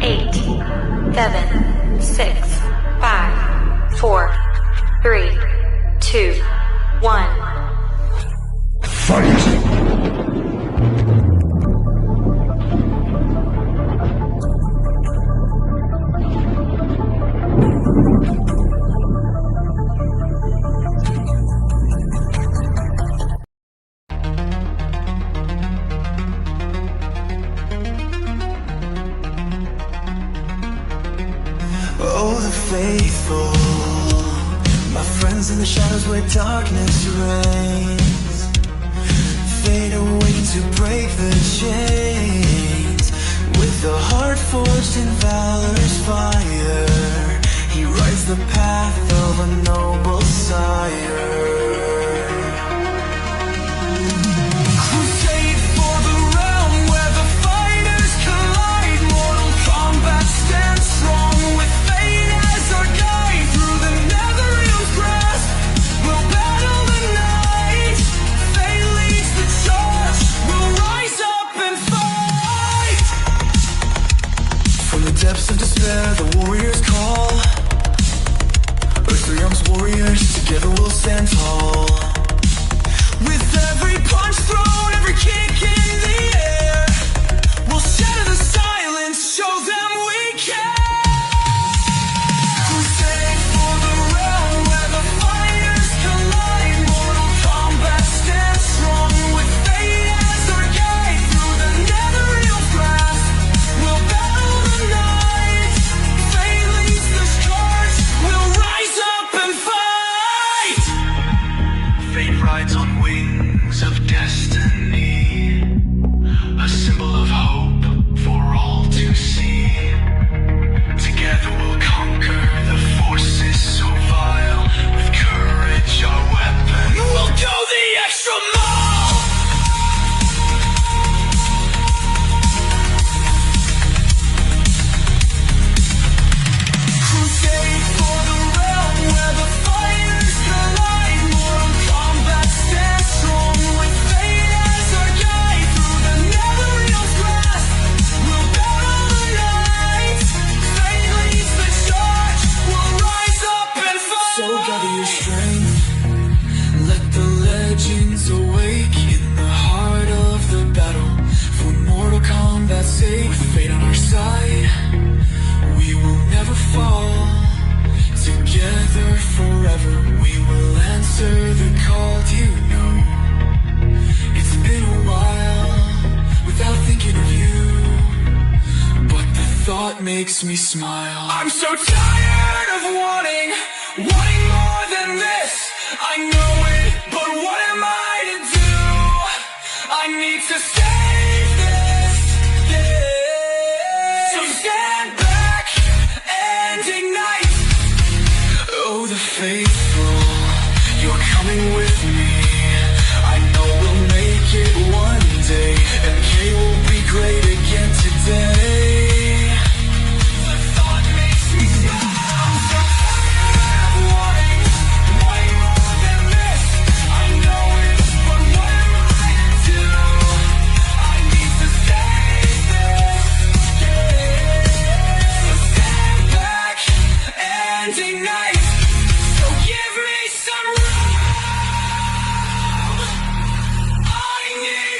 8, 7, 6, 5, 4, 3, 2, 1. Fight! Oh, the faithful, my friends in the shadows where darkness reigns, fade away to break the chains. With a heart forged in valor's fire, he rides the path of a noble sire. Depths of despair, the warriors call. Earth's realm's warriors, together we'll stand tall. With every punch thrown, every kick in the air, we'll shatter the silence, show them we care. Crusade for the realm where the fighters collide. Mortal combat stands strong with fate as our guide. Through the netherrealm's grasp, we'll battle the night. Fate rides on wings of destiny, a symbol of hope for all to see. Together we'll conquer the forces so vile. With courage our weapon, we'll go the extra mile. Crusade for the realm where the fighters collide. Mortal combat stands strong with fate as our guide. Through the netherrealm's grasp, we'll battle the night. Fate leads the charge, we'll rise up and fight. So gather your strength, let the legends awake in the heart of the battle. For mortal combat's sake, with fate on our side, we will never fall. Together forever, we will answer the call. Do you know, it's been a while without thinking of you, but the thought makes me smile. I'm so tired of wanting more than this. I know it, but what am I to do? I need to save this, yeah. So stand back and ignite. Oh, the faithful, you're coming with me. I know we'll make it one day, and K will be great again today. The thought makes me smile. I'm so tired of wanting more than this. I know it, but what am I to do? I need to save this, yeah. So stand back and ignite. Give me some room. I need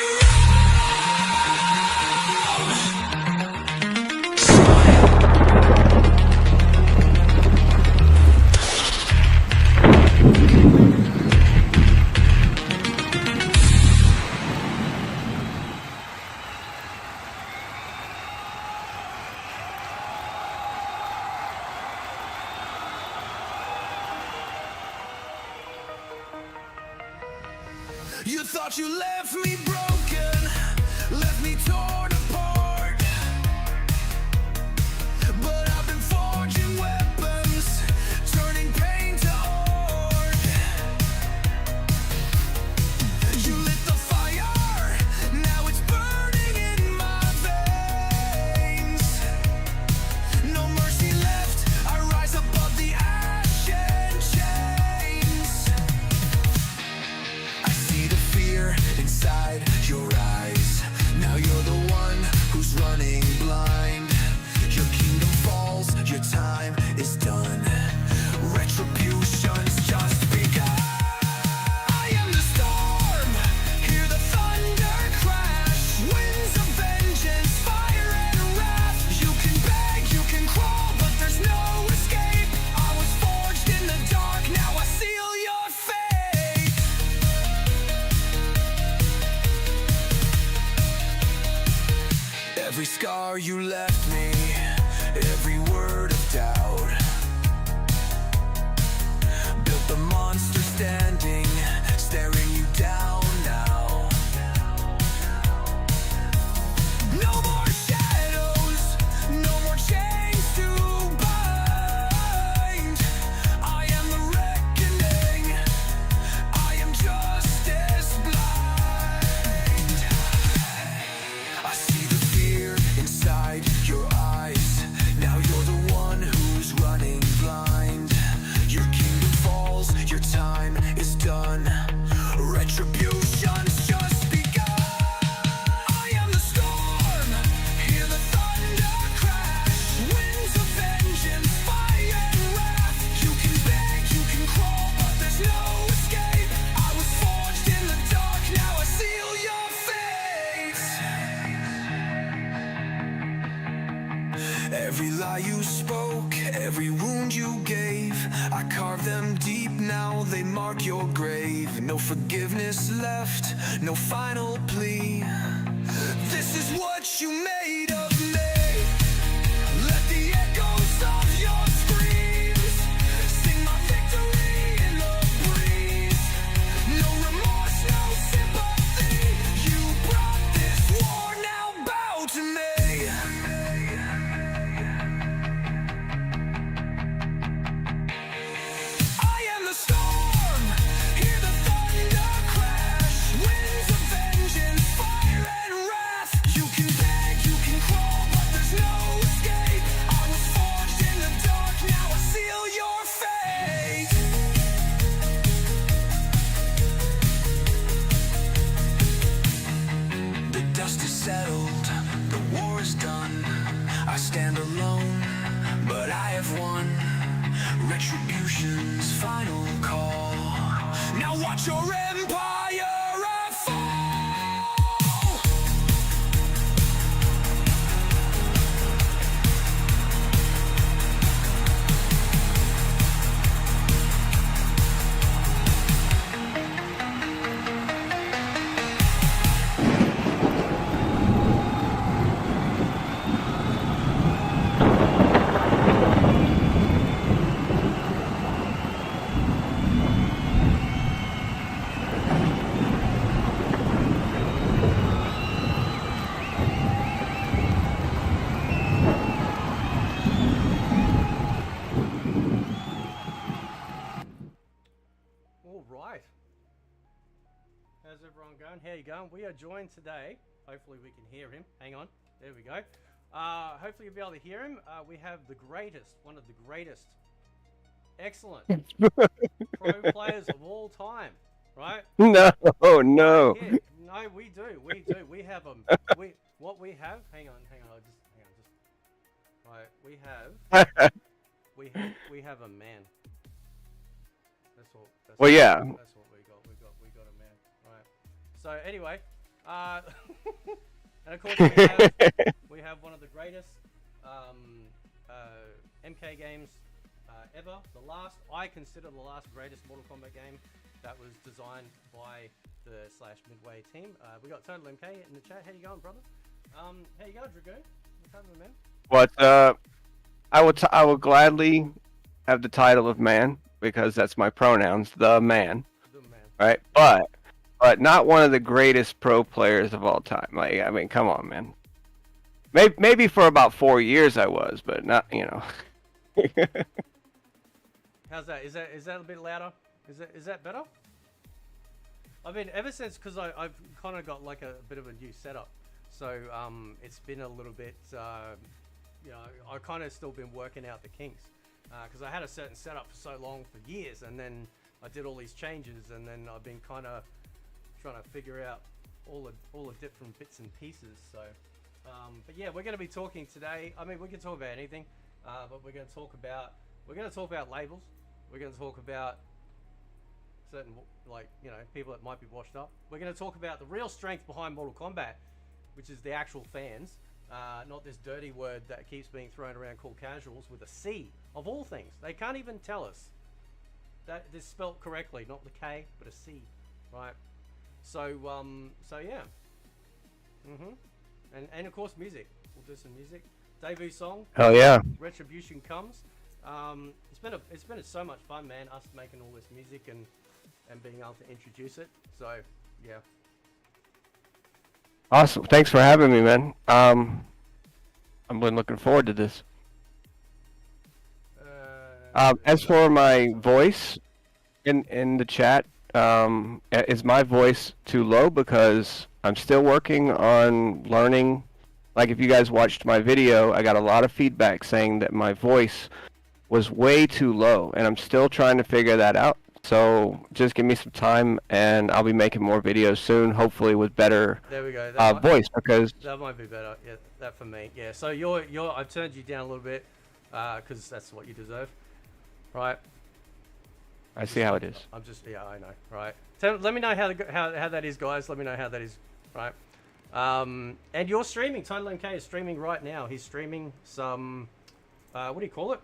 You thought you left me broken, left me torn apart, but I've been forging weapons, turning pain to art. You lit the fire, now it's burning in my veins. No mercy left, I rise above the ash and chains. I see the fear inside your eyes. Now you're the one more you left me, every word of doubt. Built the monster standing, staring you down now. No more shadows, no more chains to bind. I am the reckoning, I am just as blind. I see the fear inside your eyes. Now you're the one who's running blind. Your kingdom falls, your time is done. Retribution's just begun. I am the storm, hear the thunder crash. Winds of vengeance, fire and wrath. You can beg, you can crawl, but there's no escape. I was forged in the dark, now I seal your fate. Every lie you spoke, every wound you gave, I carved them deep, now they mark your grave. No forgiveness left, no final plea. This is what you made of me. Let the echoes of your screams sing my victory in the breeze. No remorse, no sympathy. You brought this war, now bow to me. I am the storm, hear the thunder crash. Winds of vengeance, fire and wrath. You can beg, you can crawl, but there's no escape. I was forged in the dark, now I seal your fate. The dust is settled, the war is done. I stand alone, but I have won. Retribution's final call. Now watch your empire fall. All right. How's everyone going? How you going? We are joined today. Hopefully we can hear him. Hang on. There we go. Hopefully you'll be able to hear him. We have the greatest, one of the greatest, excellent pro players of all time, right? No, no. Right here. No, we do. We do. We have them. What we have? Hang on. Right. We have a man. That's what. That's Well, yeah. That's what we got. We got a man. Right. So anyway, and of course we have one of the greatest MK games ever. I consider the last greatest Mortal Kombat game that was designed by the /Midway team. We got Total MK in the chat. How you going, brother? How you going, Dragoon? What's happening, man? What's up? I will gladly have the title of man because that's my pronouns, the man. The man. Right? But not one of the greatest pro players of all time. Like, I mean, come on, man. Maybe for about 4 years I was, but not, you know. How's that? Is that a bit louder? Is that better? I mean, ever since, because I've kind of got like a bit of a new setup, so it's been a little bit, you know, I kind of still been working out the kinks, because I had a certain setup for so long for years, and then I did all these changes, and then I've been kind of trying to figure out all the different bits and pieces. So, but yeah, we're going to be talking today. I mean, we can talk about anything, but we're going to talk about labels. We're going to talk about certain, like, you know, people that might be washed up. We're going to talk about the real strength behind Mortal Kombat, which is the actual fans, not this dirty word that keeps being thrown around called casuals with a C, of all things. They can't even tell us that this is spelt correctly, not the K, but a C, right? So, so yeah. And of course music. We'll do some music. Debut song. Hell yeah. Retribution comes. It's been so much fun, man. Us making all this music and being able to introduce it. So yeah. Awesome. Thanks for having me, man. I'm been looking forward to this. As for my voice in the chat, is my voice too low? Because I'm still working on learning. Like if you guys watched my video, I got a lot of feedback saying that my voice was way too low, and I'm still trying to figure that out. So just give me some time, and I'll be making more videos soon, hopefully with better There we go. voice. Because That might be better. Yeah, that for me. Yeah. So I've turned you down a little bit, because that's what you deserve, right? I see how it is. Yeah, I know, right? Let me know how that is, guys. Let me know how that is, right? And you're streaming. Total MK is streaming right now. He's streaming some, what do you call it?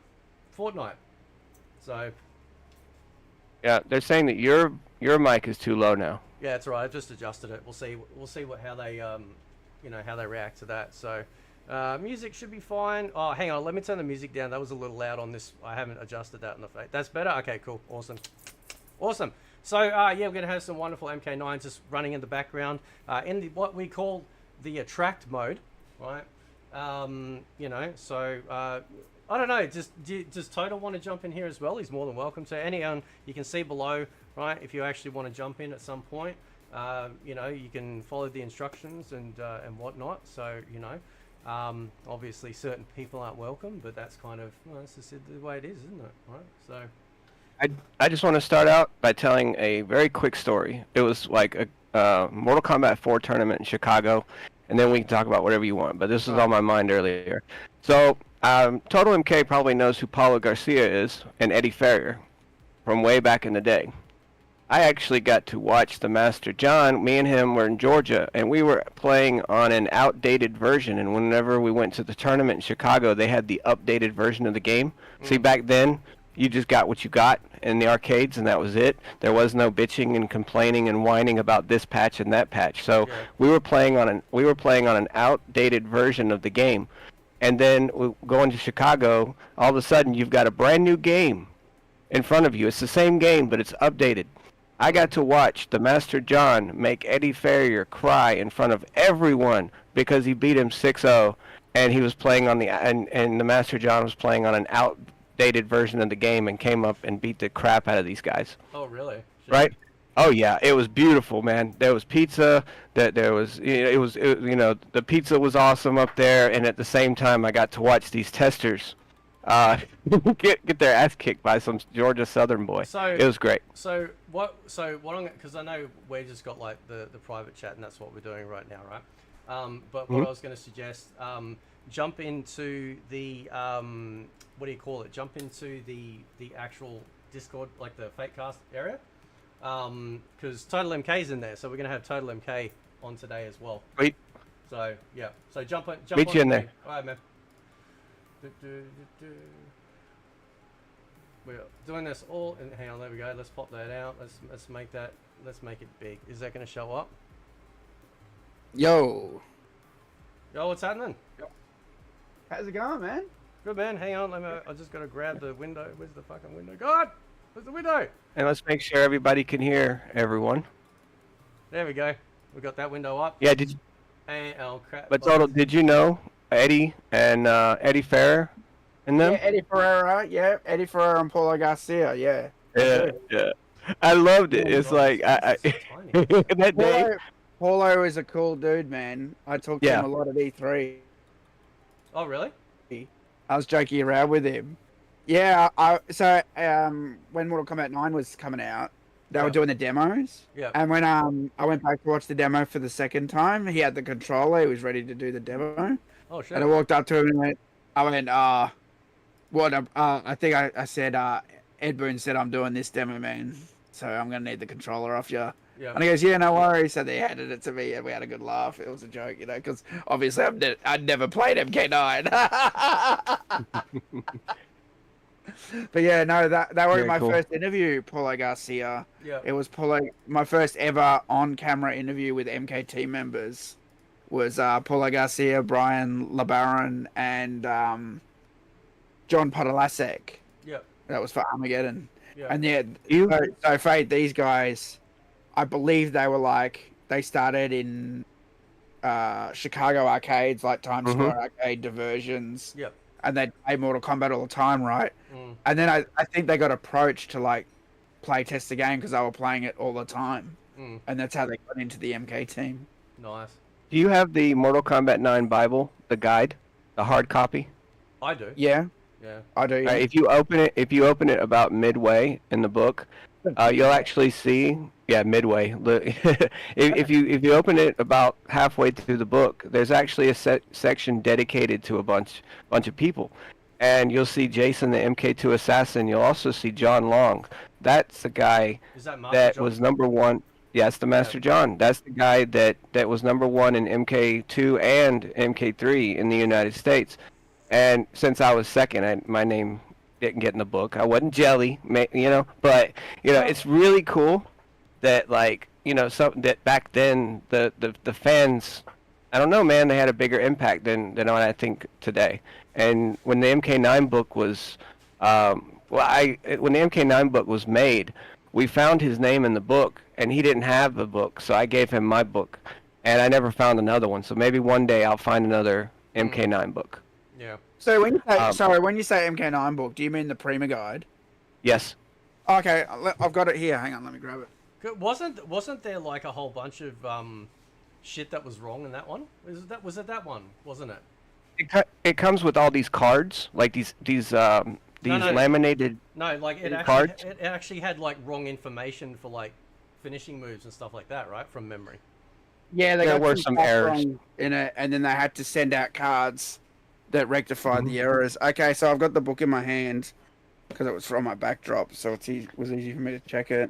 Fortnite. So. Yeah, they're saying that your mic is too low now. Yeah, it's alright. I've just adjusted it. We'll see how they how they react to that. So, music should be fine. Oh, hang on. Let me turn the music down. That was a little loud on this. I haven't adjusted that in the face. That's better. Okay, cool. Awesome. So, yeah, we're gonna have some wonderful MK9 just running in the background in what we call the attract mode, right? I don't know. Does Total want to jump in here as well? He's more than welcome to. Anyone you can see below, right? If you actually want to jump in at some point, you can follow the instructions and whatnot. So obviously certain people aren't welcome, but that's kind of that's just the way it is, isn't it? Right? So. I just want to start out by telling a very quick story. It was like a Mortal Kombat 4 tournament in Chicago, and then we can talk about whatever you want. But this was on my mind earlier. So. Total MK probably knows who Paulo Garcia is and Eddie Ferrier from way back in the day. I actually got to watch the Master John. Me and him were in Georgia, and we were playing on an outdated version. And whenever we went to the tournament in Chicago, they had the updated version of the game. See, back then, you just got what you got in the arcades, and that was it. There was no bitching and complaining and whining about this patch and that patch. So we were playing on an outdated version of the game. And then going to Chicago, all of a sudden you've got a brand new game in front of you. It's the same game, but it's updated. I got to watch the Master John make Eddie Ferrier cry in front of everyone because he beat him 6-0, and he was playing on and the Master John was playing on an outdated version of the game and came up and beat the crap out of these guys. Oh, really? Shit. Right? Oh yeah, it was beautiful, man. There was pizza. There was, the pizza was awesome up there, and at the same time, I got to watch these testers get their ass kicked by some Georgia Southern boy. So it was great. So what I'm, because I know we just got like the private chat, and that's what we're doing right now, right? But what I was going to suggest, jump into the what do you call it? Jump into the actual Discord, like the fake cast area. Because Total MK's in there, so we're gonna have Total MK on today as well. Sweet. So yeah, so jump on. Meet you in there. All right, man. We're doing this all. And hang on, there we go. Let's pop that out. Let's make it big. Is that gonna show up? Yo, what's happening? how's it going, man? Good, man. Hang on, I just gotta grab the window. Where's the fucking window? God, where's the window? And let's make sure everybody can hear everyone. There we go. We got that window up. Yeah, did you? And, oh crap. But Total, did you know Eddie and Eddie Ferrier in them? Yeah, Eddie Ferreira and Paulo Garcia, yeah. Yeah. I loved it. It's like that day. Paulo is a cool dude, man. I talked to him a lot at E3. Oh, really? I was joking around with him. Yeah, when Mortal Kombat 9 was coming out, they were doing the demos. Yeah. And when I went back to watch the demo for the second time, he had the controller. He was ready to do the demo. Oh, shit. And I walked up to him and I think I said, Ed Boon said, I'm doing this demo, man. So I'm going to need the controller off you. Yeah. And he goes, yeah, no worries. So they handed it to me and we had a good laugh. It was a joke, because obviously I'd never played MK9. But yeah, no, that was my first interview, Paulo Garcia. Yeah. It was my first ever on-camera interview with MK team members was Paulo Garcia, Brian LeBaron, and John Podolasek. Yep. That was for Armageddon. Yeah. And yeah, You- so Fate, these guys, I believe they started in Chicago arcades, like Times Mhm. Square arcade diversions, Yep. and they'd play Mortal Kombat all the time, right? Mm. And then I think they got approached to like play test the game because they were playing it all the time, Mm. and that's how they got into the MK team. Nice. Do you have the Mortal Kombat 9 Bible, the guide, the hard copy? I do. Yeah, Yeah. I do. All right, if you open it about midway in the book, you'll actually see, midway. Look, if you open it about halfway through the book, there's actually a section dedicated to a bunch of people, and you'll see Jason the MK2 assassin. You'll also see John Long. That's the guy Is that Master that John? was number one. Yes, the Master John. That's the guy that was number one in MK2 and MK3 in the United States. And since I was second, my name didn't get in the book. I wasn't Jelly, but it's really cool that that back then the fans, I don't know, man, they had a bigger impact than what I think today. And when the MK9 book was, when the MK9 book was made, we found his name in the book, and he didn't have the book, so I gave him my book, and I never found another one. So maybe one day I'll find another MK9 book. Yeah. So when you say, when you say MK9 book, do you mean the Prima guide? Yes. Okay, I've got it here. Hang on, let me grab it. Wasn't there like a whole bunch of shit that was wrong in that one? Was it that one? Wasn't it? It comes with all these cards, like these No. laminated. No, like it cards? actually had like wrong information for like finishing moves and stuff like that, right? From memory. Yeah, There got were some stuff errors. wrong in it, and then they had to send out cards that rectified Mm-hmm. the errors. Okay, so I've got the book in my hand because it was from my backdrop, so it was easy for me to check it.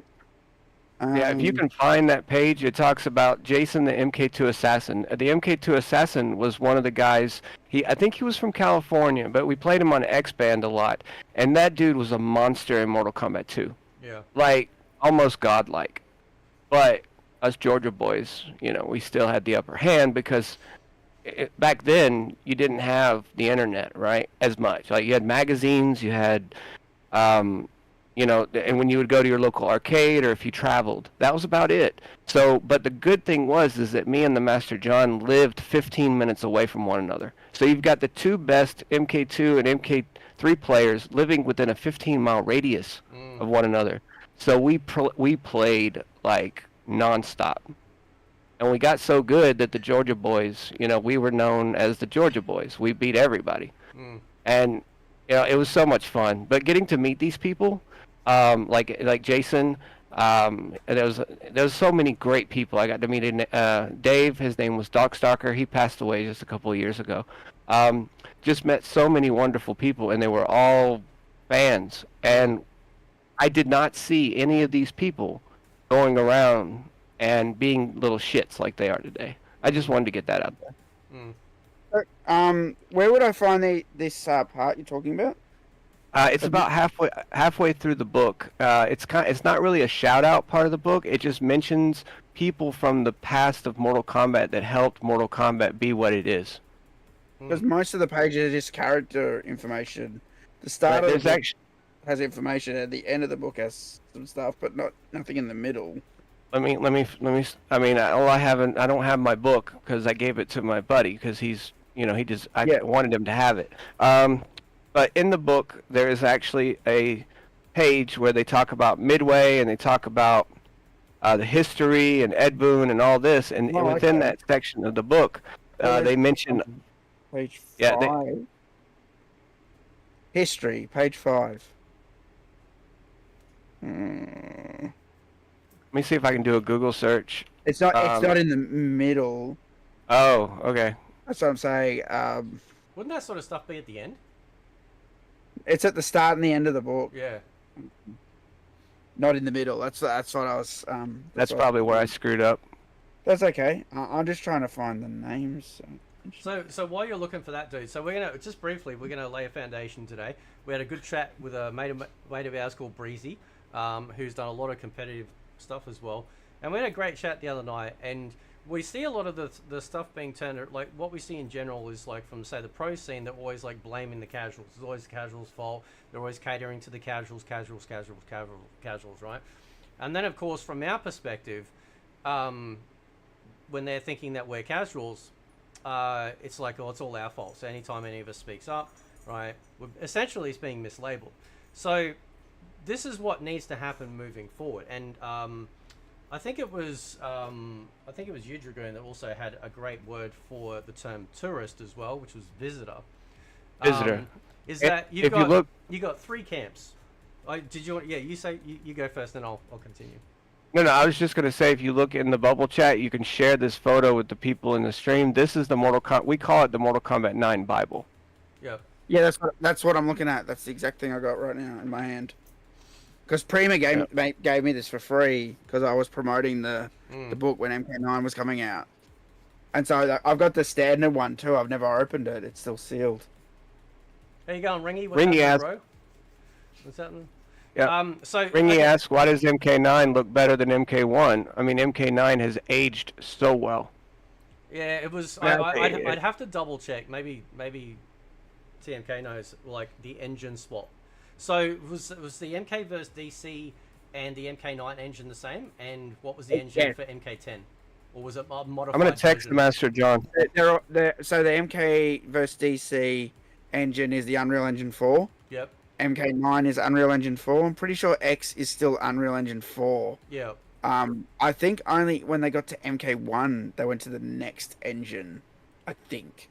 Yeah, if you can find that page, it talks about Jason the MK2 assassin. The MK2 assassin was one of the guys. I think he was from California, but we played him on X-Band a lot, and that dude was a monster in Mortal Kombat 2. Yeah. Like almost godlike. But us Georgia boys, we still had the upper hand because back then you didn't have the internet, right? As much. Like you had magazines, you had and when you would go to your local arcade or if you traveled, that was about it. So, but the good thing is that me and the Master John lived 15 minutes away from one another. So you've got the two best MK2 and MK3 players living within a 15-mile radius of one another. So we played like nonstop. And we got so good that the Georgia boys, we were known as the Georgia boys. We beat everybody. And it was so much fun. But getting to meet these people, like Jason, and there was so many great people. I got to meet Dave. His name was Doc Stalker. He passed away just a couple of years ago. Just met so many wonderful people, and they were all fans. And I did not see any of these people going around and being little shits like they are today. I just wanted to get that out there. Where would I find this part you're talking about? It's about halfway through the book. It's not really a shout out part of the book. It just mentions people from the past of Mortal Kombat that helped Mortal Kombat be what it is. Because most of the pages are just character information. The start of the book has information. At the end of the book has some stuff, but nothing in the middle. Let me. I mean, I don't have my book because I gave it to my buddy because I wanted him to have it. But in the book, there is actually a page where they talk about Midway and they talk about the history and Ed Boon and all this. And within that section of the book, they mention page 5. Yeah, History, page 5. Let me see if I can do a Google search. It's not. It's not in the middle. Oh, okay. That's what I'm saying. Wouldn't that sort of stuff be at the end? It's at the start and the end of the book, Yeah. not in the middle. That's what I was. That's probably where I screwed up. That's okay. I'm just trying to find the names. So while you're looking for that, dude, so we're gonna lay a foundation today. We had a good chat with a mate of ours called Breezy, who's done a lot of competitive stuff as well. And we had a great chat the other night, and we see a lot of the stuff being turned, like what we see in general is like from say the pro scene, they're always like blaming the casuals. It's always the casuals' fault. They're always catering to the casuals, right? And then of course from our perspective, when they're thinking that we're casuals, it's like, oh, it's all our fault. So anytime any of us speaks up, right, essentially it's being mislabeled. So this is what needs to happen moving forward. And I think it was you, Dragoon, that also had a great word for the term tourist as well, which was visitor. Visitor. Is that you got three camps? Did you? Yeah, you say you go first, then I'll continue. No, I was just going to say, if you look in the bubble chat, you can share this photo with the people in the stream. This is the we call it the Mortal Kombat 9 Bible. Yeah. Yeah, that's what I'm looking at. That's the exact thing I got right now in my hand. Because Prima gave me this for free because I was promoting the book when MK9 was coming out. And so I've got the standard one too. I've never opened it. It's still sealed. How you going, Ringy? Ringy asked, bro? What's happening? Yeah. Ringy asks, why does MK9 look better than MK1? I mean, MK9 has aged so well. Yeah, it was. I'd have to double check. Maybe TMK knows, like the engine swap. So was the MK versus DC and the MK9 engine the same? And what was the engine for MK10? Or was it modified? I'm going to text the Master John. So the MK versus DC engine is the Unreal Engine 4. Yep. MK9 is Unreal Engine 4. I'm pretty sure X is still Unreal Engine 4. Yeah. I think only when they got to MK1 they went to the next engine. I think,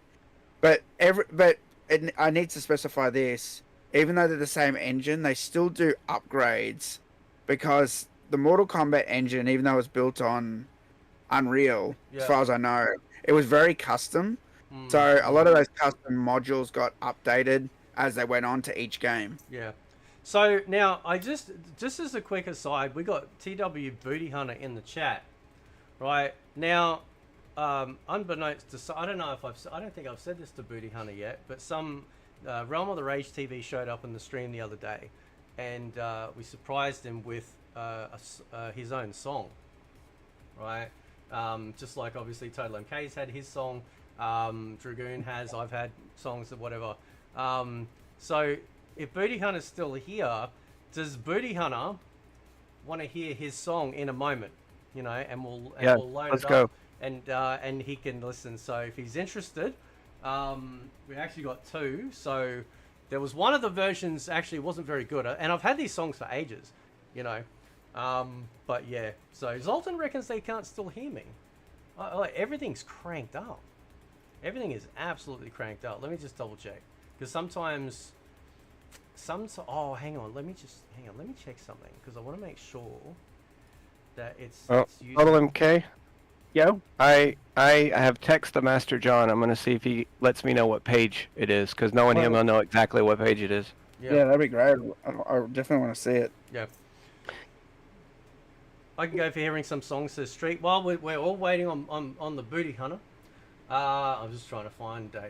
but I need to specify this. Even though they're the same engine, they still do upgrades because the Mortal Kombat engine, even though it was built on Unreal, as far as I know, it was very custom. So a lot of those custom modules got updated as they went on to each game. Yeah. So now I just as a quick aside, we got TW Booty Hunter in the chat, right? Now, unbeknownst to, I don't think I've said this to Booty Hunter yet, but some Realm of the Rage TV showed up in the stream the other day, and we surprised him with his own song, right? Just like obviously Total MK's had his song, Dragoon has, I've had songs or whatever. So if Booty Hunter's still here, does Booty Hunter want to hear his song in a moment? You know, and we'll load let's it go. up, and he can listen. So if he's interested, we actually got two. So there was one of the versions actually wasn't very good, and I've had these songs for ages, you know. But yeah, so Zoltan reckons they can't still hear me. Everything's cranked up. Everything is absolutely cranked up. Let me just double check. Because sometimes, hang on, let me check something, because I want to make sure that it's using... Total MK? Yo? I have text the Master John. I'm going to see if he lets me know what page it is, because knowing him, I'll know exactly what page it is. Yeah, that'd be great. I definitely want to see it. Yeah. I can go for hearing some songs, says Street. While we're all waiting on the Booty Hunter, I'm just trying to find a...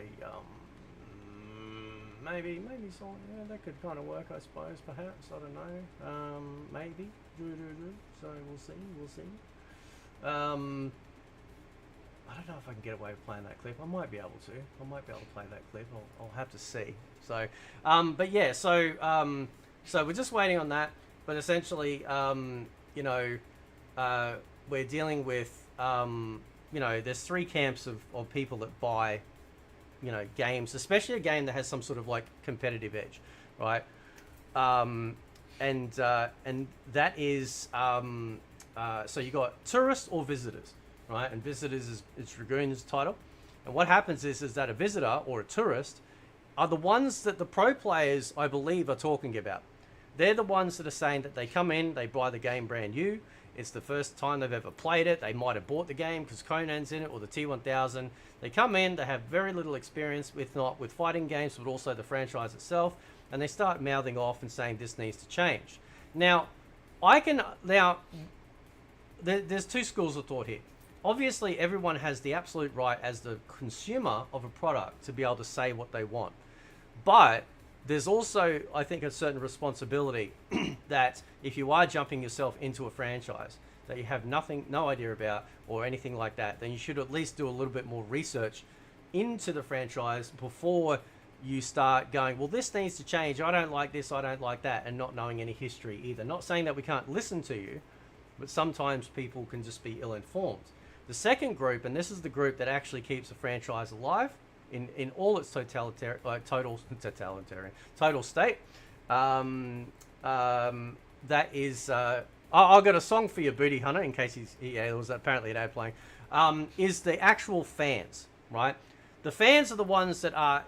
Maybe song, yeah, that could kind of work, I suppose, perhaps, I don't know, maybe, so we'll see, I don't know if I can get away with playing that clip. I might be able to play that clip, I'll have to see, so, but yeah, so we're just waiting on that, but essentially, you know, we're dealing with, you know, there's three camps of people that buy, you know, games, especially a game that has some sort of like competitive edge, right? And that is so you got tourists or visitors, right? And visitors is Dragoon's title. And what happens is that a visitor or a tourist are the ones that the pro players, I believe, are talking about. They're the ones that are saying that they come in, they buy the game brand new. It's the first time they've ever played it. They might have bought the game because Conan's in it, or the T1000. They come in, they have very little experience with fighting games, but also the franchise itself, and they start mouthing off and saying this needs to change. Now, there's two schools of thought here. Obviously, everyone has the absolute right as the consumer of a product to be able to say what they want. But there's also, I think, a certain responsibility that if you are jumping yourself into a franchise that you have no idea about or anything like that, then you should at least do a little bit more research into the franchise before you start going, well, this needs to change. I don't like this, I don't like that, and not knowing any history either. Not saying that we can't listen to you, but sometimes people can just be ill-informed. The second group, and this is the group that actually keeps the franchise alive in all its total state. That is, I've got a song for you, Booty Hunter, in case there was apparently an ad playing. Is the actual fans, right? The fans are the ones that are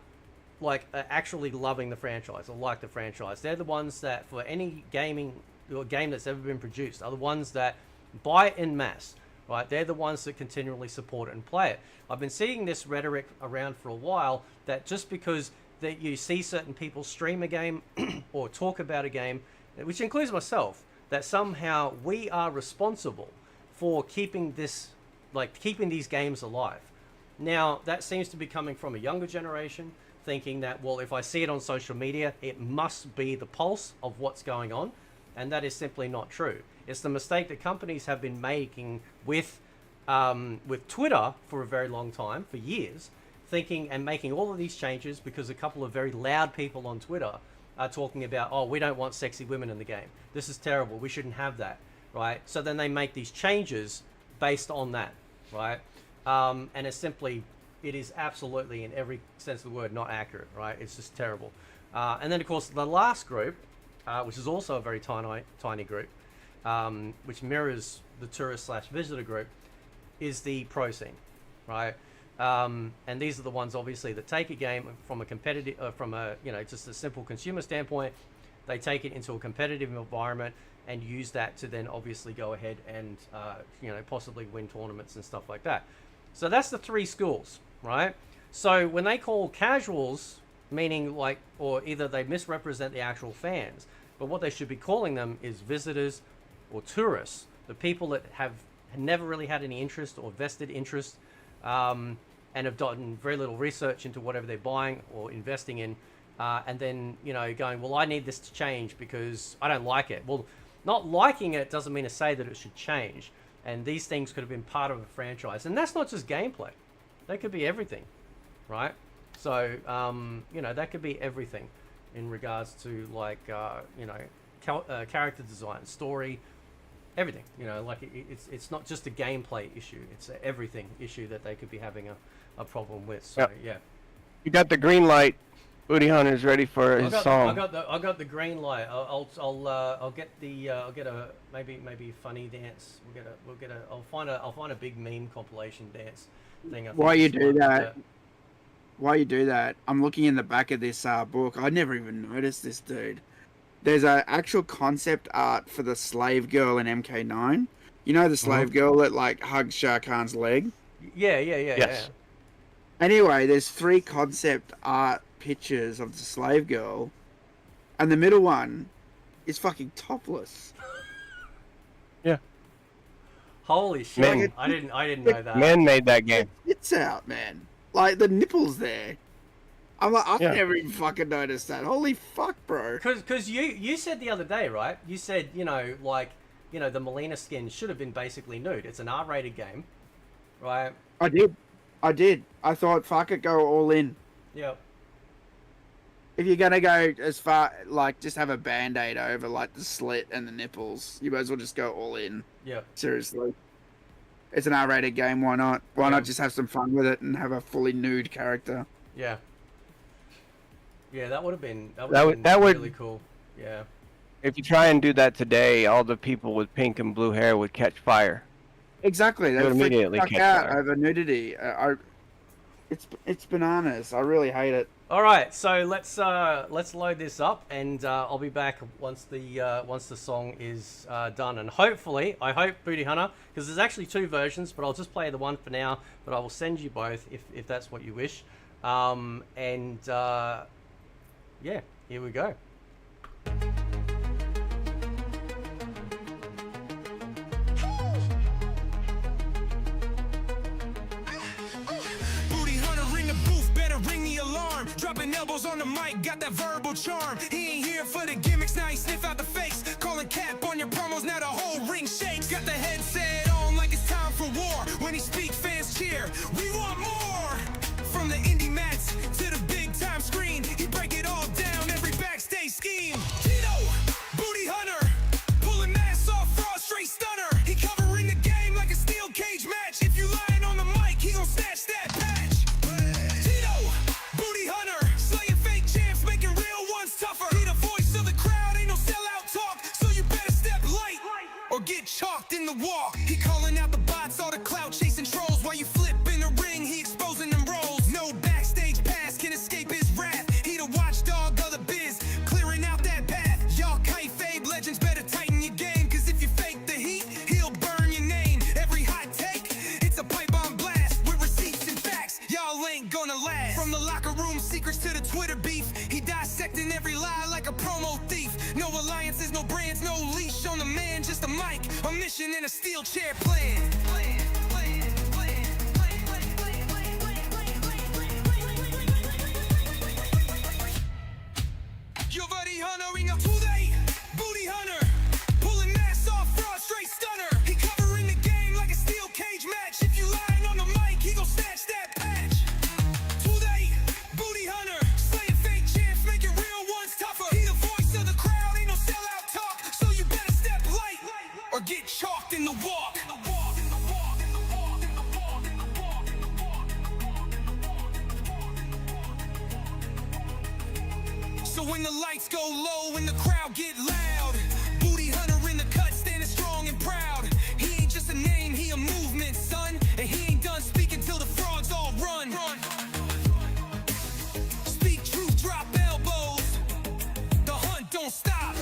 actually loving the franchise or like the franchise. They're the ones that, for any game that's ever been produced, are the ones that buy it en masse. Right, they're the ones that continually support it and play it. I've been seeing this rhetoric around for a while that just because that you see certain people stream a game or talk about a game, which includes myself, that somehow we are responsible for keeping these games alive. Now, that seems to be coming from a younger generation, thinking that, well, if I see it on social media, it must be the pulse of what's going on, and that is simply not true. It's the mistake that companies have been making with Twitter for a very long time, for years, thinking and making all of these changes because a couple of very loud people on Twitter are talking about, oh, we don't want sexy women in the game. This is terrible. We shouldn't have that, right? So then they make these changes based on that, right? And it is absolutely, in every sense of the word, not accurate, right? It's just terrible. And then, of course, the last group, which is also a very tiny group, which mirrors the tourist/visitor group, is the pro scene, right? And these are the ones, obviously, that take a game from a competitive, just a simple consumer standpoint. They take it into a competitive environment and use that to then obviously go ahead and, possibly win tournaments and stuff like that. So that's the three schools, right? So when they call casuals, meaning or either they misrepresent the actual fans, but what they should be calling them is visitors or tourists, the people that have never really had any interest or vested interest, and have done very little research into whatever they're buying or investing in, and then going, well, I need this to change because I don't like it. Well, not liking it doesn't mean to say that it should change, and these things could have been part of a franchise, and that's not just gameplay. That could be everything, right? So that could be everything in regards to character design, story, everything. It's not just a gameplay issue; it's an everything issue that they could be having a problem with. So Yep. yeah. You got the green light. Booty Hunter's ready for his song. I got the green light. I'll get a maybe funny dance. I'll find a big meme compilation dance thing. While you do that, I'm looking in the back of this book. I never even noticed this, dude. There's an actual concept art for the slave girl in MK9. You know the slave girl that hugs Shah Khan's leg? Yeah. Yes. Anyway, there's 3 concept art pictures of the slave girl, and the middle one is fucking topless. Yeah. Holy shit! Man. I didn't know that. Men made that game. It's out, man. The nipples there. I'm I've never even fucking noticed that. Holy fuck, bro. Because you said the other day, right? You said the Melina skin should have been basically nude. It's an R-rated game, right? I did. I thought, fuck it, go all in. Yeah. If you're gonna go as far, just have a band-aid over, the slit and the nipples, you might as well just go all in. Yeah. Seriously. It's an R-rated game, why not? Why not just have some fun with it and have a fully nude character? Yeah. Yeah, that would have been really cool. Yeah. If you try and do that today, all the people with pink and blue hair would catch fire. Exactly. They would immediately fuck catch out fire. over nudity. It's bananas. I really hate it. All right, so let's load this up, and I'll be back once the song is done. And hopefully, I hope Booty Hunter, because there's actually 2 versions, but I'll just play the one for now. But I will send you both if that's what you wish. Yeah, here we go. Booty Hunter, ring the booth, better ring the alarm. Dropping elbows on the mic, got that verbal charm. He ain't here for the gimmicks, now he sniff out the fakes. Calling cap on your promos, now the whole ring shakes. Got the headset on like it's time for war. When he speak, fans cheer. We want more. From the indie mats to the big time screen, he break it all down, every backstage scheme. Tito, booty hunter, pulling masks off, fraud, straight stunner. He covering the game like a steel cage match. If you lying on the mic, he gon' snatch that patch. Tito, booty hunter, slaying fake champs, making real ones tougher. He the voice of the crowd, ain't no sellout talk, so you better step light or get chalked in the walk. He calling out the bots, all the clout chasing trolls. While you flip in the ring, he exposing them roles. No backstage pass can escape his wrath. He the watchdog of the biz, clearing out that path. Y'all kayfabe legends better tighten your game, cause if you fake the heat, he'll burn your name. Every hot take, it's a pipe on blast with receipts and facts. Y'all ain't gonna last. From the locker room secrets to the Twitter beef, he dissecting every lie like a promo thief. No alliances, no brands, no leash on the man, just a mic, a mission, and a steel chair plan. Your buddy honoring up today, booty hunter, pulling masks off, fraud, straight stunner. He covering the game like a steel cage match. If you lying on the mic, he gon' snatch that patch. Today, booty hunter, slaying fake champs, making real ones tougher. He the voice of the crowd, ain't no sellout talk, so you better step light or get chalked in the walk. So when the lights go low and the crowd get loud, booty hunter in the cut, standing strong and proud. He ain't just a name, he a movement, son. And he ain't done speaking till the frogs all run. Speak truth, drop elbows. The hunt don't stop.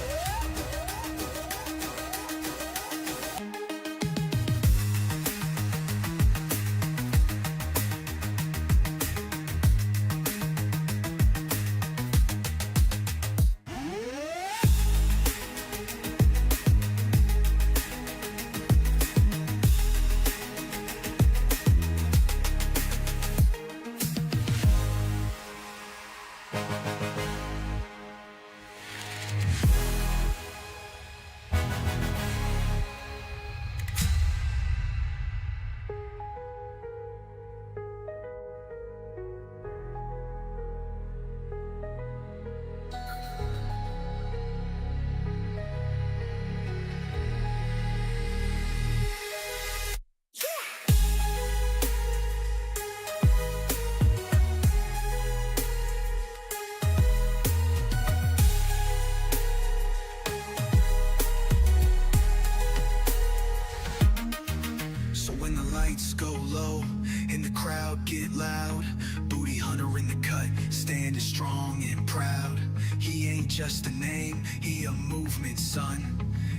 Go low and the crowd get loud. Booty hunter in the cut, standing strong and proud. He ain't just a name, he a movement, son.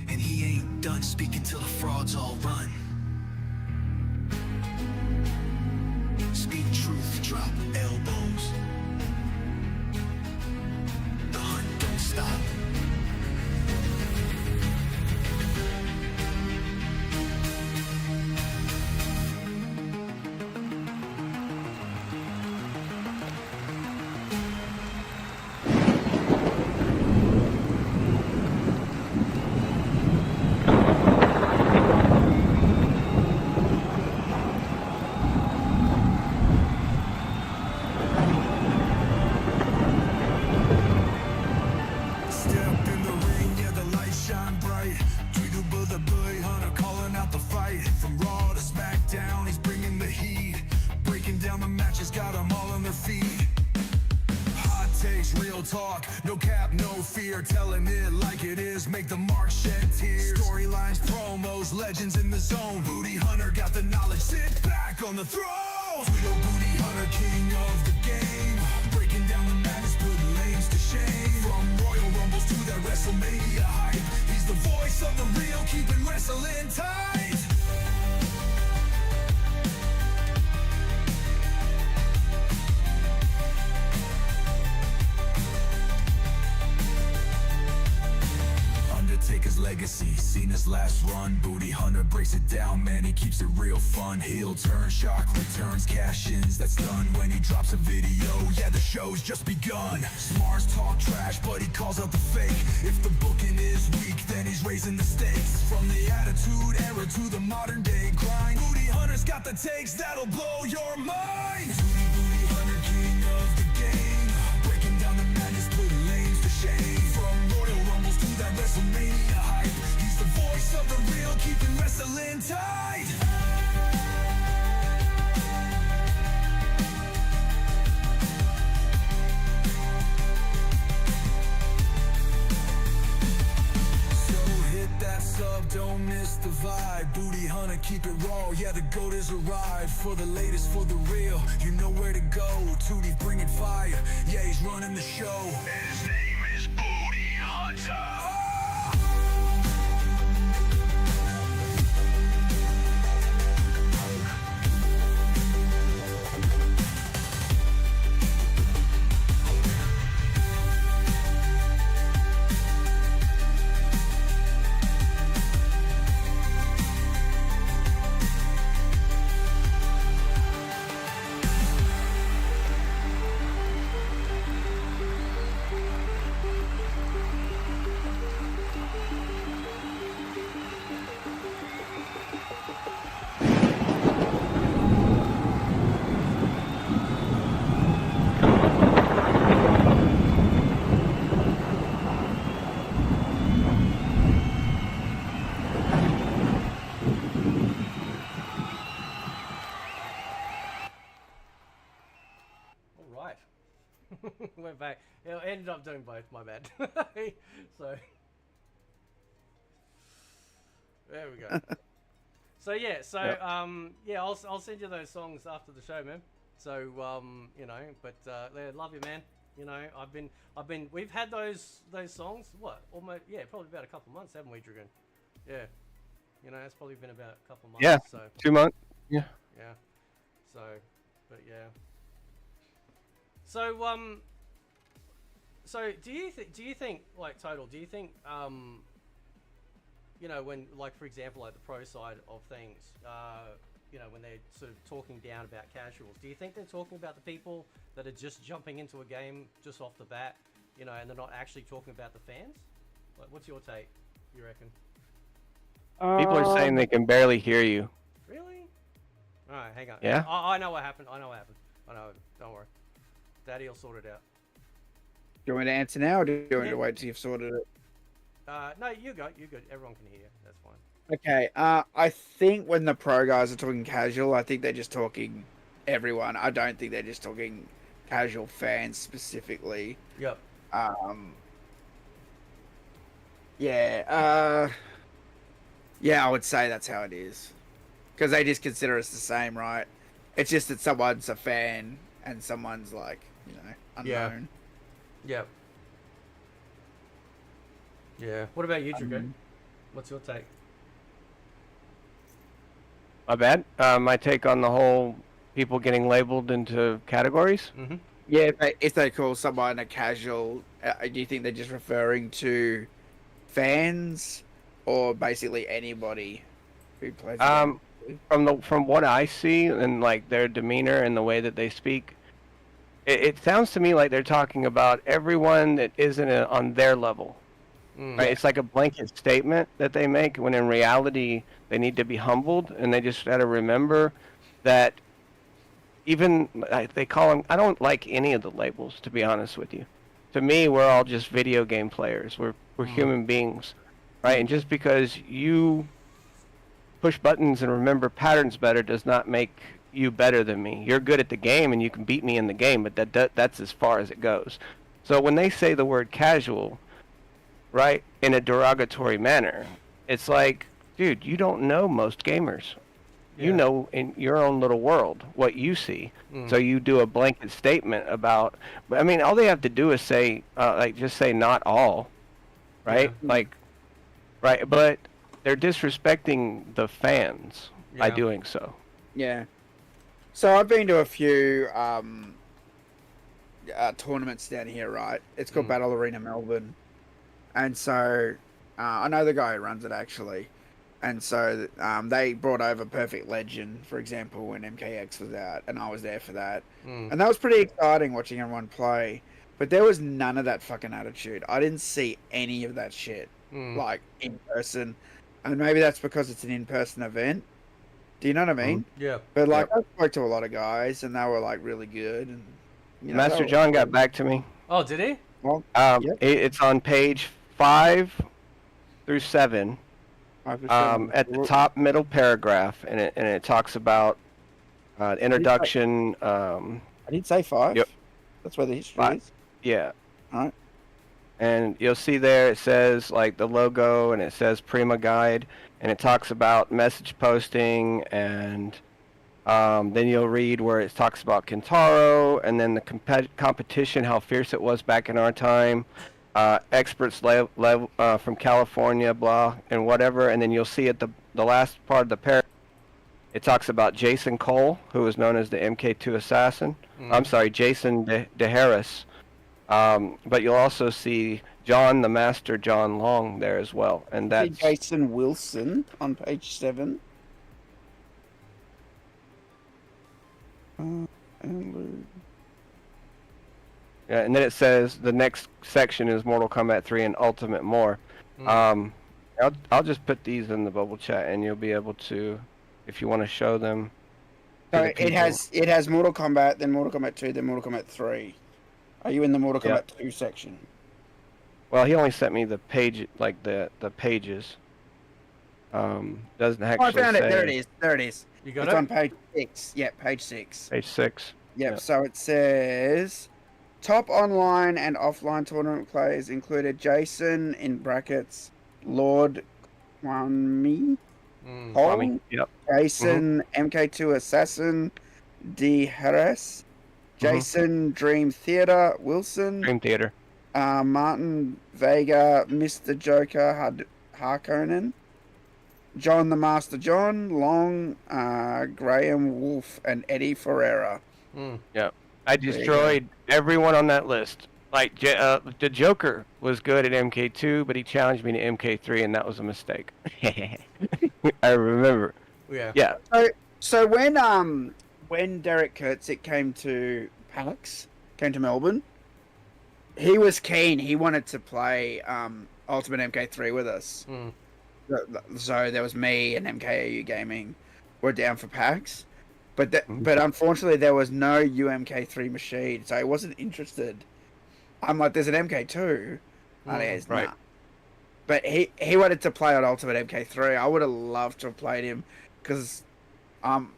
And he ain't done speaking till the frauds all run. Speak truth, drop elbows. The hunt don't stop. Talk, no cap, no fear, telling it like it is, make the mark shed tears. Storylines, promos, legends in the zone. Booty hunter got the knowledge, sit back on the throne. Tweedo booty hunter, king of the game, breaking down the madness, putting lanes to shame. From Royal Rumbles to that WrestleMania hype, he's the voice of the real, keeping wrestling tight. Undertaker's legacy, seen his last run. Booty Hunter breaks it down, man, he keeps it real fun. Heel turn, shock returns, cash-ins, that's done when he drops a video. Yeah, the show's just begun. Smarts talk trash, but he calls out the fake. If the booking is weak, then he's raising the stakes. From the attitude era to the modern day grind, Booty Hunter's got the takes that'll blow your mind. Booty Hunter, king of the game, breaking down the madness, putting lanes to shame. From Royal Rumbles to that WrestleMania hype, he's the voice of the real, keeping wrestling tight. That sub, don't miss the vibe. Booty Hunter, keep it raw, yeah, the GOAT has arrived. For the latest, for the real, you know where to go. Tootie's bringing fire, yeah, he's running the show. His name is Booty Hunter. Went back. It ended up doing both. My bad. So there we go. So yeah. So Yep. yeah. I'll send you those songs after the show, man. So you know. But yeah, love you, man. You know, we've had those songs. What? Almost. Yeah. Probably about a couple months, haven't we, Dragoon? Yeah. You know, it's probably been about a couple months. Yeah. So 2 months. Yeah. yeah. So, but yeah. So do you think like Total? Do you think you know, when, like, for example, like the pro side of things, you know, when they're sort of talking down about casuals, do you think they're talking about the people that are just jumping into a game just off the bat, you know, and they're not actually talking about the fans? Like, what's your take? You reckon? People are saying they can barely hear you. Really? All right, hang on. Yeah? I know what happened. I know. Don't worry. Daddy will sort it out. Do you want me to answer now, or do you want me to wait till you've sorted it? No, you go. You're good. Everyone can hear. That's fine. Okay, I think when the pro guys are talking casual, I think they're just talking everyone. I don't think they're just talking casual fans specifically. Yep. Yeah, I would say that's how it is. Because they just consider us the same, right? It's just that someone's a fan and someone's like, you know, unknown. Yep. Yeah. What about you, Dragoon? What's your take? My bad. My take on the whole people getting labeled into categories. Mm-hmm. Yeah, if they call someone a casual, do you think they're just referring to fans or basically anybody who plays the game? From what I see and like their demeanor and the way that they speak, it sounds to me like they're talking about everyone that isn't on their level. Right? It's like a blanket statement that they make when in reality they need to be humbled, and they just got to remember that even they call them. I don't like any of the labels, to be honest with you. To me, we're all just video game players. We're human beings, right? And just because you push buttons and remember patterns better does not make you better than me. You're good at the game and you can beat me in the game, but that's as far as it goes. So when they say the word casual, right, in a derogatory manner, it's like, dude, you don't know most gamers. You know in your own little world what you see. So you do a blanket statement about, I mean, all they have to do is say, like, just say not all, right? Yeah. Like, right, but they're disrespecting the fans by doing so. Yeah. So I've been to a few tournaments down here, right? It's called Battle Arena Melbourne. And so I know the guy who runs it actually, and so they brought over Perfect Legend, for example, when MKX was out, and I was there for that, and that was pretty exciting watching everyone play. But there was none of that fucking attitude. I didn't see any of that shit like in person, and maybe that's because it's an in-person event. Do you know what I mean? Yeah. But like, I spoke to a lot of guys, and they were like really good. And Master John got back to me. Oh, did he? Well, It's on page 5 through 7. At the top middle paragraph, and it talks about introduction. I didn't say 5. Yep. That's where the history 5. is. Yeah. All right. And you'll see there it says like the logo, and it says Prima Guide, and it talks about message posting, and then you'll read where it talks about Kintaro, and then the competition, how fierce it was back in our time, experts from California, blah, and whatever, and then you'll see at the last part of the paragraph, it talks about Jason Cole, who is known as the MK2 assassin. I'm sorry, Jason DeHarris. But you'll also see John the Master, John Long there as well, and that's Jason Wilson on page 7. Yeah, and then it says the next section is Mortal Kombat 3 and Ultimate More. I'll just put these in the bubble chat, and you'll be able to, if you want to show them. So it has Mortal Kombat, then Mortal Kombat 2, then Mortal Kombat 3. Are you in the Mortal Kombat 2 section? Well, he only sent me the page, like the pages. Doesn't actually I found it. say. There it is. There it is. You got it's it? on page 6. Yeah, page 6. Page 6. Yep. So it says top online and offline tournament players included Jason in brackets, Lord Kwame, Kwame, yep. Jason MK2 Assassin, D Harris, Jason Dream Theater Wilson, Dream Theater. Martin Vega, Mr. Joker Harkonnen, John the Master John, Long, Graham Wolf, and Eddie Ferreira. Yeah, I destroyed everyone on that list. Like the Joker was good at MK2, but he challenged me to MK3, and that was a mistake. I remember. Yeah. Yeah. So when Derek Kurtzik came to Melbourne, he was keen. He wanted to play Ultimate MK3 with us. So there was me and MKAU Gaming were down for PAX. But unfortunately there was no UMK3 machine, so I wasn't interested. I'm like, there's an MK2. Right. Nah. But he wanted to play on Ultimate MK3. I would have loved to have played him, because I'm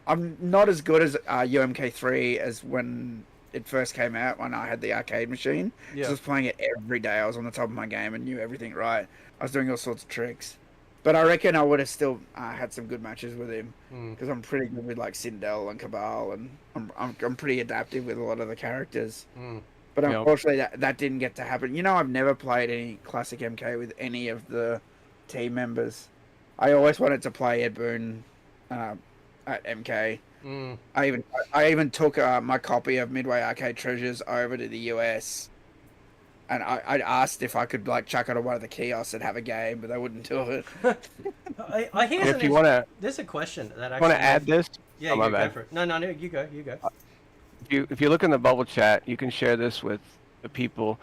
not as good as UMK3 as when it first came out, when I had the arcade machine. Yeah. So I was playing it every day. I was on the top of my game and knew everything right. I was doing all sorts of tricks. But I reckon I would have still had some good matches with him, because I'm pretty good with like Sindel and Cabal, and I'm pretty adaptive with a lot of the characters. But unfortunately, that didn't get to happen. You know, I've never played any classic MK with any of the team members. I always wanted to play Ed Boon at MK. I even took my copy of Midway Arcade Treasures over to the US. And I asked if I could like chuck it on one of the kiosks and have a game, but they wouldn't do it. I hear If you want to, there's a question that I want to add this. Yeah, oh, my you bad. go for it. No, you go. If you look in the bubble chat, you can share this with the people.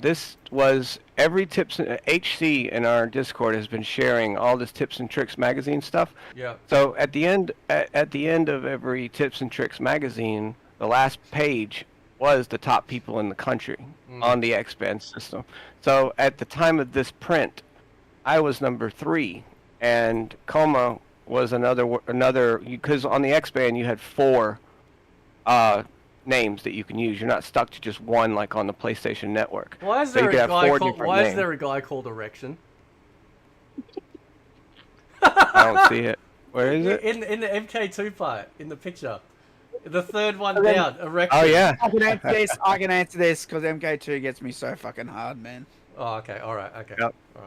This was every tips. HC in our Discord has been sharing all this Tips and Tricks magazine stuff. Yeah. So at the end of every Tips and Tricks magazine, the last page was the top people in the country on the X-Band system. So at the time of this print, I was number 3, and Coma was another, because on the X-Band you had 4 names that you can use. You're not stuck to just one like on the PlayStation Network. Why is So you there could have 4 different Why is names. there a guy called Erection? I don't see it. Where is it? In the MK2 part, in the picture. The third one down, Erection. Oh yeah. I can answer this because MK2 gets me so fucking hard, man. Oh, okay. All right. Okay. Yep. All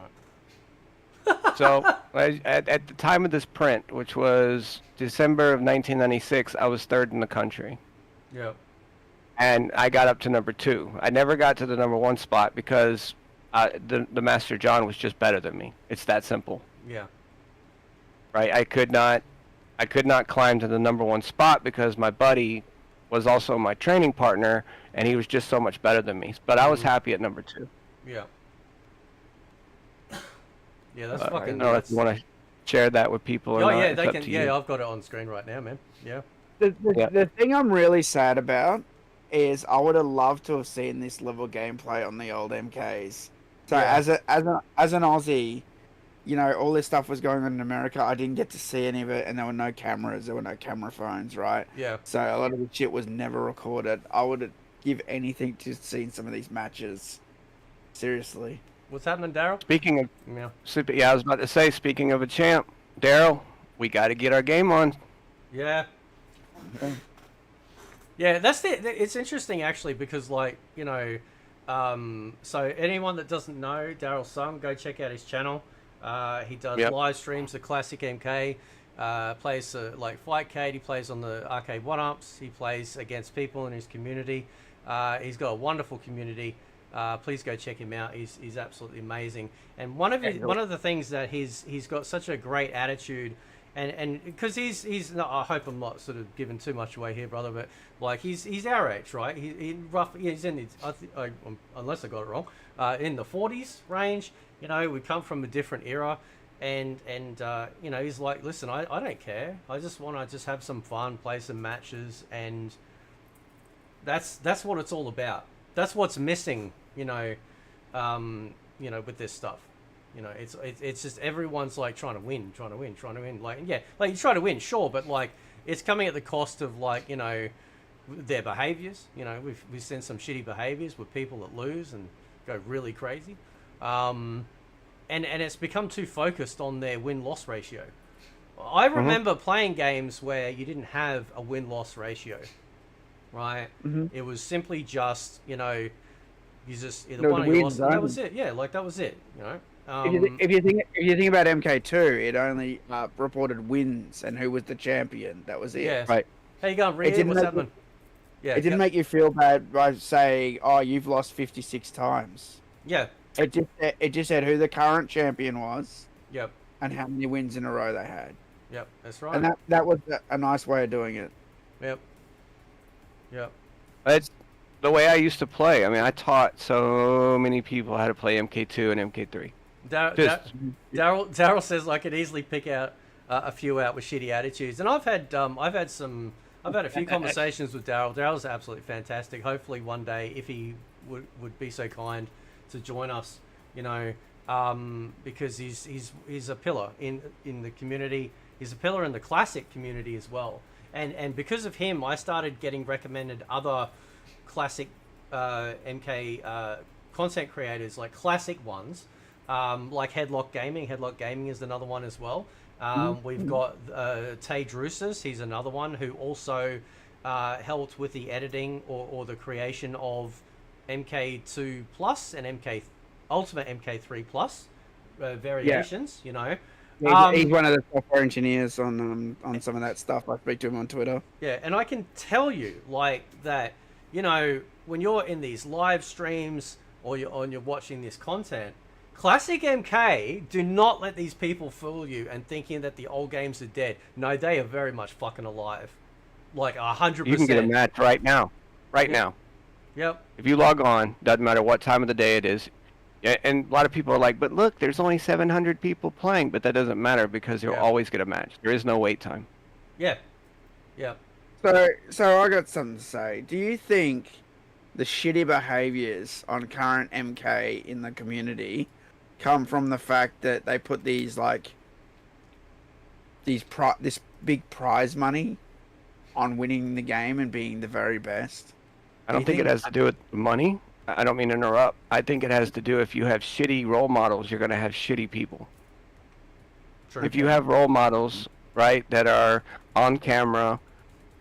right. So at the time of this print, which was December of 1996, I was 3rd in the country. Yeah. And I got up to number 2. I never got to the number 1 spot because the Master John was just better than me. It's that simple, Yeah. right? I could not climb to the number one spot because my buddy was also my training partner, and he was just so much better than me. But I was happy at number 2. Yeah. Yeah, that's I fucking don't know if nuts. you want to share that with people or Oh not. yeah, It's they up can. to Yeah, you. I've got it on screen right now, man. Yeah. The thing I'm really sad about is I would have loved to have seen this level of gameplay on the old MKs. So Yeah. as an Aussie, you know, all this stuff was going on in America. I didn't get to see any of it, and there were no cameras. There were no camera phones, right? Yeah. So a lot of the shit was never recorded. I would give anything to see some of these matches. Seriously. What's happening, Daryl? Speaking of Yeah. yeah, I was about to say, speaking of a champ, Daryl, we got to get our game on. Yeah. Okay. Yeah, it's interesting actually because like, you know, so anyone that doesn't know Daryl's son, go check out his channel. He does Yep. live streams of Classic MK, plays like Fightcade, he plays on the arcade 1-ups, he plays against people in his community. He's got a wonderful community. Please go check him out. He's absolutely amazing. And one of the things that he's got such a great attitude, and because he's not, I hope I'm not sort of giving too much away here, brother, but like he's our age, right? He's in his, unless I got it wrong, in the 40s range. You know, we come from a different era, and you know, he's like, listen, I don't care. I just want to just have some fun, play some matches, and that's what it's all about. That's what's missing, you know, with this stuff. You know, it's just everyone's like trying to win. Like, yeah, like you try to win, sure, but like it's coming at the cost of like, you know, their behaviors. You know, we've seen some shitty behaviors with people that lose and go really crazy, and it's become too focused on their win-loss ratio. I remember playing games where you didn't have a win-loss ratio, right? It was simply just, you know, you just either No, won the or you wins, lost. And that right? was it. Yeah, like that was it. You know. If you think about MK2, it only reported wins and who was the champion. That was it. Yeah. Right. How you going, It Rhea? didn't What's make happening? Yeah. It didn't make you feel bad by saying, "Oh, you've lost 56 times." Yeah. It just said who the current champion was Yep. and how many wins in a row they had, Yep. That's right. and that was a nice way of doing it. Yep. Yep. It's the way I used to play. I mean, I taught so many people how to play MK2 and MK3. Daryl says I could easily pick out a few out with shitty attitudes, and I've had a few conversations with Daryl. Daryl's absolutely fantastic. Hopefully one day, if he would be so kind to join us, you know, because he's a pillar in the community. He's a pillar in the classic community as well. And because of him, I started getting recommended other classic MK content creators, like classic ones, like Headlock Gaming. Headlock Gaming is another one as well. We've got Tay Drusus. He's another one who also helped with the editing or the creation of MK2 Plus and Ultimate MK3 Plus variations. You know. He's one of the software engineers on some of that stuff. I speak to him on Twitter. Yeah, and I can tell you, like, that, you know, when you're in these live streams or you're watching this content, Classic MK do not let these people fool you and thinking that the old games are dead. No, they are very much fucking alive. Like 100%. You can get a match right now. Right now. Yep. If you log on, doesn't matter what time of the day it is. Yeah, and a lot of people are like, but look, there's only 700 people playing, but that doesn't matter because you'll always get a match. There is no wait time. Yeah. Yeah. So I got something to say. Do you think the shitty behaviors on current MK in the community come from the fact that they put these this big prize money on winning the game and being the very best? I don't think it has to do with money. I don't mean to interrupt. I think it has to do if you have shitty role models, you're going to have shitty people. True. If you have role models, right, that are on camera,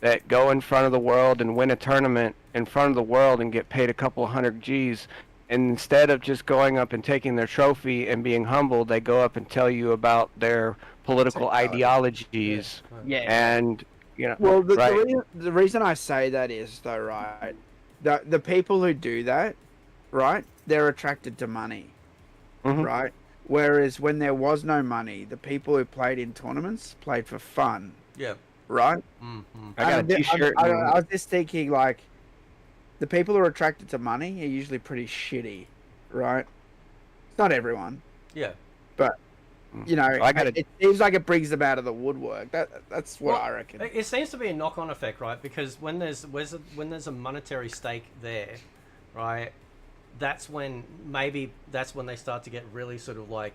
that go in front of the world and win a tournament in front of the world and get paid a couple $100 G's, and instead of just going up and taking their trophy and being humble, they go up and tell you about their political ideologies. Yeah. And, you know, Well, right. the reason I say that is, though, right, the people who do that, right, they're attracted to money. Mhm. right? Whereas when there was no money, the people who played in tournaments played for fun, Yeah. right? Mm-hmm. I got a And T-shirt. I and- was just thinking, like, the people who are attracted to money are usually pretty shitty, right? It's not everyone, Yeah. but you know, I got it seems like it brings them out of the woodwork. That's what Well, I reckon. It seems to be a knock-on effect, right? Because when there's a monetary stake there, right? That's when they start to get really sort of like,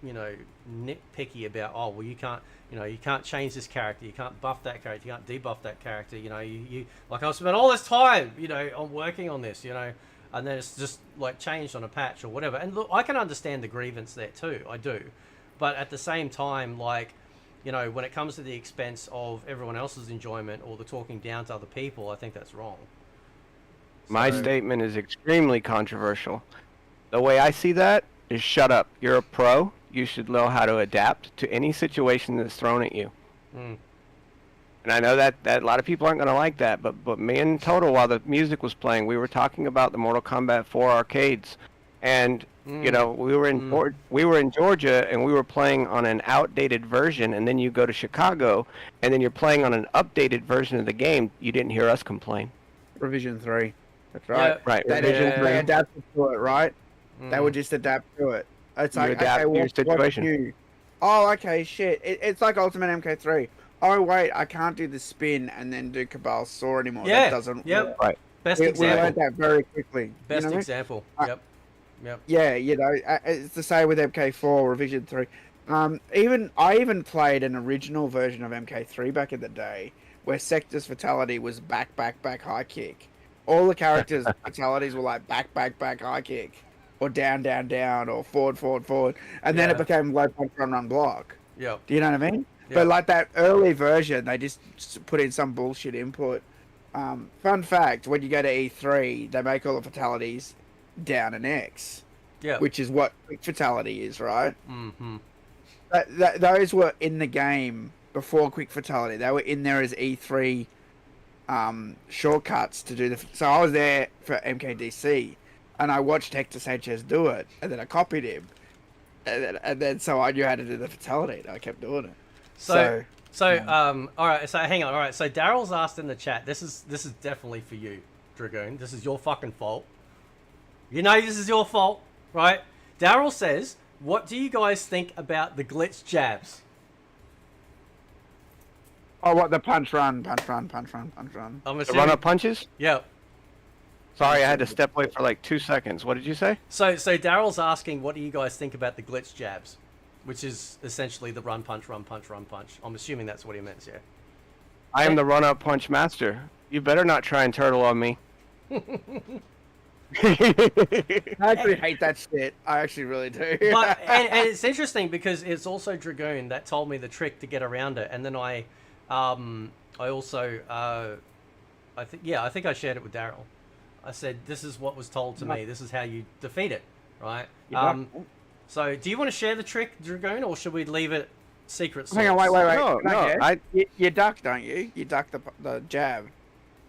you know, nitpicky about, oh well, you can't change this character, you can't buff that character, you can't debuff that character, you know, you like I've spent all this time, you know, on working on this, you know, and then it's just like changed on a patch or whatever. And look, I can understand the grievance there too, I do, but at the same time, like, you know, when it comes to the expense of everyone else's enjoyment or the talking down to other people, I think that's wrong. My statement is extremely controversial. The way I see that is shut up. You're a pro. You should know how to adapt to any situation that's thrown at you. Mm. And I know that a lot of people aren't going to like that, but me and Total, while the music was playing, we were talking about the Mortal Kombat 4 arcades. And, you know, we were in Georgia, and we were playing on an outdated version, and then you go to Chicago, and then you're playing on an updated version of the game. You didn't hear us complain. Revision 3. That's right. Yeah. Right. They, Revision they 3. adapted to it, right? They Mm. would just adapt to it. It's You like, adapt okay, to your what's situation. new? Oh, okay, shit. It's like Ultimate MK3. Oh, wait, I can't do the spin and then do Cabal's Saw anymore. Yeah. That doesn't Yep. work. Right. Best We example. learned that very quickly. Best you know what I mean? example. Uh, Yep. Yep. Yeah, you know, it's the same with MK4 Revision 3. I even played an original version of MK3 back in the day where Sector's fatality was back, high kick. All the characters' fatalities were like back, high kick, or down, or forward, and then it Yeah. became low punch, run, block. Yep. Do you know what I mean? Yeah. But like that early version, they just put in some bullshit input. Fun fact: when you go to E3, they make all the fatalities down and X, Yeah. which is what quick fatality is, right? Mm-hmm. Those were in the game before quick fatality. They were in there as E3 shortcuts to do the. So I was there for MKDC, and I watched Hector Sanchez do it, and then I copied him, and then so I knew how to do the fatality, and I kept doing it. So all right. So hang on. All right. So Daryl's asked in the chat. This is definitely for you, Dragoon. This is your fucking fault. You know this is your fault, right? Daryl says, "What do you guys think about the glitch jabs?" Oh, what the punch run? I'm The assuming. run-up punches? Yeah. Sorry, I had to step away for like 2 seconds. What did you say? So Daryl's asking, what do you guys think about the glitch jabs, which is essentially the run punch. I'm assuming that's what he meant. Yeah. I am the run-up punch master. You better not try and turtle on me. I actually hate that shit. I actually really do. But and it's interesting because it's also Dragoon that told me the trick to get around it, and then I also I think I shared it with Daryl. I said this is what was told to me. This is how you defeat it, right? So do you want to share the trick, Dragoon, or should we leave it secret? Hang on, sauce? wait. No, Can I no, guess? You duck, don't you? You duck the jab.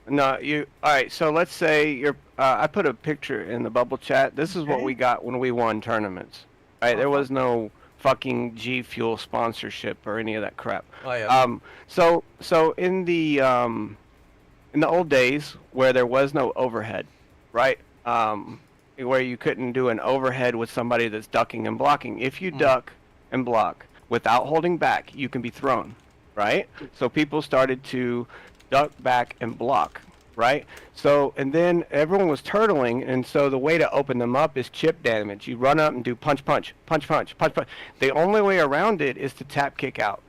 No, you. All right. So let's say you're. I put a picture in the bubble chat. This is what Okay. we got when we won tournaments. Right. There was no fucking G Fuel sponsorship or any of that crap. Oh yeah. So in the old days where there was no overhead, right? Where you couldn't do an overhead with somebody that's ducking and blocking. If you duck and block without holding back, you can be thrown, right? So people started to duck back and block, right? So, and then everyone was turtling, and so the way to open them up is chip damage. You run up and do punch. The only way around it is to tap kick out,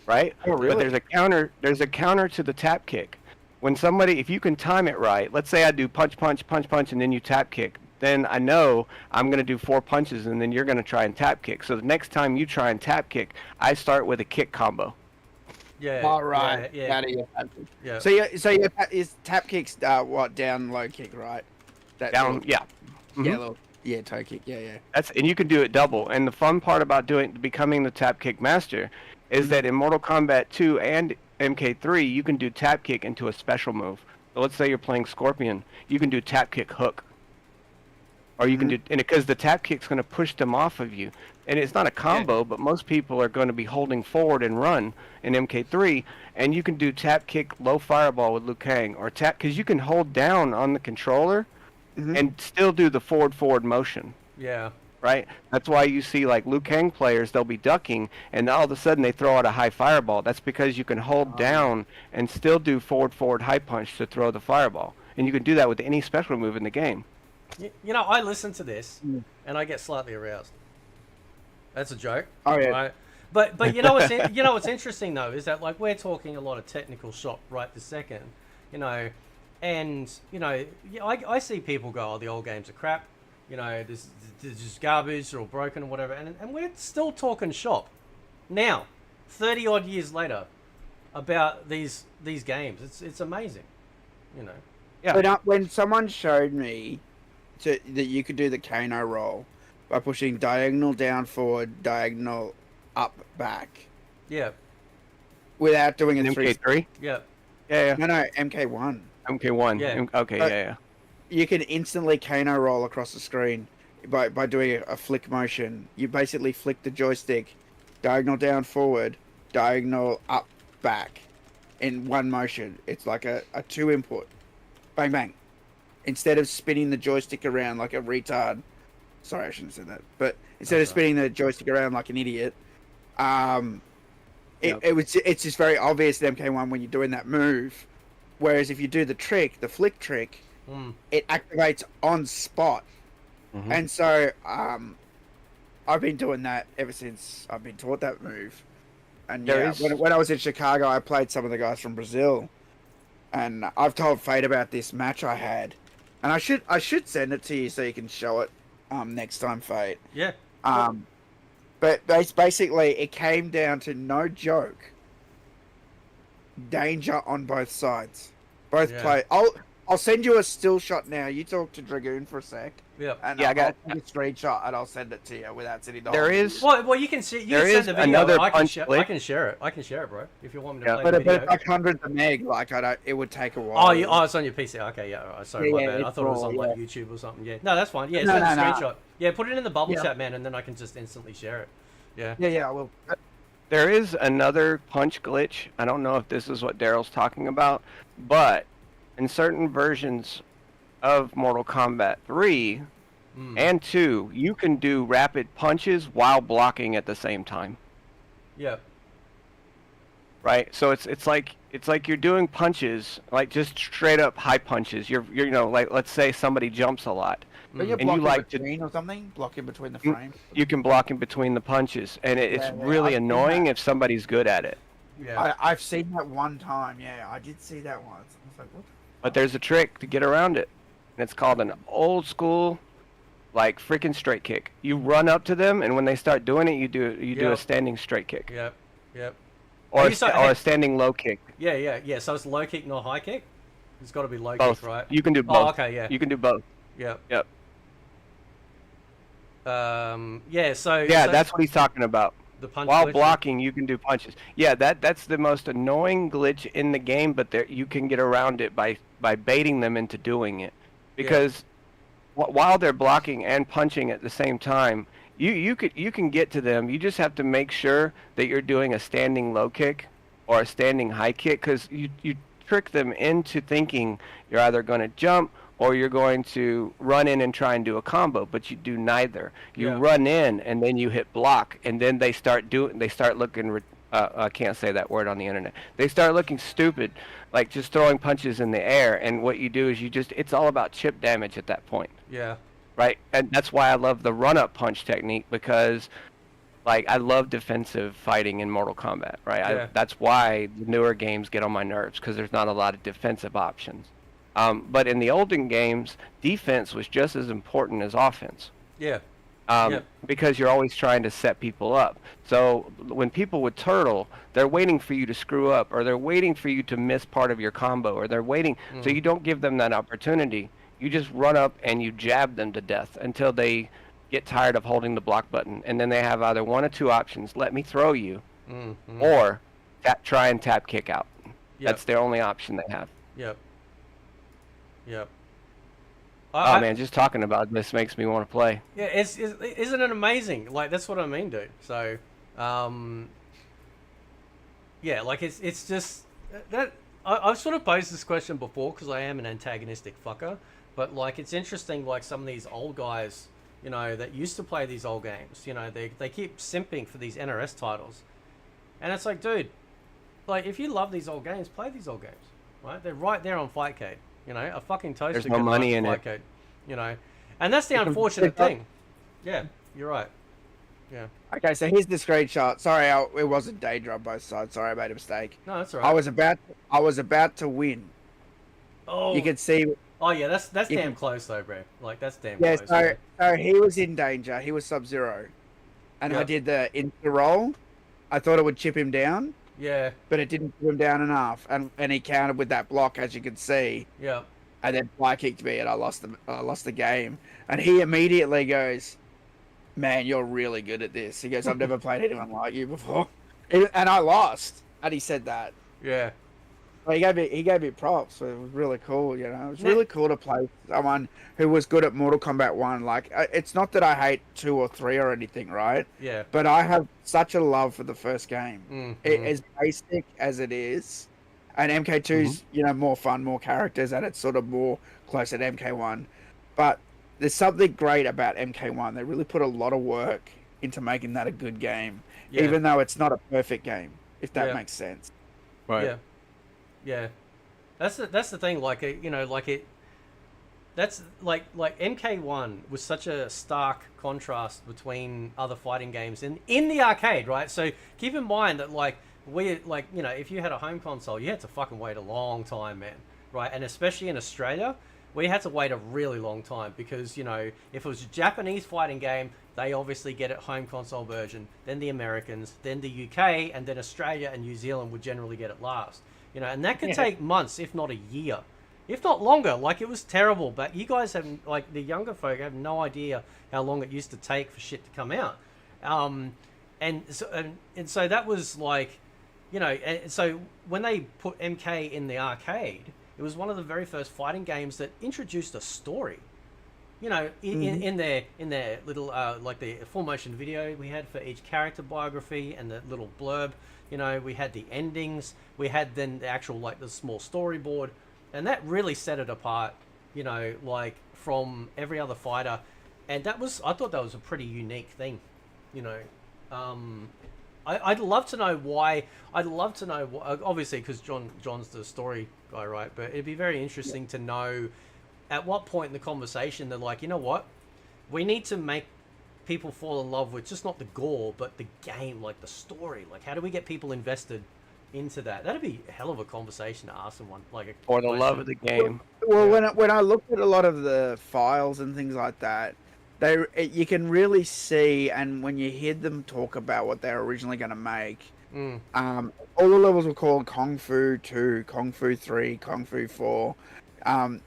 right? Oh, really? But there's a counter to the tap kick. When somebody, if you can time it right, let's say I do punch, and then you tap kick, then I know I'm going to do 4 punches, and then you're going to try and tap kick. So the next time you try and tap kick, I start with a kick combo. Yeah. All right. Yeah. Out of your tap kick. Yeah. So your is tap kicks what down low kick, right? That Down, little- yeah. Mhm. Yeah, toe kick. Yeah. And you can do it double. And the fun part about becoming the tap kick master is that in Mortal Kombat 2 and MK3, you can do tap kick into a special move. So let's say you're playing Scorpion, you can do tap kick hook. or you can do, and because the tap kick's going to push them off of you, and it's not a combo, but most people are going to be holding forward and run in MK3, and you can do tap kick low fireball with Liu Kang, or tap, because you can hold down on the controller and still do the forward motion. Yeah. Right? That's why you see like Liu Kang players, they'll be ducking, and all of a sudden they throw out a high fireball. That's because you can hold down and still do forward high punch to throw the fireball. And you can do that with any special move in the game. You know, I listen to this and I get slightly aroused. That's a joke. Oh yeah. Right? But you know what's interesting though is that like we're talking a lot of technical shop right this second, you know, and you know I see people go, oh, the old games are crap. You know, this is just garbage, they're all broken or whatever, and we're still talking shop now, 30 odd years later, about these games. It's amazing, you know. Yeah. But when someone showed me that you could do the Kano roll by pushing diagonal down forward, diagonal up back, Yeah, without doing an MK3. yeah, Yeah. no, MK1. MK1. Yeah. Okay. Yeah. You can instantly Kano roll across the screen by doing a flick motion. You basically flick the joystick, diagonal down forward, diagonal up back, in one motion. It's like a 2 input, bang bang. Instead of spinning the joystick around like a retard. Sorry, I shouldn't have said that. But instead of spinning the joystick around like an idiot, it's just very obvious in MK1 when you're doing that move. Whereas if you do the trick, the flick trick, it activates on spot. And so I've been doing that ever since I've been taught that move. And when I was in Chicago, I played some of the guys from Brazil, and I've told Fate about this match I had, and I should send it to you so you can show it next time, Fate. yeah. But basically it came down to, no joke, danger on both sides. Both play. I'll send you a still shot now. You talk to Dragoon for a sec. Yeah. And Yeah, I I'll got take a screenshot and I'll send it to you without sitting down. There is. Well, you can see. You There can send is the video. another I can punch share. clip. I can share it. I can share it, bro. If you want me to Yeah. play But the video. it's like hundreds of meg. Like it would take a while. Oh, it's on your PC. Okay, yeah. All right. Sorry, my Yeah, bad. I it's thought it was on raw, like yeah. YouTube or something. Yeah. No, that's fine. Yeah, No, send a no. screenshot. Yeah, put it in the bubble Yeah. chat, man, and then I can just instantly share it. Yeah. Yeah, I will. There is another punch glitch. I don't know if this is what Daryl's talking about, but in certain versions of Mortal Kombat 3 and 2, you can do rapid punches while blocking at the same time. Yeah. Right? So it's like you're doing punches, like just straight up high punches. You're you know, like let's say somebody jumps a lot. But you're And you blocking like to- between or something? Blocking between the frames? You can block in between the punches, and it's Yeah, really I've seen annoying that. if somebody's good at it. Yeah. I've seen that one time. Yeah, I did see that once. I was like, what? But there's a trick to get around it, and it's called an old school, like freaking straight kick. You run up to them, and when they start doing it, you do Yep. a standing straight kick, Yep. Yep. or you saw- or a standing low kick. Yeah. So it's low kick, not high kick. It's got to be low Both. kick, right? You can do both. Oh, okay. Yeah. You can do both. Yep. Yep. Yeah. So. Yeah, so that's what he's talking about. the punch. While glitch. blocking, you can do punches. Yeah, that's the most annoying glitch in the game, but there you can get around it by baiting them into doing it, because while they're blocking and punching at the same time, you can get to them. You just have to make sure that you're doing a standing low kick or a standing high kick, because you trick them into thinking you're either going to jump or you're going to run in and try and do a combo, but you do neither. You Yeah. run in and then you hit block, and then they start looking. I can't say that word on the internet. They start looking stupid, like just throwing punches in the air. And what you do is it's all about chip damage at that point, Yeah. right? And that's why I love the run-up punch technique, because like I love defensive fighting in Mortal Kombat, right? Yeah. That's why the newer games get on my nerves, because there's not a lot of defensive options. But in the olden games, defense was just as important as offense, Yeah. because you're always trying to set people up. So when people would turtle, they're waiting for you to screw up, or they're waiting for you to miss part of your combo, or they're waiting. So you don't give them that opportunity. You just run up and you jab them to death until they get tired of holding the block button, and then they have either one or two options: let me throw you, or try and tap kick out. Yep. That's their only option they have. Yep. Yep. Oh man, just talking about this makes me want to play. Yeah, isn't it amazing? Like that's what I mean, dude. So, yeah, like it's just that I've sort of posed this question before because I am an antagonistic fucker, but like it's interesting, like some of these old guys, you know, that used to play these old games, you know, they keep simping for these NRS titles, and it's like, dude, like if you love these old games, play these old games, right? They're right there on Fightcade, you know, a fucking toaster. There's no money in it. Fightcade, you know, and that's the unfortunate thing. Yeah, you're right. Yeah. Okay, so here's the screenshot. Sorry, it wasn't Daedra on both sides. Sorry, I made a mistake. No, that's all right. I was about to win. Oh, You can see. oh yeah, that's you damn can- close though, bro. Like that's damn Yeah, close. so he was in danger. He was Sub-Zero, and I Yep. did the insta roll. I thought it would chip him down, Yeah, but it didn't chip him down enough, and he countered with that block, as you can see, yeah. and then fly kicked me, and I lost the game. And he immediately goes, "Man, you're really good at this." He goes, "I've never played anyone like you before," and I lost. And he said that. Yeah. Well, he gave me props. It was really cool, you know. It was really cool to play someone who was good at Mortal Kombat 1. Like, it's not that I hate 2 or 3 or anything, right? Yeah. But I have such a love for the first game. Mm-hmm. As basic as it is, and MK2's, you know, more fun, more characters, and it's sort of more close at MK1. But there's something great about MK1. They really put a lot of work into making that a good game, Yeah. even though it's not a perfect game, if that Yeah. makes sense. Right. Yeah. Yeah. That's the thing. Like you know, like it. That's like MK1 was such a stark contrast between other fighting games in the arcade, right? So keep in mind that like you know, if you had a home console, you had to fucking wait a long time, man, right? And especially in Australia, we had to wait a really long time because, you know, if it was a Japanese fighting game, they obviously get it home console version, then the Americans, then the UK, and then Australia and New Zealand would generally get it last. You know, and that could take months, if not a year, if not longer. Like, it was terrible, but you guys have, like, the younger folk have no idea how long it used to take for shit to come out. And so that was like, you know, and so when they put MK in the arcade, it was one of the very first fighting games that introduced a story. You know, in their little like the full motion video we had for each character biography and the little blurb. You know, we had the endings. We had then the actual, like, the small storyboard, and that really set it apart. You know, like, from every other fighter, and I thought that was a pretty unique thing. You know, I'd love to know why. I'd love to know, obviously, because John's the story guy, right? But it'd be very interesting to know at what point in the conversation they're like, you know what, we need to make people fall in love with just not the gore, but the game, like the story. Like, how do we get people invested into that? That'd be a hell of a conversation to ask someone. Like, For the love of the game. Well, when I looked at a lot of the files and things like that, you can really see, and when you hear them talk about what they're originally going to make, all the levels were called Kung Fu 2, Kung Fu 3, Kung Fu 4.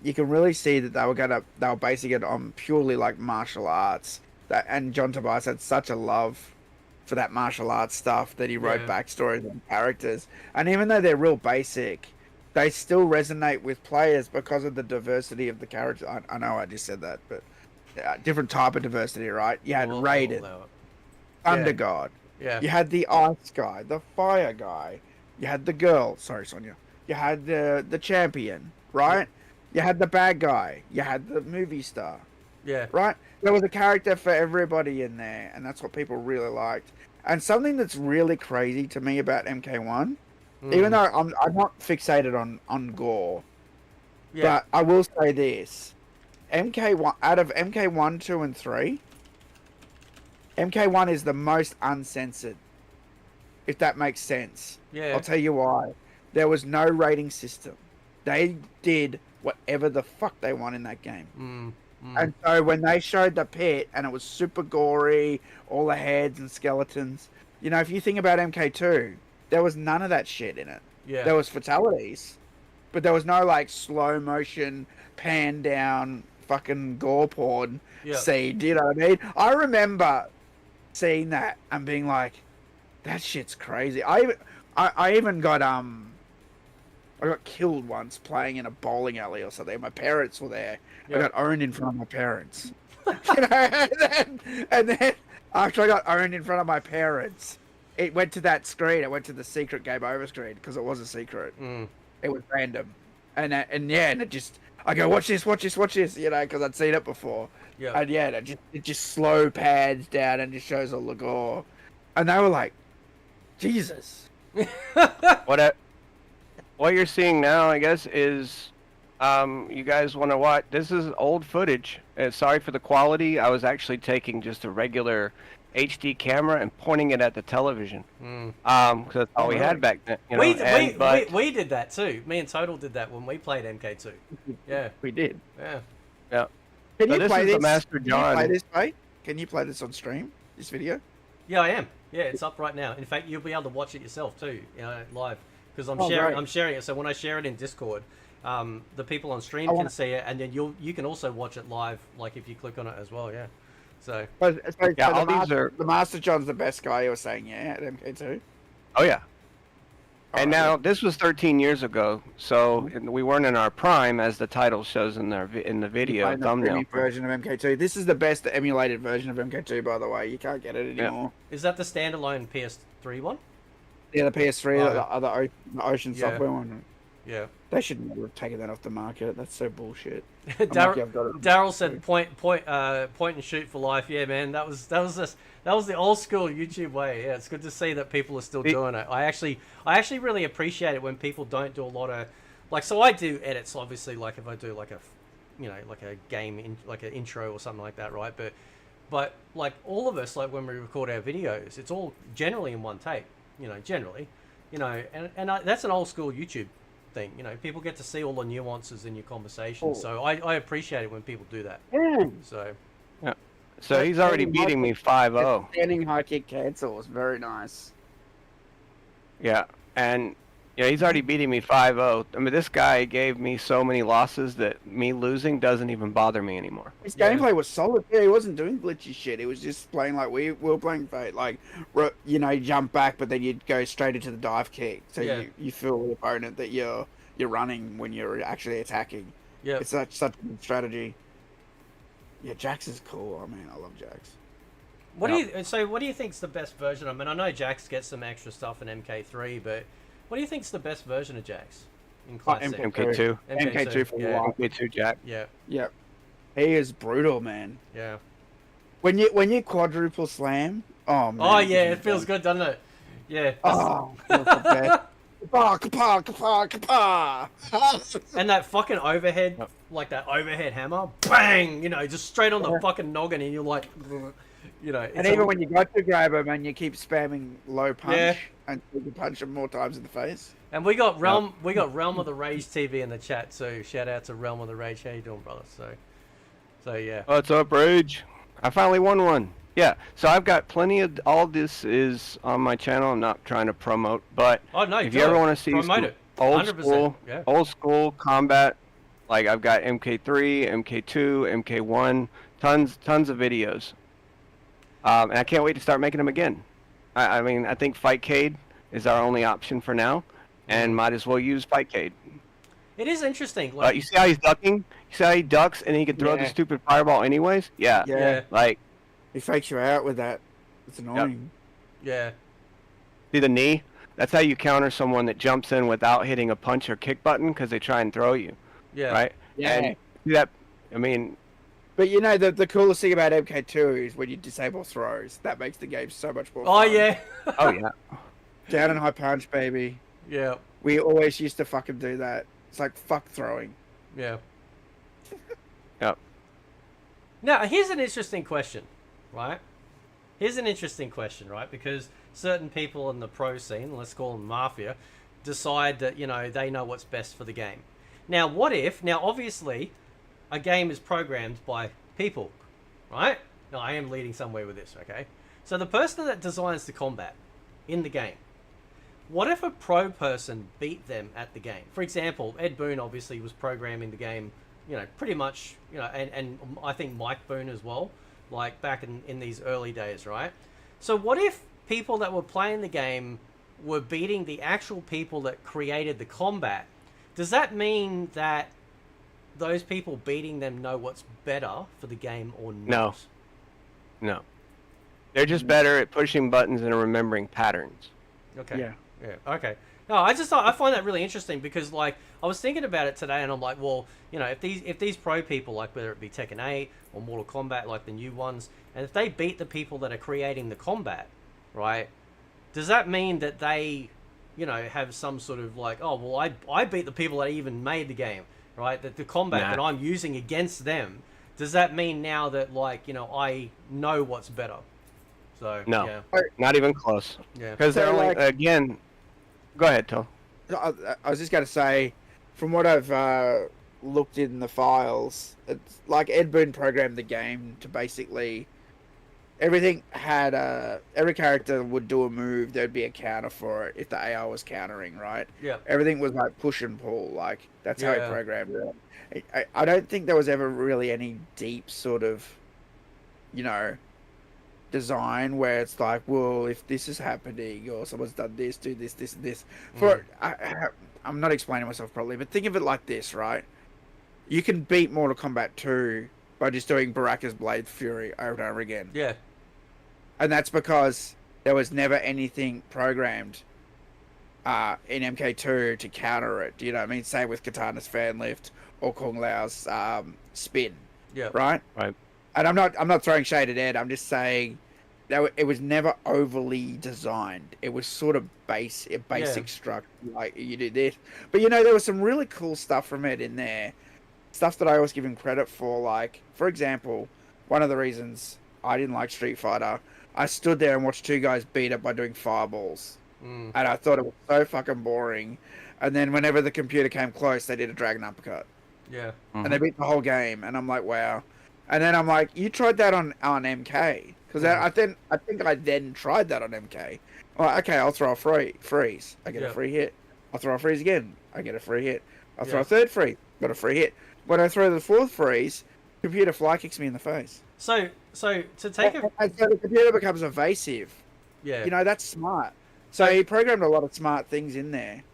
You can really see that they were basing it on purely like martial arts. And John Tobias had such a love for that martial arts stuff that he wrote backstories and characters. And even though they're real basic, they still resonate with players because of the diversity of the characters. I know I just said that, but different type of diversity, right? You had Raiden, Thunder God. Yeah. You had the ice guy, the fire guy. You had the girl. Sorry, Sonia. You had the champion, right? You had the bad guy. You had the movie star. Yeah. Right? There was a character for everybody in there, and that's what people really liked. And something that's really crazy to me about MK1, even though I'm not fixated on gore, but I will say this. MK1, out of MK1, 2, and 3, MK1 is the most uncensored, if that makes sense. Yeah. I'll tell you why. There was no rating system. They did whatever the fuck they want in that game. And so when they showed the pit and it was super gory, all the heads and skeletons, you know, if you think about MK2, there was none of that shit in it. Yeah. There was fatalities, but there was no like slow motion, pan down, fucking gore porn scene. Do you know what I mean? I remember seeing that and being like, that shit's crazy. I even got I got killed once playing in a bowling alley or something. My parents were there. Yeah. I got owned in front of my parents. You know, and then after I got owned in front of my parents, it went to that screen. It went to the secret game over screen because it was a secret. It was random, and it just I go watch this, you know, because I'd seen it before. Yeah. And yeah, it just slow pans down and just shows all the gore, and they were like, Jesus. What you're seeing now, I guess, is you guys want to watch. This is old footage. Sorry for the quality. I was actually taking just a regular HD camera and pointing it at the television. Because that's all we had back then. You know? We did that too. Me and Total did that when we played MK2. Yeah. We did. Yeah. Yeah. Can So you this play is this? the Master Can you John. play this, mate? Can you play this on stream? This video? Yeah, I am. Yeah, it's up right now. In fact, you'll be able to watch it yourself too, you know, live. Because I'm great. I'm sharing it. So when I share it in Discord, the people on stream can see it, and then you can also watch it live, like if you click on it as well. Yeah. So. Yeah, all these are. The Master John's the best guy. You were saying, yeah, at MK2. Oh yeah. Oh, And now this was 13 years ago, so we weren't in our prime, as the title shows in the video Playing the thumbnail. premium version of MK2. This is the best emulated version of MK2, by the way. You can't get it anymore. Is that the standalone PS3 one? Yeah, the PS3, Oh. the other Ocean Yeah. Software one. Yeah. They should never have taken that off the market. That's so bullshit. I'm lucky I've got it. Daryl said point and shoot for life. Yeah, man, that was the old school YouTube way. Yeah, it's good to see that people are still doing it. I actually really appreciate it when people don't do a lot of, like, so I do edits, obviously, like if I do like a, you know, like a game like an intro or something like that, right? But like all of us, like when we record our videos, it's all generally in one take. You know, generally, you know, and that's an old school YouTube thing. You know, people get to see all the nuances in your conversation. So I appreciate it when people do that. So Yeah. So he's already beating me 5-0. Standing high kick cancel was very nice. Yeah, and yeah, he's already beating me 5-0. I mean, this guy gave me so many losses that me losing doesn't even bother me anymore. His gameplay was solid. Yeah, he wasn't doing glitchy shit. He was just playing like we were playing Fate. Like, you know, you jump back, but then you'd go straight into the dive kick. So you feel the opponent that you're running when you're actually attacking. yeah, It's such a good strategy. Yeah, Jax is cool. I mean, I love Jax. what do you think's the best version? I mean, I know Jax gets some extra stuff in MK3, but what do you think's the best version of Jax in classic? MK2. MK2 for a while. MK2 Jack. Yeah, Yeah, he is brutal, man. yeah. When you quadruple slam, oh man. Oh yeah, it feels good, doesn't it? Yeah. Oh, that's the best. Kapa, kapa, kapa. And that fucking overhead, like that overhead hammer, bang! You know, just straight on the fucking noggin, and you're like, you know. And even when you got to grab him and you keep spamming low punch, Yeah. and you can punch him more times in the face. And we got Realm of the Rage TV in the chat too. Shout out to Realm of the Rage. How you doing, brother? So yeah. What's up, Rage? I finally won one. Yeah, so I've got plenty of, all this is on my channel. I'm not trying to promote, but Oh no, if you ever want to see promote some it. old 100%, school, yeah. old school combat, like I've got MK3, MK2, MK1, tons of videos. And I can't wait to start making them again. I mean, I think Fightcade is our only option for now, and might as well use Fightcade. It is interesting. Like, You see how he's ducking? You see how he ducks and he can throw the Yeah. stupid fireball anyways? Yeah. yeah, Like, He fakes you out with that. It's annoying. yeah, see the knee? That's how you counter someone that jumps in without hitting a punch or kick button because they try and throw you, yeah. right? Yeah. And see that? I mean, But you know, the coolest thing about MK2 is when you disable throws. That makes the game so much more Oh fun. yeah, oh yeah. Down and high punch, baby. yeah, We always used to fucking do that. It's like, fuck throwing. yeah. Yep. Now here's an interesting question, right? Here's an interesting question, right? Because certain people in the pro scene, let's call them mafia, decide that, you know, they know what's best for the game. Now, what if, now obviously, a game is programmed by people, right? Now, I am leading somewhere with this, okay? So the person that designs the combat in the game, what if a pro person beat them at the game? For example, Ed Boon obviously was programming the game, you know, pretty much, you know, and I think Mike Boone as well, like back in these early days, right? So what if people that were playing the game were beating the actual people that created the combat, does that mean that those people beating them know what's better for the game or not? No. They're just better at pushing buttons and remembering patterns. Okay. Yeah. Yeah. Okay. No, I find that really interesting because like I was thinking about it today and I'm like, well, you know, if these pro people, like whether it be Tekken 8 or Mortal Kombat, like the new ones, and if they beat the people that are creating the combat, right? Does that mean that they, you know, have some sort of like, oh well, I beat the people that even made the game, right? That the combat that I'm using against them, does that mean now that like, you know, I know what's better? So No, yeah. not even close. Yeah. Because they're So, only, like- again, go ahead, Till. I was just going to say, from what I've looked in the files, it's like Ed Boon programmed the game to basically everything had every character would do a move. There'd be a counter for it if the AI was countering, right? Yeah. Everything was like push and pull. Like that's how he Yeah. programmed it. I don't think there was ever really any deep sort of, you know, design where it's like, well, if this is happening or someone's done this, do this, this, and this. For I'm not explaining myself properly, but think of it like this, right? You can beat Mortal Kombat 2 by just doing Baraka's Blade Fury over and over again. Yeah. And that's because there was never anything programmed in MK2 to counter it. You know what I mean? Same with Katana's fan lift or Kung Lao's spin. Yeah. Right? Right. And I'm not throwing shade at Ed. I'm just saying that it was never overly designed. It was sort of basic structure. Like you do this, but you know there was some really cool stuff from Ed in there. Stuff that I always give him credit for. Like for example, one of the reasons I didn't like Street Fighter, I stood there and watched two guys beat it by doing fireballs, and I thought it was so fucking boring. And then whenever the computer came close, they did a dragon uppercut, Yeah. and they beat the whole game. And I'm like, wow. And then I'm like, you tried that on MK? Because I think I then tried that on MK. Well, okay, I'll throw a freeze. I get a free hit. I'll throw a freeze again. I get a free hit. I'll throw a third freeze. Got a free hit. When I throw the fourth freeze, computer fly kicks me in the face. So to take a And so the computer becomes evasive. yeah. You know, that's smart. So he programmed a lot of smart things in there.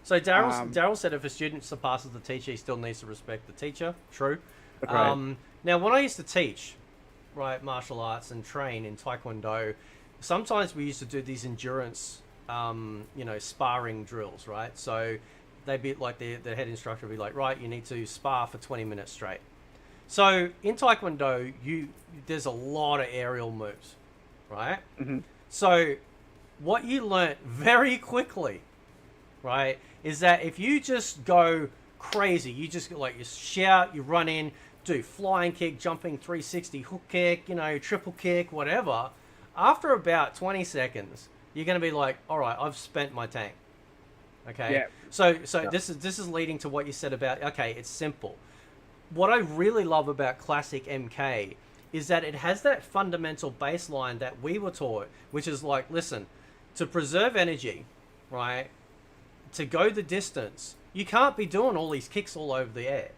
So Daryl said if a student surpasses the teacher, he still needs to respect the teacher. True. Right. Now, when I used to teach, right, martial arts and train in Taekwondo, sometimes we used to do these endurance, you know, sparring drills, right? So they'd be like the head instructor would be like, right, you need to spar for 20 minutes straight. So in Taekwondo, there's a lot of aerial moves, right? Mm-hmm. So what you learnt very quickly, right, is that if you just go crazy, you just like you shout, you run in, do flying kick, jumping 360, hook kick, you know, triple kick, whatever. After about 20 seconds, you're going to be like, all right, I've spent my tank. Okay. Yeah. So this is leading to what you said about, okay, it's simple. What I really love about classic MK is that it has that fundamental baseline that we were taught, which is like, listen, to preserve energy, right, to go the distance, you can't be doing all these kicks all over the air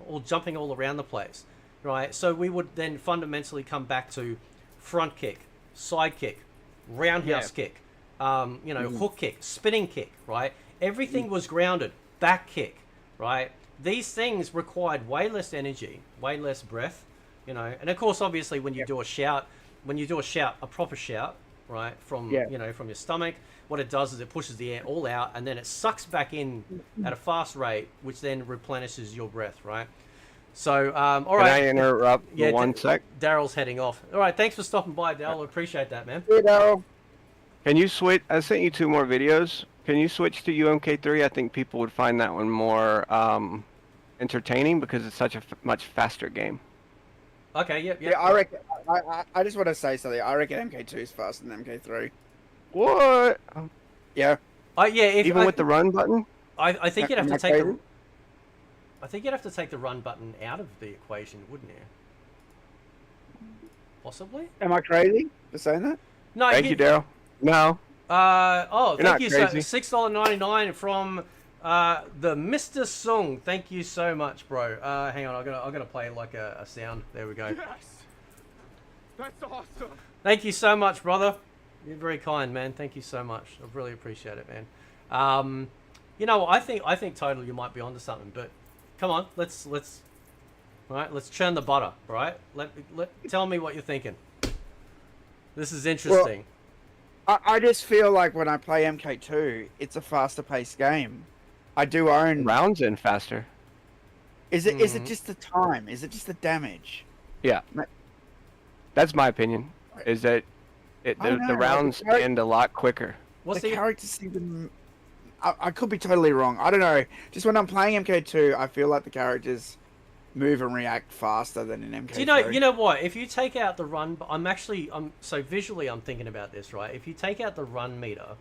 or jumping all around the place, right? So we would then fundamentally come back to front kick, side kick, roundhouse kick, you know, hook kick, spinning kick, right? Everything was grounded, back kick, right? These things required way less energy, way less breath, you know. And of course, obviously, when you do a shout, a proper shout, right, from you know, from your stomach, what it does is it pushes the air all out, and then it sucks back in at a fast rate, which then replenishes your breath, right? So, all right. Can I interrupt for Yeah, one sec? Daryl's heading off. All right, thanks for stopping by, Daryl. Appreciate that, man. You know, Can you switch? I sent you 2 more videos. Can you switch to UMK3? I think people would find that one more entertaining because it's such a much faster game. Okay, yep. yeah, I reckon. I just want to say something. I reckon MK2 is faster than MK3. What? Yeah. Yeah, if Even with the run button? I think you'd have Am to I take the, crazy? I think you'd have to take the run button out of the equation, wouldn't you? Possibly? Am I crazy for saying that? No. Thank you, Daryl. No. Oh, You're thank not you. crazy. So $6.99 from the Mr. Sung. Thank you so much, bro. Hang on, I'm gonna play like a sound. There we go. Yes! That's awesome! Thank you so much, brother. You're very kind, man. Thank you so much. I really appreciate it, man. You know, I think Total, you might be onto something. But come on, let's churn the butter, right? Tell me what you're thinking. This is interesting. I just feel like when I play MK2, it's a faster paced game. I do own. Rounds in faster. Is it just the time? Is it just the damage? Yeah. That's my opinion. Is that the rounds end a lot quicker. What's the characters seem to... I could be totally wrong. I don't know. Just when I'm playing MK2, I feel like the characters move and react faster than in MK3. Do you know what? If you take out the run, so visually I'm thinking about this, right? If you take out the run meter,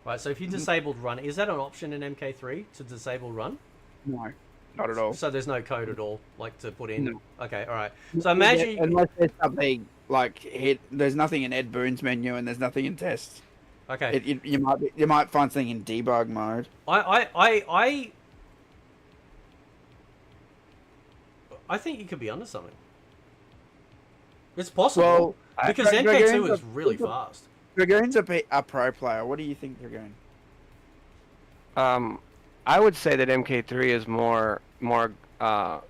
right? So if you disabled run, is that an option in MK3 to disable run? No, not at all. So there's no code at all, like to put in. No. Okay, all right. So imagine unless there's something like there's nothing in Ed Boon's menu and there's nothing in tests. Okay. You might find something in debug mode. I think you could be onto something. It's possible because MK2 is really fast. Dragoon's a pro player. What do you think, Dragoon? I would say that MK3 is more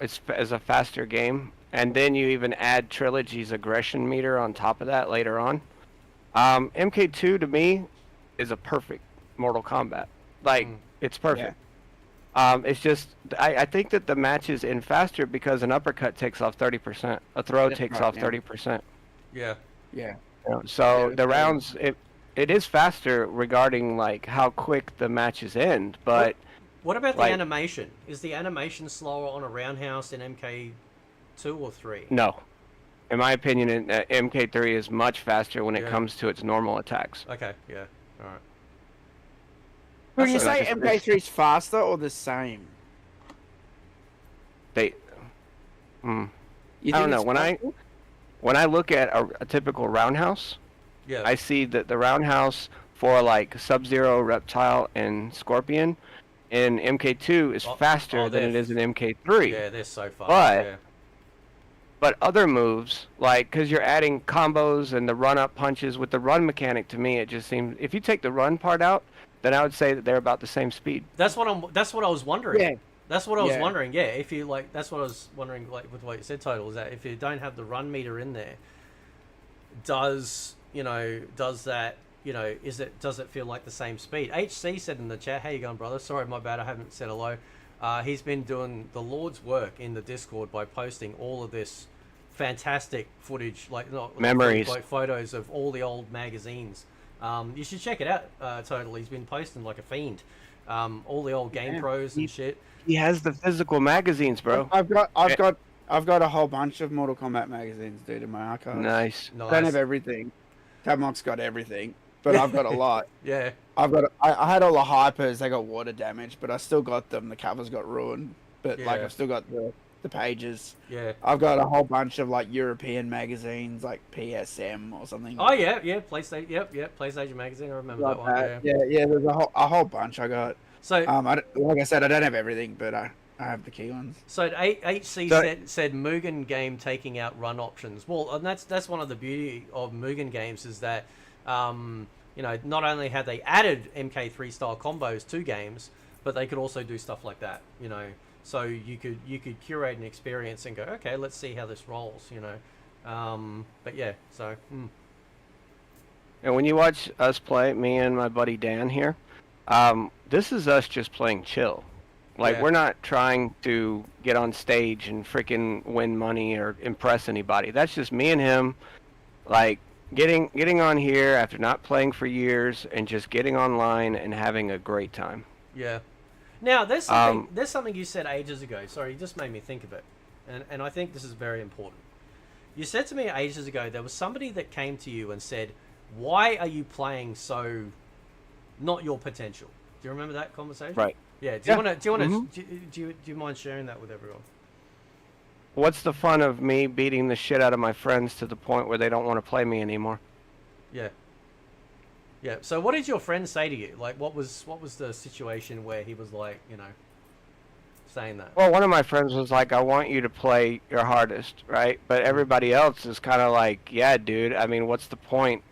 it's as a faster game, and then you even add Trilogy's aggression meter on top of that later on. MK2 to me is a perfect Mortal Kombat. Like it's perfect. Yeah. It's just I think that the matches in faster because an uppercut takes off 30%, a throw takes off 30%. Yeah. Yeah. So the rounds it is faster regarding like how quick the matches end, but what about the animation? Is the animation slower on a roundhouse in MK2 or 3? No. In my opinion, MK3 is much faster when it comes to its normal attacks. Okay, yeah. All right. When you say MK3 is faster or the same? I don't know. When I look at a typical roundhouse, I see that the roundhouse for like Sub-Zero, Reptile, and Scorpion in MK2 is faster than it is in MK3. Yeah, they're so fast. But other moves, like, because you're adding combos and the run-up punches with the run mechanic, to me, it just seems... If you take the run part out, then I would say that they're about the same speed. That's what I was wondering. Yeah. That's what I was wondering. Yeah, if you like, that's what I was wondering. Like with what you said, Total, is that if you don't have the run meter in there, does that does it feel like the same speed? HC said in the chat, "How you going, brother? Sorry, my bad. I haven't said hello." He's been doing the Lord's work in the Discord by posting all of this fantastic footage, memories, like photos of all the old magazines. You should check it out. Total. He's been posting like a fiend. All the old Game Pros and shit. He has the physical magazines, bro. I've got a whole bunch of Mortal Kombat magazines, dude, in my archive. Nice. I don't have everything. Tamok's got everything, but I've got a lot. Yeah. I had all the hypers. They got water damage, but I still got them. The covers got ruined, but I've still got the pages. Yeah. I've got a whole bunch of like European magazines, like PSM or something. Oh yeah, PlayStation. Yep, PlayStation magazine. I remember that one. Yeah. There's a whole bunch I got. So, like I said, I don't have everything, but I have the key ones. So HC said Mugen game taking out run options. Well, and that's one of the beauty of Mugen games is that, not only have they added MK3 style combos to games, but they could also do stuff like that. So you could curate an experience and go, okay, let's see how this rolls. But yeah, so. And when you watch us play, me and my buddy Dan here. This is us just playing chill. Like, we're not trying to get on stage and freaking win money or impress anybody. That's just me and him, like, getting on here after not playing for years and just getting online and having a great time. Yeah. Now, there's something you said ages ago. Sorry, you just made me think of it. And I think this is very important. You said to me ages ago, there was somebody that came to you and said, why are you playing so... not your potential? Do you remember that conversation? Right. Yeah. Do you mind sharing that with everyone? What's the fun of me beating the shit out of my friends to the point where they don't want to play me anymore? Yeah. Yeah. So what did your friend say to you? Like, what was the situation where he was like, saying that? Well, one of my friends was like, I want you to play your hardest, right? But everybody else is kind of like, yeah, dude, I mean, what's the point?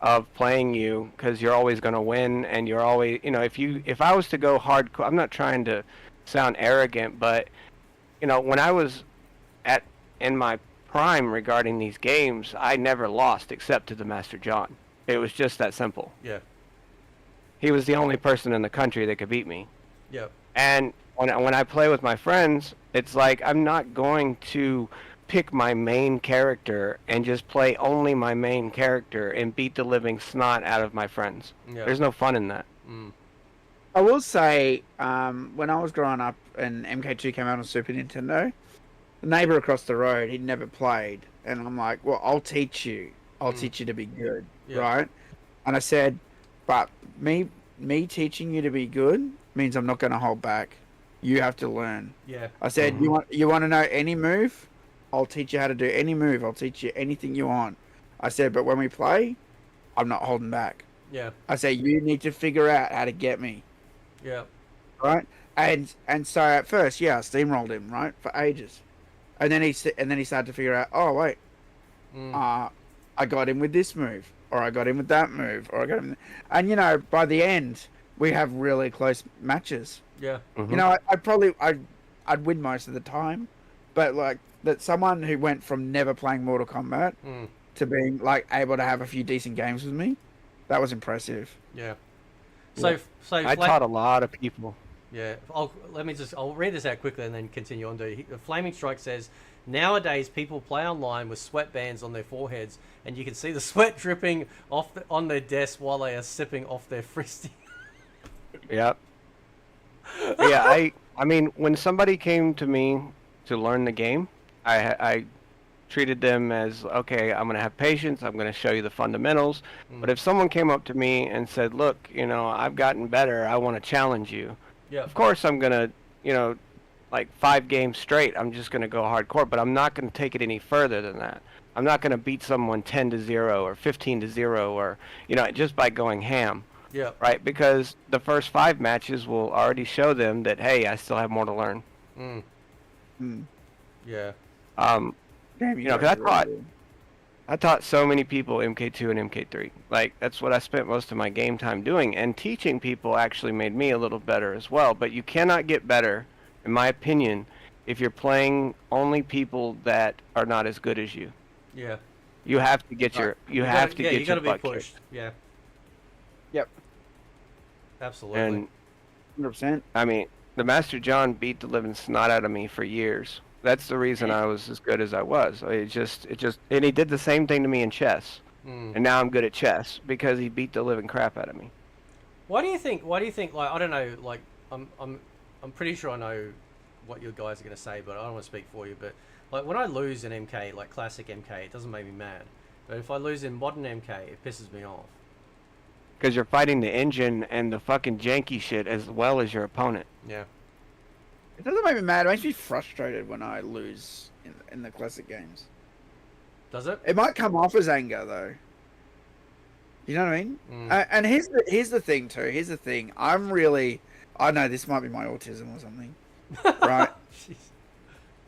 of playing you because you're always going to win and you're always, if I was to go hardcore, I'm not trying to sound arrogant, but when I was at in my prime regarding these games, I never lost except to the Master John. It was just that simple. Yeah. He was the only person in the country that could beat me. Yep. And when I play with my friends, it's like I'm not going to pick my main character and just play only my main character and beat the living snot out of my friends. Yeah. There's no fun in that. Mm. I will say, when I was growing up and MK2 came out on Super Nintendo, the neighbor across the road, he'd never played. And I'm like, well, I'll teach you. I'll teach you to be good, Yeah. right? And I said, but me teaching you to be good means I'm not going to hold back. You have to learn. Yeah. I said, you want to know any move? I'll teach you how to do any move. I'll teach you anything you want. I said, but when we play, I'm not holding back. Yeah. I say, you need to figure out how to get me. Yeah. Right? And so at first, yeah, I steamrolled him, right, for ages. And then he started to figure out, oh wait, I got him with this move, or I got him with that move, or I got him, and by the end, we have really close matches. Yeah. Mhm. I'd win most of the time, but like that someone who went from never playing Mortal Kombat to being like able to have a few decent games with me, that was impressive. Yeah. Yeah. So I taught a lot of people. Yeah, I'll read this out quickly and then continue on to Flaming Strike says, nowadays people play online with sweatbands on their foreheads and you can see the sweat dripping on their desk while they are sipping off their fristy. Yep. Yeah, I mean, when somebody came to me to learn the game, I treated them as, okay, I'm going to have patience, I'm going to show you the fundamentals. But if someone came up to me and said, look, I've gotten better, I want to challenge you. Yeah. Of course I'm going to, like 5 games straight, I'm just going to go hardcore, but I'm not going to take it any further than that. I'm not going to beat someone 10-0 or 15-0 or, just by going ham. Yeah. Right? Because the first 5 matches will already show them that, hey, I still have more to learn. Yeah. Damn, because I taught so many people MK2 and MK3. Like, that's what I spent most of my game time doing. And teaching people actually made me a little better as well. But you cannot get better, in my opinion, if you're playing only people that are not as good as you. Yeah. You have to get your you butt gotta be kicked. pushed. Yeah. Yep. Absolutely. And 100%. I mean, the Master John beat the living snot out of me for years. That's the reason I was as good as I was. And he did the same thing to me in chess. And now I'm good at chess because he beat the living crap out of me. Why do you think like, I don't know, like I'm pretty sure I know what you guys are going to say, but I don't want to speak for you, but like when I lose in MK, like classic MK, it doesn't make me mad. But if I lose in modern MK, it pisses me off. Because you're fighting the engine and the fucking janky shit as well as your opponent. Yeah. It doesn't make me mad. It makes me frustrated when I lose in the classic games. Does it? It might come off as anger though. You know what I mean? And here's the thing too. Here's the thing. I know this might be my autism or something, right? Jeez.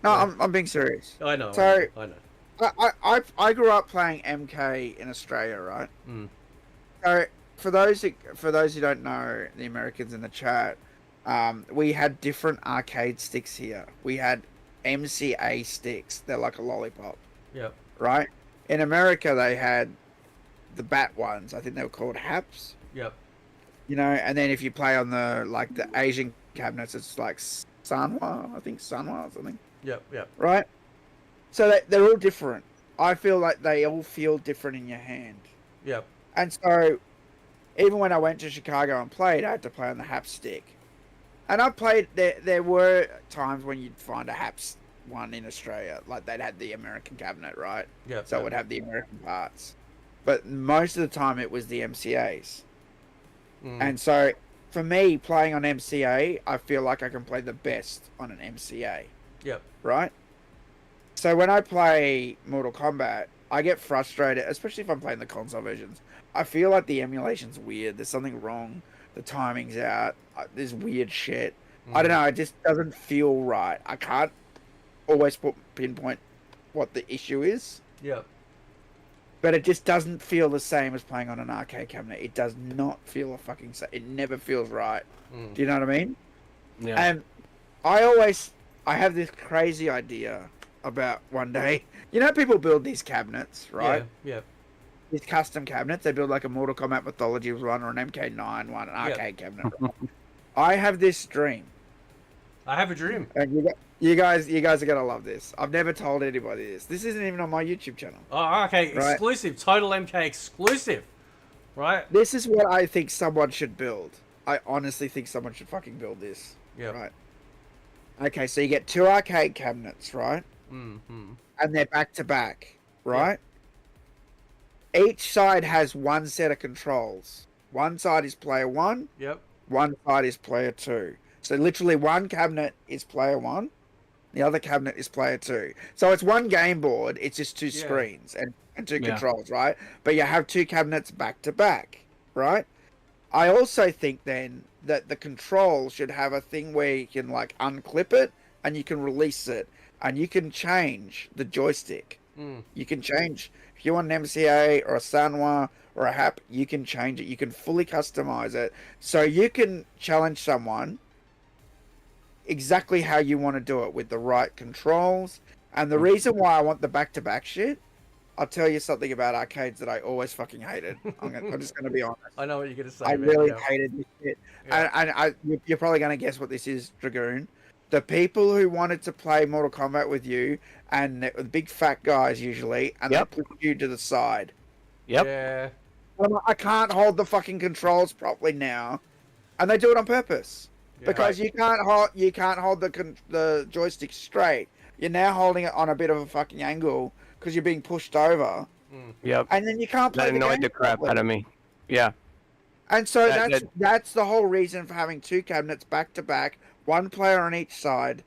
No, Yeah. I'm being serious. I know. So I know. I grew up playing MK in Australia, right? So for those who don't know, the Americans in the chat, we had different arcade sticks here. We had MCA sticks. They're like a lollipop. Yep. Right? In America, they had the bat ones. I think they were called Haps. Yep. And then if you play on the Asian cabinets, it's like Sanwa. I think Sanwa or something. Yep. Yep. Right? So they're all different. I feel like they all feel different in your hand. Yep. And so, even when I went to Chicago and played, I had to play on the Hap stick. And I played, there were times when you'd find a Haps one in Australia. Like, they'd had the American cabinet, right? Yep. So it would have the American parts. But most of the time, it was the MCAs. And so, for me, playing on MCA, I feel like I can play the best on an MCA. Yep. Right? So when I play Mortal Kombat, I get frustrated, especially if I'm playing the console versions. I feel like the emulation's weird. There's something wrong. The timing's out. There's weird shit. I don't know. It just doesn't feel right. I can't always pinpoint what the issue is. Yep. but it just doesn't feel the same as playing on an arcade cabinet. It does not feel a fucking. It never feels right. Do you know what I mean? Yeah. And I have this crazy idea about one day. You know, people build these cabinets, right? Yeah. These custom cabinets. They build like a Mortal Kombat Mythology one or an MK9 one, an arcade cabinet. I have this dream. I have a dream. And you guys are gonna love this. I've never told anybody this. This isn't even on my YouTube channel. Oh, okay. Right. Exclusive. Total MK exclusive. Right? This is what I think someone should build. I honestly think someone should fucking build this. Yeah. Right. Okay, so you get 2 arcade cabinets, right? Mm-hmm. And they're back to back, right? Each side has one set of controls. One side is player 1. Yep. One side is player 2. So literally one cabinet is player 1. The other cabinet is player 2. So it's one game board. It's just 2 screens and 2 controls, right? But you have 2 cabinets back to back, right? I also think then that the control should have a thing where you can like unclip it and you can release it and you can change the joystick. You can change if you want an MCA or a Sanwa or a HAP, you can change it. You can fully customize it. So you can challenge someone exactly how you want to do it with the right controls. And the reason why I want the back-to-back shit, I'll tell you something about arcades that I always fucking hated. I'm just going to be honest. I know what you're going to say. I man. really Yeah. hated this shit. Yeah. And you're probably going to guess what this is, Dragoon. The people who wanted to play Mortal Kombat with you, and the big fat guys usually, and they put you to the side. Yep. Yeah. I'm like, I can't hold the fucking controls properly now, and they do it on purpose because you can't hold the joystick straight. You're now holding it on a bit of a fucking angle because you're being pushed over, Yep. and then you can't play That the game annoyed the crap properly. out of me. Yeah. And so That- that's the whole reason for having 2 cabinets back to back, one player on each side,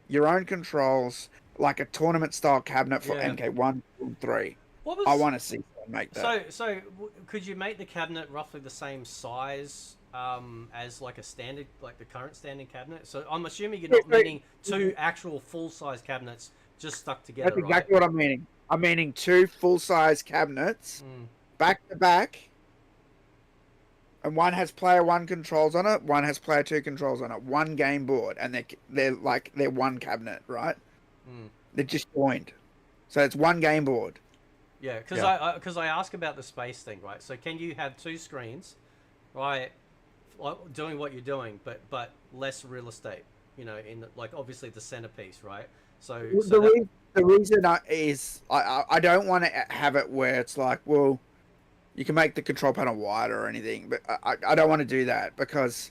your own controls, like a tournament style cabinet for Yeah. MK1 and 3. What was... I want to see someone make that. So could you make the cabinet roughly the same size as like a standard, like the current standard cabinet? So I'm assuming you're not meaning 2 actual full-size cabinets just stuck together, That's exactly what I'm meaning. I'm meaning 2 full-size cabinets back to back, and one has player 1 controls on it, one has player 2 controls on it, one game board, and they're one cabinet, right? They're just joined, so it's one game board. Yeah, because I ask about the space thing, right? So can you have 2 screens, right, doing what you're doing, but less real estate, you know, in like obviously the centerpiece, right? So The reason is I don't want to have it where it's like, well, you can make the control panel wider or anything, but I don't want to do that because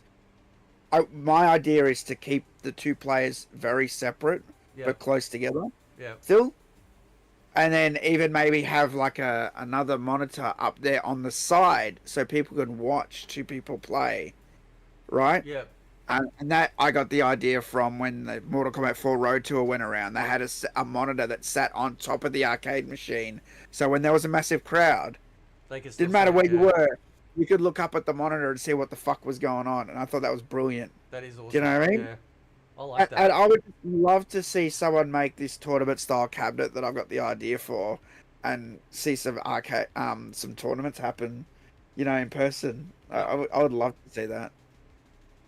my idea is to keep the 2 players very separate but close together. Yeah. Still. And then even maybe have like another monitor up there on the side so people can watch 2 people play, right? Yeah. And that I got the idea from when the Mortal Kombat 4 Road Tour went around. They had a monitor that sat on top of the arcade machine, so when there was a massive crowd, didn't matter where you were, you could look up at the monitor and see what the fuck was going on. And I thought that was brilliant. That is awesome. Do you know what I mean? Yeah. I like that. And I would love to see someone make this tournament style cabinet that I've got the idea for, and see some some tournaments happen, you know, in person. I would love to see that.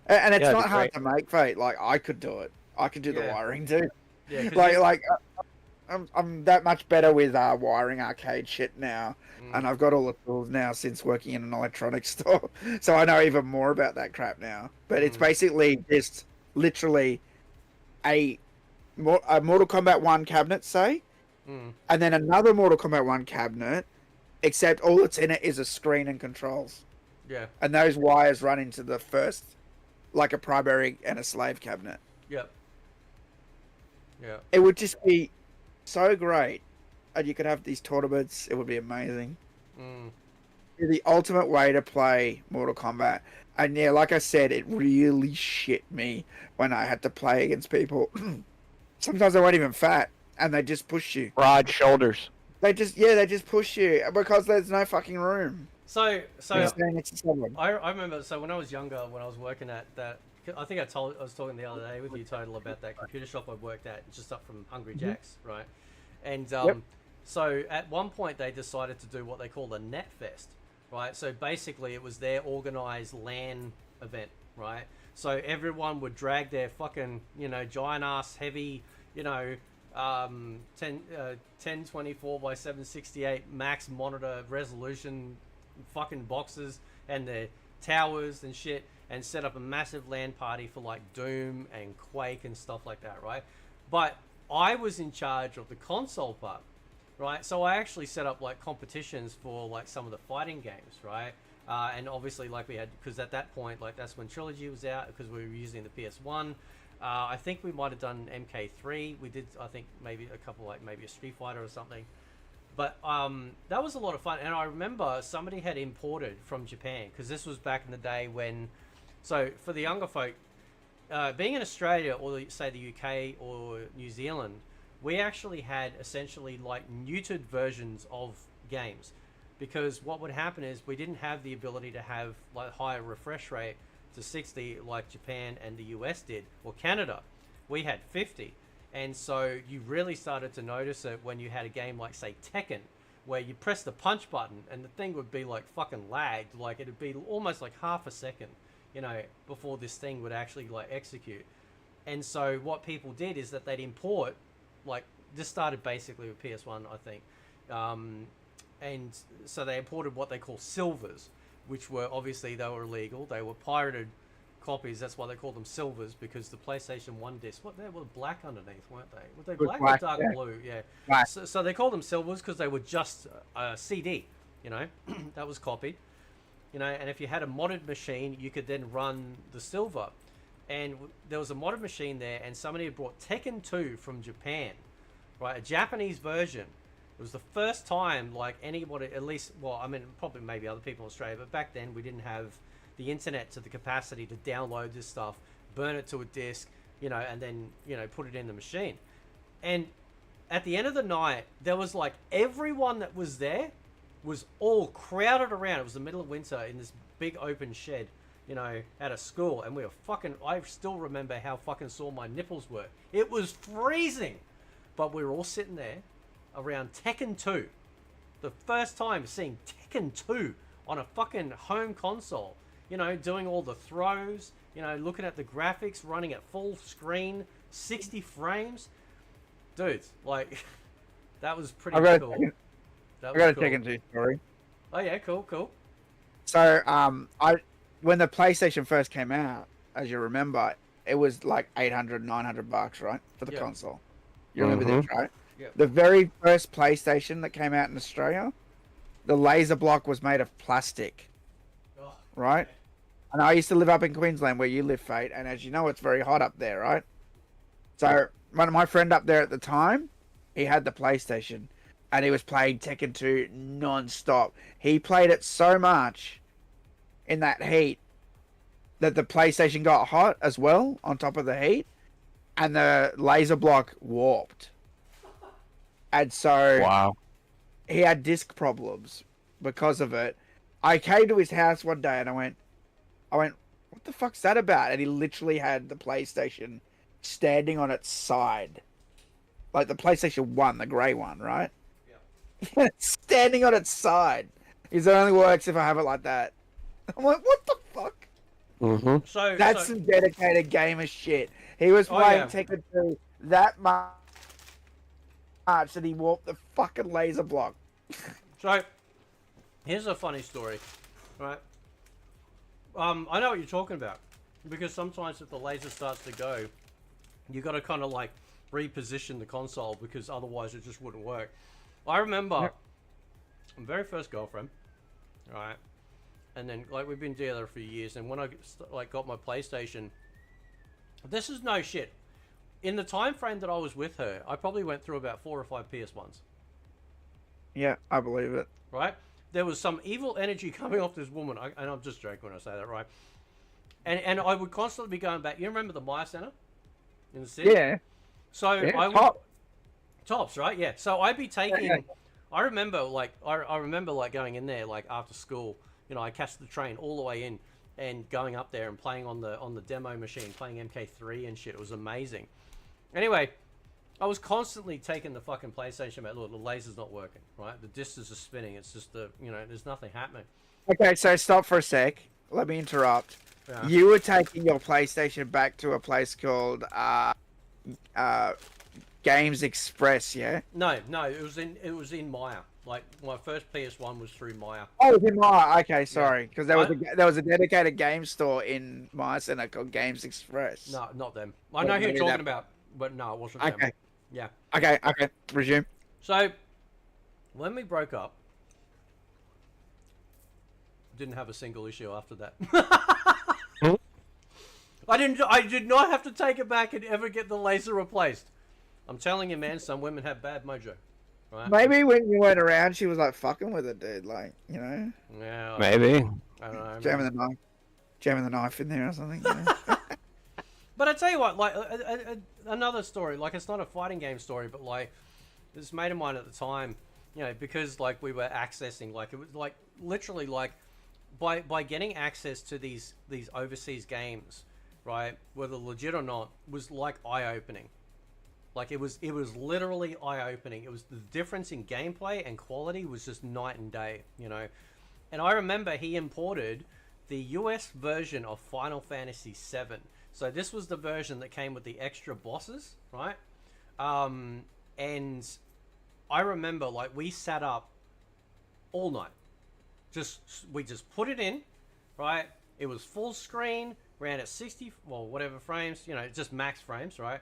And it's not hard to make, Fate. Like I could do it. I could do the wiring too. Yeah, I'm that much better with wiring arcade shit now, and I've got all the tools now since working in an electronics store, so I know even more about that crap now. But it's basically just literally a Mortal Kombat 1 cabinet, say, and then another Mortal Kombat 1 cabinet, except all that's in it is a screen and controls. Yeah. And those wires run into the first, like a primary and a slave cabinet. Yep. Yeah. It would just be so great. And you could have these tournaments. It would be amazing. The ultimate way to play Mortal Kombat. And yeah, like I said, it really shit me when I had to play against people. Sometimes they weren't even fat, and they just push you. Broad shoulders. They just push you because there's no fucking room. So Standing next to someone. I remember. So when I was younger, when I was working at that, I think I was talking the other day with you, Total, about that computer shop I worked at, just up from Hungry Jack's, right? And So at one point they decided to do what they call a net fest, right? So basically it was their organized LAN event, right? So everyone would drag their fucking, you know, giant ass heavy, you know, 1024 by 768 max monitor resolution fucking boxes and their towers and shit, and set up a massive LAN party for like Doom and Quake and stuff like that, right? But I was in charge of the console part, right? So I actually set up like competitions for like some of the fighting games, right? And obviously like we had, because at that point, like that's when Trilogy was out, because we were using the PS1. I think we might have done MK3. We did, I think, maybe a couple, like maybe a Street Fighter or something. But that was a lot of fun. And I remember somebody had imported from Japan, because this was back in the day when, so for the younger folk, being in Australia or say the UK or New Zealand, we actually had essentially like neutered versions of games, because what would happen is we didn't have the ability to have like higher refresh rate to 60 like Japan and the US did, or Canada. We had 50. And so you really started to notice it when you had a game like say Tekken, where you press the punch button and the thing would be like fucking lagged, like it'd be almost like half a second, you know, before this thing would actually like execute. And so what people did is that they'd import, like this started basically with PS1, I think. And so they imported what they call silvers, which were obviously, they were illegal. They were pirated copies. That's why they call them silvers, because the PlayStation 1 disc, what, they were black underneath, weren't they? Were they black or dark blue? Yeah. Black. So they called them silvers because they were just a CD, you know, that was copied. You know, and if you had a modded machine, you could then run the silver. And there was a modded machine there, and somebody had brought Tekken 2 from Japan, right? A Japanese version. It was the first time, like, anybody, at least, well, I mean, probably maybe other people in Australia, but back then we didn't have the internet to the capacity to download this stuff, burn it to a disc, you know, and then, you know, put it in the machine. And at the end of the night, there was like everyone that was there was all crowded around. It was the middle of winter in this big open shed, you know, at a school, and we were fucking, I still remember how fucking sore my nipples were. It was freezing, but we were all sitting there around Tekken 2. The first time seeing Tekken 2 on a fucking home console, you know, doing all the throws, you know, looking at the graphics, running at full screen, 60 frames. Dudes, like, that was pretty cool. I got a Tekken 2 story. Oh yeah, cool. So, when the PlayStation first came out, as you remember, it was like $800, $900, right, for the console. You remember this, right? Yep. The very first PlayStation that came out in Australia, the laser block was made of plastic, right? Okay. And I used to live up in Queensland where you live, Fate, and as you know, it's very hot up there, right? So, my friend up there at the time, he had the PlayStation, and he was playing Tekken 2 non-stop. He played it so much in that heat that the PlayStation got hot as well on top of the heat, and the laser block warped. And so Wow. he had disc problems because of it. I came to his house one day and I went, what the fuck's that about? And he literally had the PlayStation standing on its side. Like the PlayStation 1, the grey one, right? Yeah. Standing on its side. It only works if I have it like that. I'm like, what the fuck? Mm-hmm. So That's some dedicated gamer shit. He was playing Tekken 2 that much that he warped the fucking laser block. So, here's a funny story, right? I know what you're talking about, because sometimes if the laser starts to go, you got to kind of like reposition the console, because otherwise it just wouldn't work. I remember my very first girlfriend, right? And then like we've been together for years, and when I like got my PlayStation, this is no shit. In the time frame that I was with her, I probably went through about 4 or 5 PS1s. Yeah, I believe it. Right? There was some evil energy coming off this woman, and I'm just joking when I say that, right? And I would constantly be going back. You remember the Maya Center in the city? Yeah. So Yeah, I would, Tops, right? Yeah. So I'd be taking. Yeah. I remember like I remember like going in there like after school. You know, I catch the train all the way in and going up there and playing on the demo machine, playing MK3 and shit. It was amazing. Anyway, I was constantly taking the fucking PlayStation back. Look, the laser's not working, right? The distance is spinning. It's just there's nothing happening. Okay, so stop for a sec. Let me interrupt. Yeah. You were taking your PlayStation back to a place called Games Express, yeah? No, it was in Maya. Like my first PS1 was through Maya. Oh, it's in Maya. Okay, sorry, because there was I- there was a dedicated game store in Maya Center called Games Express. No, not them. I know who you're maybe talking that- about, but no, it wasn't them. Okay. Yeah. Okay. Resume. So when we broke up, didn't have a single issue after that. I did not have to take it back and ever get the laser replaced. I'm telling you, man, some women have bad mojo. Right? Maybe when you weren't around, she was like fucking with it, dude. Like, you know, Yeah. Maybe. I don't know. jamming the knife in there or something. You know? But I tell you what, like another story. Like it's not a fighting game story, but like this mate of mine at the time, because like we were accessing, like it was like literally like by getting access to these overseas games, right, whether legit or not, was like eye opening. Like it was literally eye opening. It was the difference in gameplay and quality was just night and day, And I remember he imported the US version of Final Fantasy VII. So this was the version that came with the extra bosses, right? And I remember like we sat up all night. We just put it in, right? It was full screen, ran at 60, well, whatever frames, just max frames, right?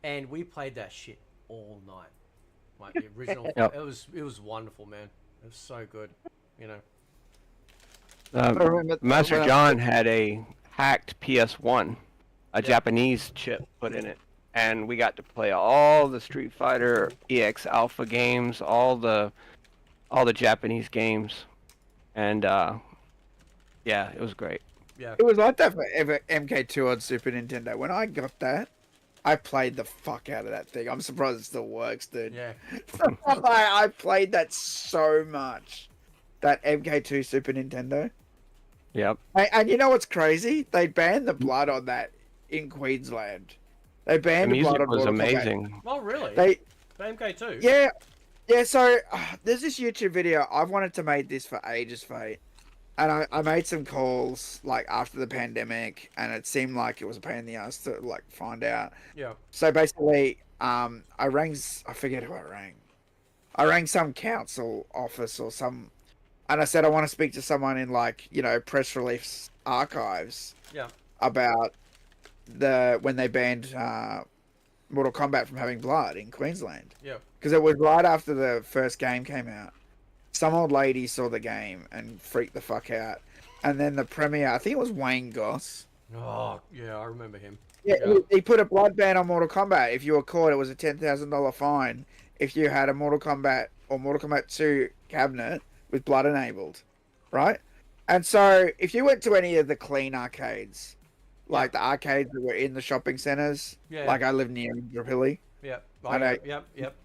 And we played that shit all night. Like the original, Yep. it was wonderful, man. It was so good, remember- Master when I- John had a hacked PS1, a Japanese chip put in it, and we got to play all the Street Fighter EX Alpha games, all the Japanese games, and yeah, it was great. Yeah. It was like that for MK2 on Super Nintendo. When I got that, I played the fuck out of that thing. I'm surprised it still works, dude. Yeah. I played that so much. That MK2 Super Nintendo. Yep. And you know what's crazy? They banned the blood on that in Queensland. They The banned the blood music on was Mortal Kombat. amazing. Oh, really? They, For MK2? yeah. So there's this YouTube video. I've wanted to make this for ages, Fate. And I made some calls like after the pandemic, and it seemed like it was a pain in the ass to like find out. Yeah. So basically, I forget who I rang. I rang some council office or some, and I said I want to speak to someone in like press release archives Yeah. about when they banned Mortal Kombat from having blood in Queensland, Yeah. because it was right after the first game came out. Some old lady saw the game and freaked the fuck out, and then the premier, I think it was Wayne Goss. Oh, yeah, I remember him. Yeah, Yeah. he put a blood ban on Mortal Kombat. If you were caught, it was a $10,000 fine if you had a Mortal Kombat or Mortal Kombat 2 cabinet with blood enabled, right? And so, if you went to any of the clean arcades, like the arcades that were in the shopping centres, Yeah. like I live near Indooroopilly, Yep. I know. Yep.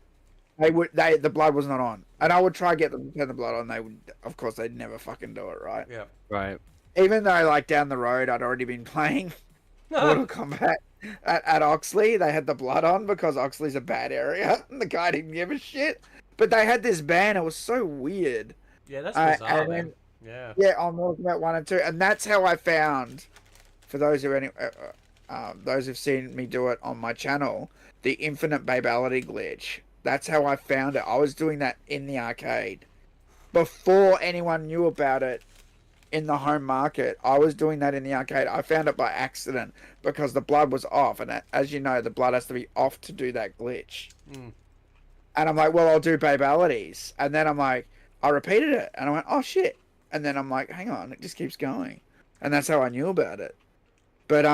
the blood was not on, and I would try to get them to turn the blood on. They would, of course, they'd never fucking do it, right? Yeah. Right. Even though, like down the road, I'd already been playing Mortal Kombat at Oxley. They had the blood on because Oxley's a bad area, and the guy didn't give a shit. But they had this ban. It was so weird. Yeah, that's bizarre, and man. Yeah. Yeah, on Mortal Kombat 1 and 2, and that's how I found. For those who've seen me do it on my channel, the infinite babality glitch. That's how I found it. I was doing that in the arcade before anyone knew about it in the home market. I was doing that in the arcade. I found it by accident because the blood was off, and as you know, the blood has to be off to do that glitch. Mm. And I'm like, well, I'll do babalities, and then I'm like, I repeated it, and I went, oh shit, and then I'm like, hang on, it just keeps going, and that's how I knew about it. But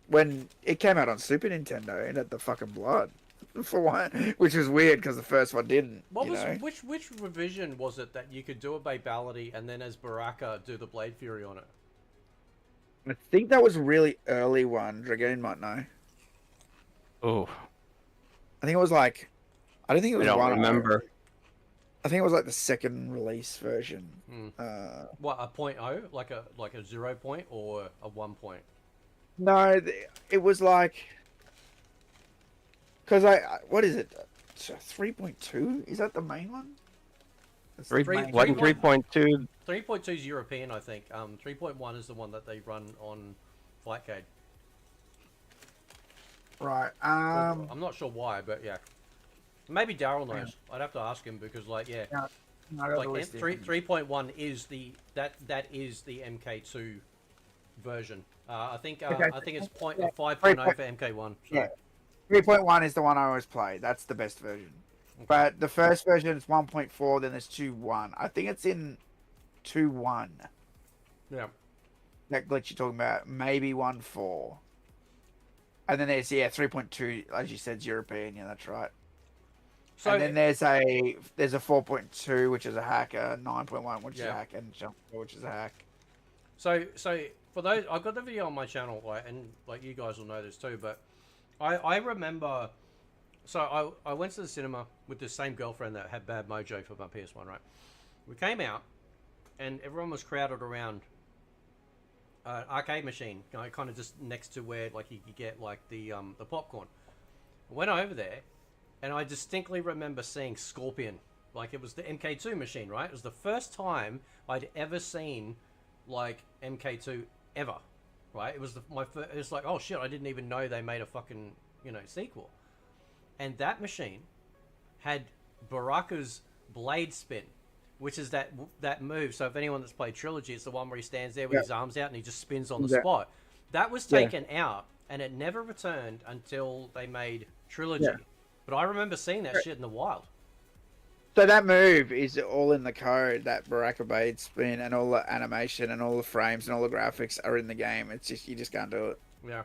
when it came out on Super Nintendo, it had the fucking blood for one, which was weird because the first one didn't. Which revision was it that you could do a babality and then as Baraka do the Blade Fury on it? I think that was a really early one. Dragoon might know. Oh, I think it was like, I don't think it I was don't 1.0. remember. I think it was like the second release version. What, a 0.0? Like a 0 point or a 1 point? No, it was like, Because what is it? 3.2? Is that the main one? That's the main- Wasn't 3.2? 3.2 is European, I think. 3.1 is the one that they run on Flightcade. Right. I'm not sure why, but yeah. Maybe Daryl knows. I'd have to ask him because, like, yeah, No, I got the like list here. 3.1 is that is the MK2 version. I think Okay. I think it's point Yeah. 5.0 for MK1. So. Yeah. 3.1 is the one I always play. That's the best version. But the first version is 1.4, then there's 2.1. I think it's in 2.1. Yeah. That glitch you're talking about. Maybe 1.4. And then there's 3.2, as you said, is European. Yeah, that's right. So And then there's a 4.2, which is a hack, a 9.1, which is a hack, and jump, which is a hack. So for those, I've got the video on my channel, like, and like you guys will know this too, but I remember. So I went to the cinema with the same girlfriend that had Bad Mojo for my PS1, right? We came out, and everyone was crowded around an arcade machine, you know, kind of just next to where like you could get like the popcorn. I went over there, and I distinctly remember seeing Scorpion. Like it was the MK2 machine, right? It was the first time I'd ever seen like MK2 ever, right? It was it was like, oh shit, I didn't even know they made a fucking, you know, sequel. And that machine had Baraka's blade spin, which is that move. So if anyone that's played Trilogy, it's the one where he stands there with his arms out and he just spins on the spot. That was taken out, and it never returned until they made Trilogy. Yeah. But I remember seeing that shit in the wild. So that move is all in the code, that Baraka blade spin, and all the animation and all the frames and all the graphics are in the game. It's just, you just can't do it. Yeah.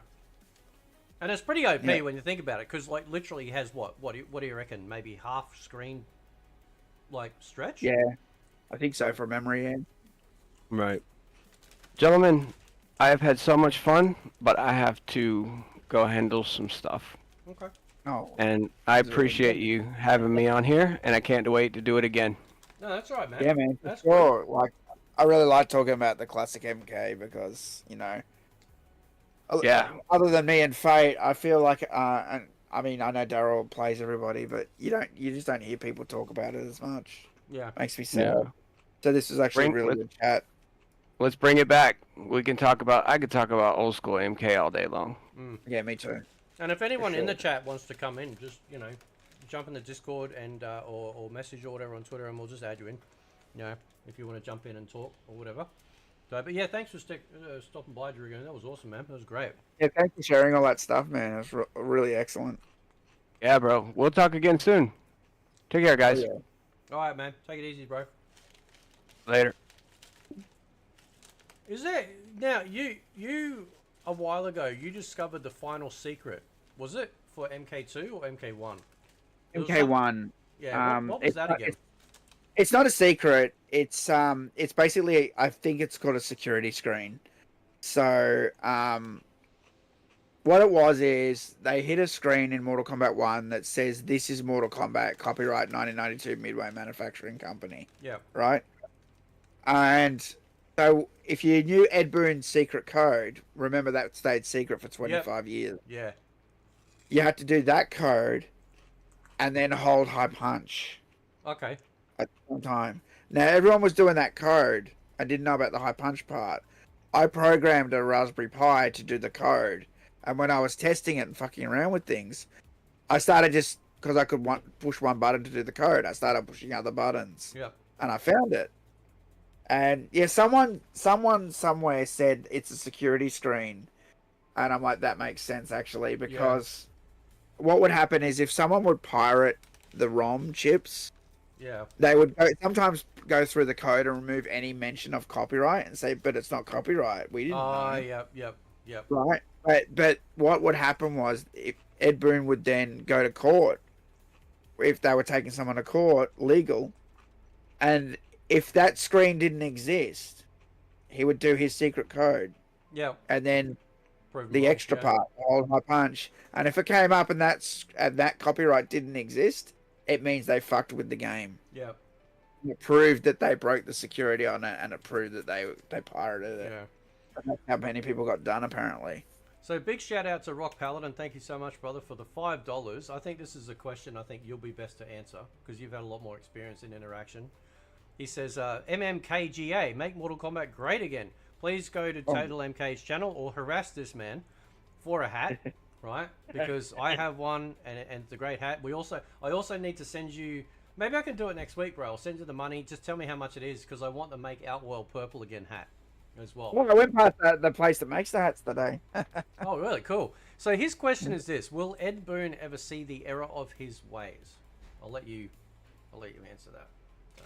And it's pretty OP when you think about it, because like literally he has what do you reckon? Maybe half screen, like stretch. Yeah, I think so from memory. Yeah. Right. Gentlemen, I have had so much fun, but I have to go handle some stuff. Okay. Oh, And I appreciate you having me on here, and I can't wait to do it again. No, that's all right, man. yeah, man. For That's sure. Like, I really like talking about the classic MK because, you know, Yeah. other than me and Fate, I feel like, and I mean, I know Daryl plays everybody, but you just don't hear people talk about it as much. Yeah. Makes me sad. Yeah. So this was actually a really good chat. Let's bring it back. I could talk about old school MK all day long. Yeah, me too. And if anyone in the chat wants to come in, just, you know, jump in the Discord and or message or whatever on Twitter, and we'll just add you in. You know, if you want to jump in and talk or whatever. So, but yeah, thanks for stopping by, Dragoon. That was awesome, man. That was great. Yeah, thanks for sharing all that stuff, man. It was really excellent. Yeah, bro. We'll talk again soon. Take care, guys. Yeah. All right, man. Take it easy, bro. Later. Is there now you a while ago you discovered the final secret? Was it for MK2 or MK1? MK1. Yeah. What was that again? It's not a secret. It's basically, I think it's called a security screen. So what it was is they hit a screen in Mortal Kombat 1 that says this is Mortal Kombat, copyright 1992 Midway Manufacturing Company. Yeah. Right? And so if you knew Ed Boon's secret code, remember that stayed secret for 25 years. Yeah. You had to do that code and then hold high punch Okay. at the same time. Now everyone was doing that code. I didn't know about the high punch part. I programmed a Raspberry Pi to do the code, and when I was testing it and fucking around with things, I started just because I could push one button to do the code. I started pushing other buttons, Yeah. and I found it. And yeah, someone somewhere said it's a security screen, and I'm like, that makes sense actually, because what would happen is if someone would pirate the ROM chips, Yeah. they would sometimes go through the code and remove any mention of copyright and say, but it's not copyright. We didn't know. Yep. Right. But what would happen was if Ed Boon would then go to court, if they were taking someone to court, legal, and if that screen didn't exist, he would do his secret code. Yeah. And then Prove the wrong, extra yeah. part, hold my punch. And if it came up and that copyright didn't exist, it means they fucked with the game. Yeah. It proved that they broke the security on it, and it proved that they pirated it. Yeah. And that's how many people got done, apparently. So big shout out to Rock Paladin. Thank you so much, brother, for the $5. I think this is a question I think you'll be best to answer because you've had a lot more experience in interaction. He says, MMKGA, make Mortal Kombat great again. Please go to Total MK's channel or harass this man for a hat, right? Because I have one and it's a great hat. I also need to send you. Maybe I can do it next week, bro. I'll send you the money. Just tell me how much it is because I want to make Outworld Purple again hat as well. Well, I went past the place that makes the hats today. Oh, really? Cool. So his question is this: will Ed Boon ever see the error of his ways? I'll let you answer that. So.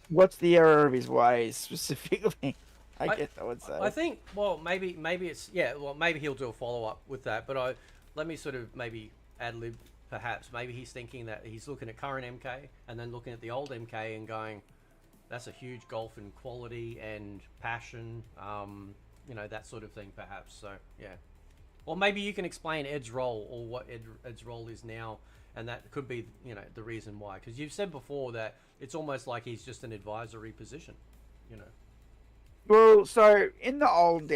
What's the error of his ways specifically? I guess I would say. I think, well, maybe it's maybe he'll do a follow up with that. But let me sort of maybe ad lib. Perhaps maybe he's thinking that he's looking at current MK and then looking at the old MK and going, that's a huge gulf in quality and passion, that sort of thing, perhaps. So yeah, or maybe you can explain Ed's role or what Ed's role is now, and that could be the reason why. Because you've said before that it's almost like he's just an advisory position, Well, so in the old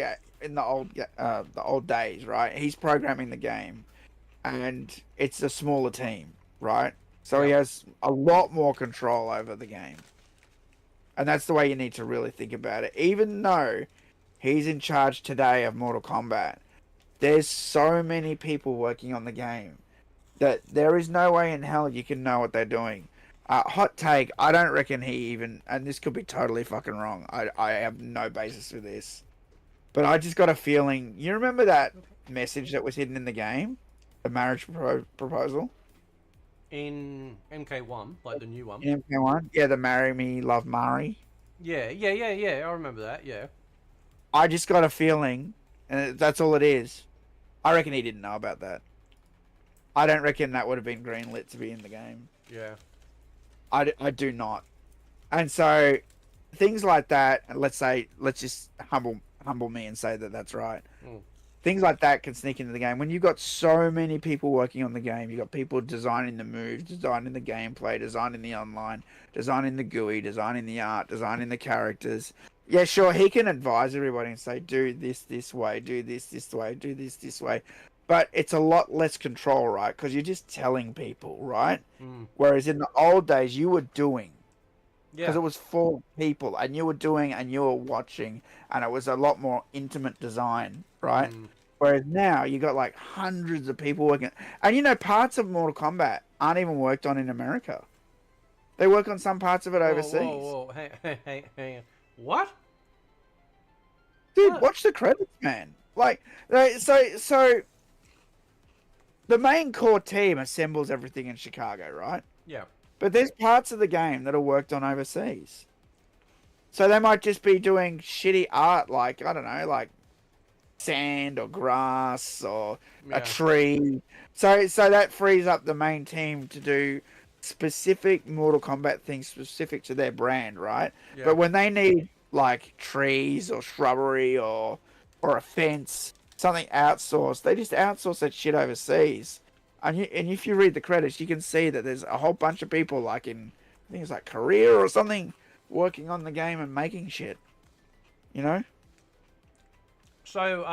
days, right? He's programming the game, and it's a smaller team, right? So he has a lot more control over the game, and that's the way you need to really think about it. Even though he's in charge today of Mortal Kombat, there's so many people working on the game that there is no way in hell you can know what they're doing. Hot take, I don't reckon he even, and this could be totally fucking wrong, I have no basis for this, but I just got a feeling, you remember that message that was hidden in the game? The marriage proposal? In MK1, like the new one. In MK1? Yeah, the marry me, love Mari. Yeah, I remember that, yeah. I just got a feeling, and that's all it is. I reckon he didn't know about that. I don't reckon that would have been greenlit to be in the game. Yeah. I do not. And so, things like that, let's just humble me and say that that's right. Things like that can sneak into the game. When you've got so many people working on the game, you've got people designing the moves, designing the gameplay, designing the online, designing the GUI, designing the art, designing the characters. Yeah, sure, he can advise everybody and say, do this way, do this way, do this way. But it's a lot less control, right? Because you're just telling people, right? Whereas in the old days, you were doing. Because it was for people, and you were doing, and you were watching, and it was a lot more intimate design, right? Whereas now, you got like hundreds of people working. And parts of Mortal Kombat aren't even worked on in America. They work on some parts of it overseas. Whoa. Hey. What? Dude, What? watch the credits, man. Like, so the main core team assembles everything in Chicago, right? Yeah. But there's parts of the game that are worked on overseas. So they might just be doing shitty art, like, I don't know, like sand or grass or a tree. So that frees up the main team to do specific Mortal Kombat things specific to their brand, right? Yeah. But when they need like trees or shrubbery or a fence, something outsourced, they just outsource that shit overseas. And if you read the credits, you can see that there's a whole bunch of people like in, I think it's like Korea or something, working on the game and making shit. So,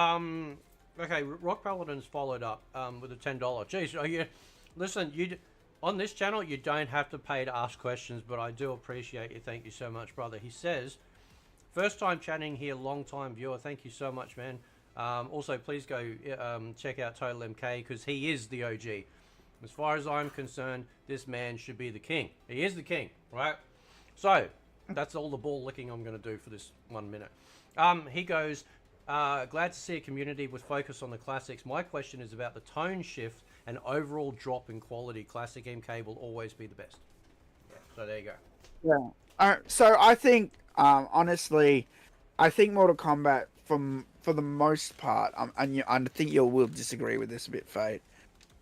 okay, Rock Paladin's followed up with a $10. Jeez, listen, on this channel, you don't have to pay to ask questions, but I do appreciate you. Thank you so much, brother. He says, first time chatting here, long time viewer. Thank you so much, man. Also, please go check out Total MK because he is the OG. As far as I'm concerned, this man should be the king. He is the king, right? So, that's all the ball licking I'm going to do for this 1 minute. He goes, glad to see a community with focus on the classics. My question is about the tone shift and overall drop in quality. Classic MK will always be the best. Yeah, so there you go. Yeah. So I think, honestly, I think Mortal Kombat, for the most part, and I think you will disagree with this a bit, Fate,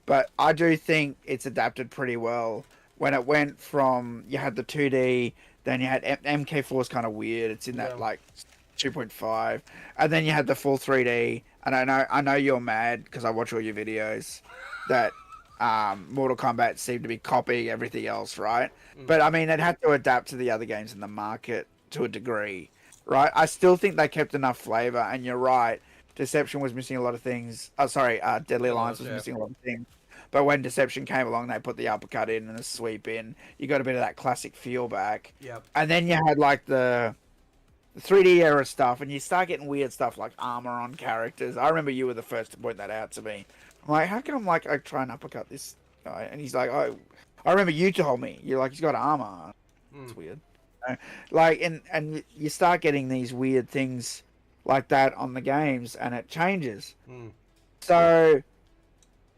but I do think it's adapted pretty well. When it went from, you had the 2D, then you had MK4's kind of weird. It's in that like 2.5, and then you had the full 3D. And I know you're mad because I watch all your videos that Mortal Kombat seemed to be copying everything else, right? But I mean, it had to adapt to the other games in the market to a degree, right? I still think they kept enough flavor, and you're right. Deception was missing a lot of things. Oh, sorry, Deadly Alliance was yeah. missing a lot of things. But when Deception came along, they put the uppercut in and the sweep in. You got a bit of that classic feel back. Yep. And then you had like the 3D era stuff, and you start getting weird stuff like armor on characters. I remember you were the first to point that out to me. I'm like, how come I try and uppercut this guy? And he's like, oh, I remember you told me. You're like, he's got armor. It's weird. Like, and you start getting these weird things like that on the games, and it changes. So,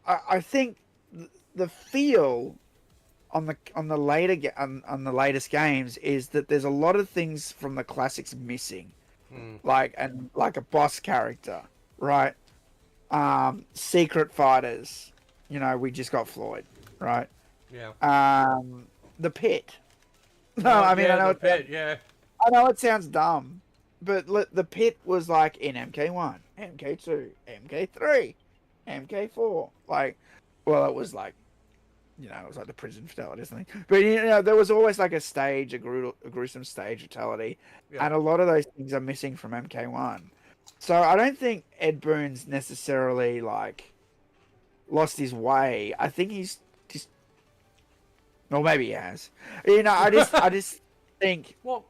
I think the feel on the latest games is that there's a lot of things from the classics missing, like a boss character, right? Secret fighters, we just got Floyd, right? Yeah. The pit. No, I mean, yeah, the pit, yeah. I know it sounds dumb, but the pit was like in MK1, MK2, MK3, MK4. Like, well, it was like, it was like the prison fatality or something. But, there was always like a stage, a gruesome stage fatality. Yeah. And a lot of those things are missing from MK1. So I don't think Ed Boon's necessarily, like, lost his way. I think he's just... Well, maybe he has. I just think... Well,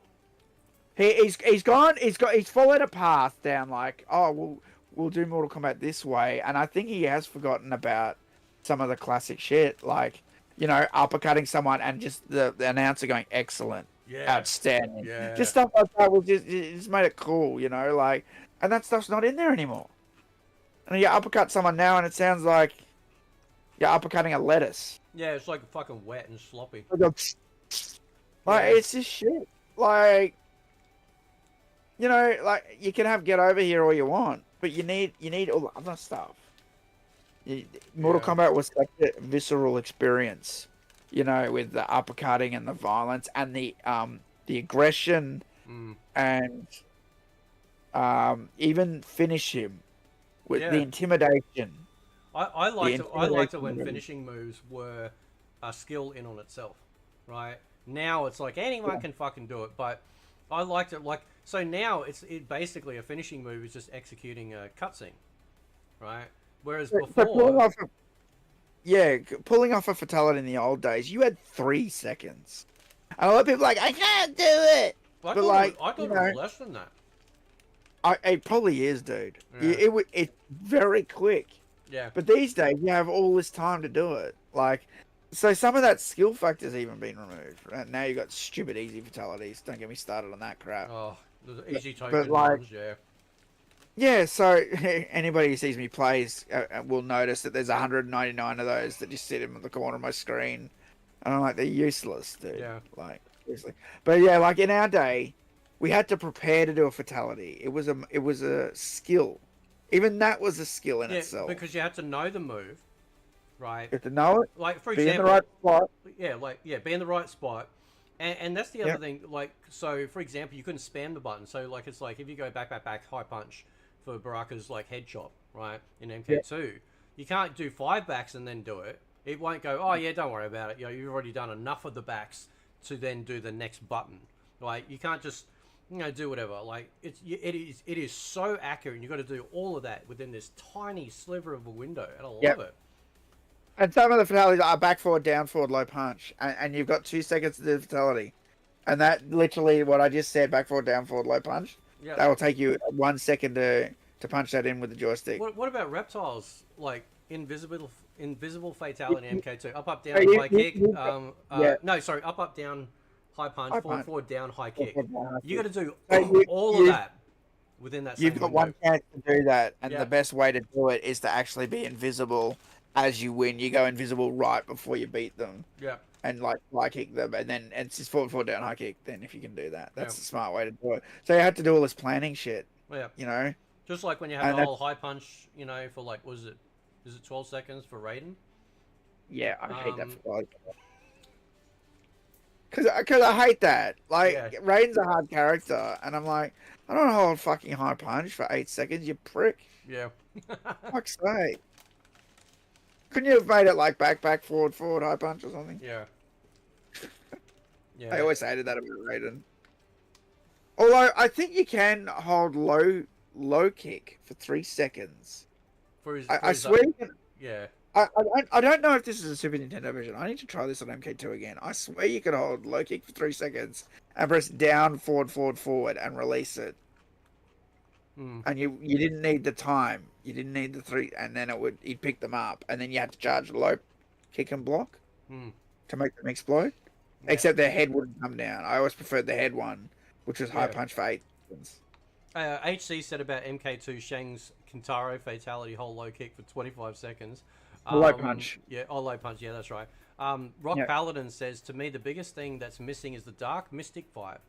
He's followed a path down like, oh, we'll do Mortal Kombat this way, and I think he has forgotten about some of the classic shit, like, uppercutting someone and just the announcer going excellent, outstanding, just stuff like that was just made it cool, like, and that stuff's not in there anymore. And you uppercut someone now, and it sounds like you're uppercutting a lettuce. Yeah, it's like fucking wet and sloppy. It's just shit. Like. Like, you can have Get Over Here all you want, but you need all the other stuff. Mortal Kombat was such a visceral experience, with the uppercutting and the violence and the aggression and even finish him with the intimidation. I liked it when finishing moves were a skill in on itself, right? Now it's like anyone can fucking do it, but I liked it like. So now it basically a finishing move is just executing a cutscene, right? Whereas before, pulling off a fatality in the old days, you had 3 seconds. And a lot of people are like, I can't do it. I but thought it was less than that. It probably is, dude. Yeah. It's very quick. Yeah. But these days, you have all this time to do it. Like, so some of that skill factor's even been removed. Right? Now you got stupid easy fatalities. Don't get me started on that crap. Oh, the easy token ones, yeah. Yeah, so anybody who sees me plays will notice that there's 199 of those that just sit in the corner of my screen. And I'm like, they're useless, dude. Yeah. Like, seriously. But yeah, like in our day, we had to prepare to do a fatality. It was a skill. Even that was a skill in itself. Because you had to know the move, right? You have to know it. Like, for be example, in the right spot. Be in the right spot. And that's the other thing, like, so, for example, you couldn't spam the button. So, like, it's like, if you go back, high punch for Baraka's, like, head chop, right, in MK2, you can't do 5 backs and then do it. It won't go, oh, yeah, don't worry about it. You've already done enough of the backs to then do the next button. Like, you can't just, do whatever. Like, it is so accurate, and you've got to do all of that within this tiny sliver of a window, and I love it. And some of the fatalities are back forward, down forward, low punch. And you've got 2 seconds to do the fatality. And that literally what I just said, back forward, down forward, low punch. Yeah. That will take you 1 second to punch that in with the joystick. What about reptiles? Like invisible fatality in MK2. Up, down, high kick. No, sorry, up, down, high punch, forward, down, high kick. You got to do all of that within that same You've got window. 1 chance to do that. And the best way to do it is to actually be invisible. As you win, you go invisible right before you beat them. Yeah. And like kick them, and then it's just forward, down, high kick. Then if you can do that, that's the smart way to do it. So you had to do all this planning shit. Yeah. Just like when you have the whole high punch, for like, is it 12 seconds for Raiden? Yeah, I hate that for because I hate that. Like Raiden's a hard character, and I'm like, I don't hold fucking high punch for 8 seconds, you prick. Yeah. Fuck's sake. Couldn't you have made it like back, forward, high punch or something? Yeah. I always hated that about Raiden. Although I think you can hold low low kick for 3 seconds. For his, I swear you can, yeah. I don't know if this is a Super Nintendo version. I need to try this on MK2 again. I swear you can hold low kick for 3 seconds and press down, forward, forward, forward, and release it. And you didn't need the time. You didn't need the 3, and then he'd pick them up, and then you had to charge low kick and block to make them explode. Yeah. Except their head wouldn't come down. I always preferred the head one, which was high punch for 8 seconds. HC said about MK2 Shang's Kintaro fatality hold low kick for 25 seconds. Low punch. Yeah, low punch. Yeah, that's right. Rock Paladin says, to me, the biggest thing that's missing is the dark mystic vibe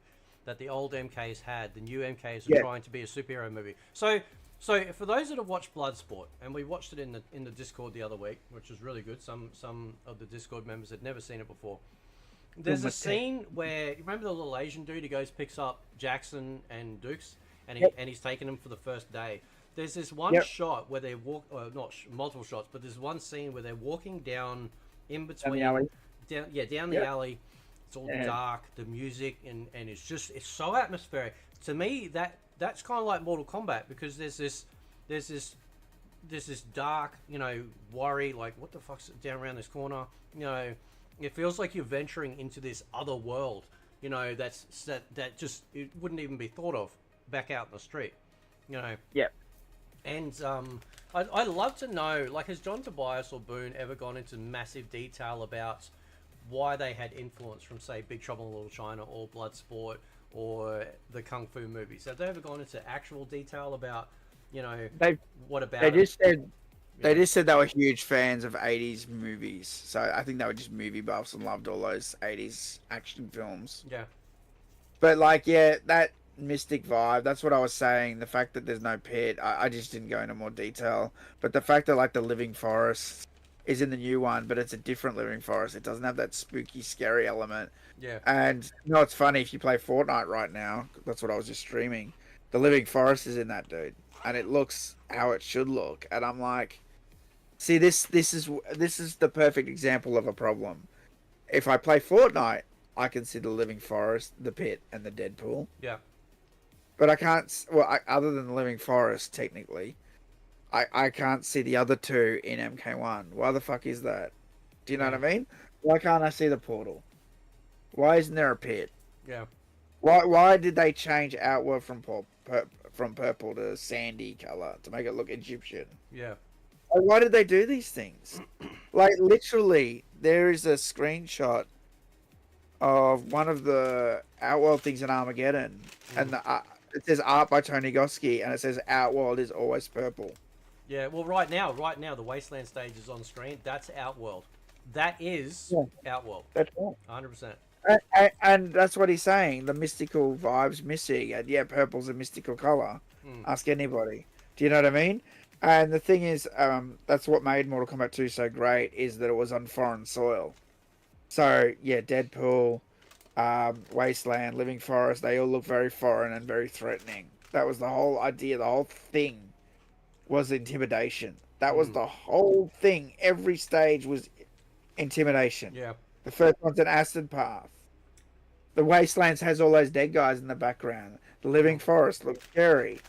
that the old MKs had. The new MKs are trying to be a superhero movie. So for those that have watched Bloodsport, and we watched it in the Discord the other week, which was really good. Some of the Discord members had never seen it before. There's a scene where, you remember the little Asian dude who goes, picks up Jackson and Dukes, and he's taking them for the first day. There's this one shot where they walk, multiple shots, but there's one scene where they're walking down in between, down the alley. Down the alley. It's all dark, the music, and it's so atmospheric. To me, that's kind of like Mortal Kombat, because there's this dark, worry, like, what the fuck's down around this corner? It feels like you're venturing into this other world, that just it wouldn't even be thought of back out in the street, Yep. And I'd love to know, like, has John Tobias or Boone ever gone into massive detail about why they had influence from, say, Big Trouble in Little China or Bloodsport or the Kung Fu movies? Have they ever gone into actual detail about, what about They it? just said they just said they were huge fans of 80s movies. So I think they were just movie buffs and loved all those 80s action films. Yeah. But that mystic vibe, that's what I was saying. The fact that there's no pit, I just didn't go into more detail. But the fact that, like, the living forest is in the new one, but it's a different living forest. It doesn't have that spooky, scary element. Yeah. And it's funny, if you play Fortnite right now, that's what I was just streaming. The living forest is in that, dude, and it looks how it should look. And I'm like, see, this is the perfect example of a problem. If I play Fortnite, I can see the living forest, the pit, and the Deadpool. Yeah. But I can't. Other than the living forest, technically, I can't see the other two in MK1. Why the fuck is that? Do you know what I mean? Why can't I see the portal? Why isn't there a pit? Yeah. Why did they change Outworld from purple to sandy color to make it look Egyptian? Yeah. Like, why did they do these things? Like, literally, there is a screenshot of one of the Outworld things in Armageddon, and it says art by Tony Goski, and it says Outworld is always purple. Yeah, well, right now, the Wasteland stage is on screen. That's Outworld. That is Outworld. That's right. 100%. And that's what he's saying. The mystical vibe's missing. And yeah, purple's a mystical color. Ask anybody. Do you know what I mean? And the thing is, that's what made Mortal Kombat 2 so great, is that it was on foreign soil. So, yeah, Deadpool, Wasteland, Living Forest, they all look very foreign and very threatening. That was the whole idea. The whole thing was intimidation. That was the whole thing. Every stage was intimidation. Yeah. The first one's an acid path. The Wastelands has all those dead guys in the background. The Living Forest looked scary.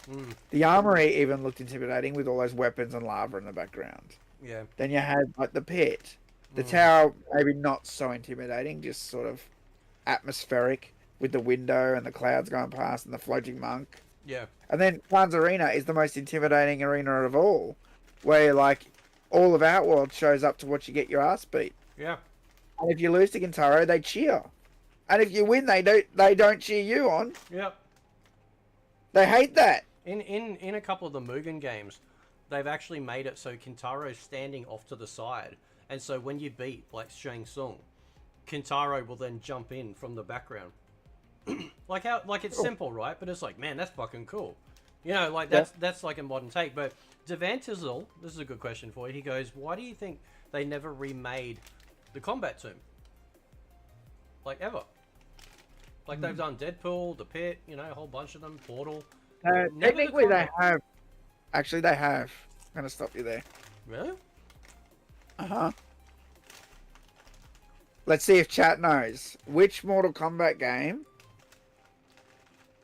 The Armory even looked intimidating with all those weapons and lava in the background. Yeah. Then you had, like, the pit. The tower, maybe not so intimidating, just sort of atmospheric with the window and the clouds going past and the floating monk. Yeah. And then Khan's Arena is the most intimidating arena of all, where, like, all of Outworld shows up to watch you get your ass beat. Yeah. And if you lose to Gintaro, they cheer. And if you win, they don't cheer you on. Yep. They hate that. In a couple of the Mugen games, they've actually made it so Kintaro's standing off to the side. And so when you beat, like, Shang Tsung, Kintaro will then jump in from the background. Like it's simple, right? But it's like, man, that's fucking cool. That's like a modern take. But Devantizel, this is a good question for you. He goes, why do you think they never remade the Combat Tomb? Like, ever. Like, they've done Deadpool, The Pit, a whole bunch of them, Portal. Technically, they have. Actually, they have. I'm going to stop you there. Really? Uh-huh. Let's see if chat knows. Which Mortal Kombat game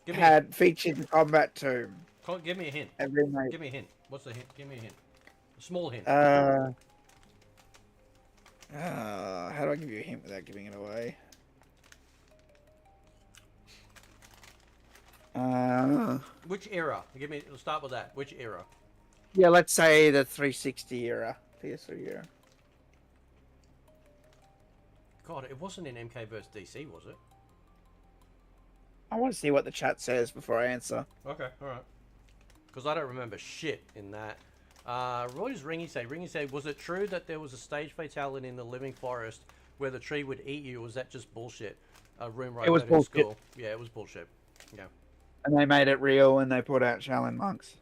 had featured the Combat Tomb? Give me a hint. a remake. Give me a hint. What's the hint? Give me a hint. A small hint. How do I give you a hint without giving it away? Which era? Give me. We'll start with that. Which era? Yeah, let's say the 360 era, PS3 era. God, it wasn't in MK vs DC, was it? I want to see what the chat says before I answer. Okay, all right. Because I don't remember shit in that. What does Ringy say? Was it true that there was a stage fatality in the Living Forest where the tree would eat you? Or was that just bullshit? A room right It was in bullshit. school. Yeah, it was bullshit. Yeah. And they made it real and they put out Shaolin monks.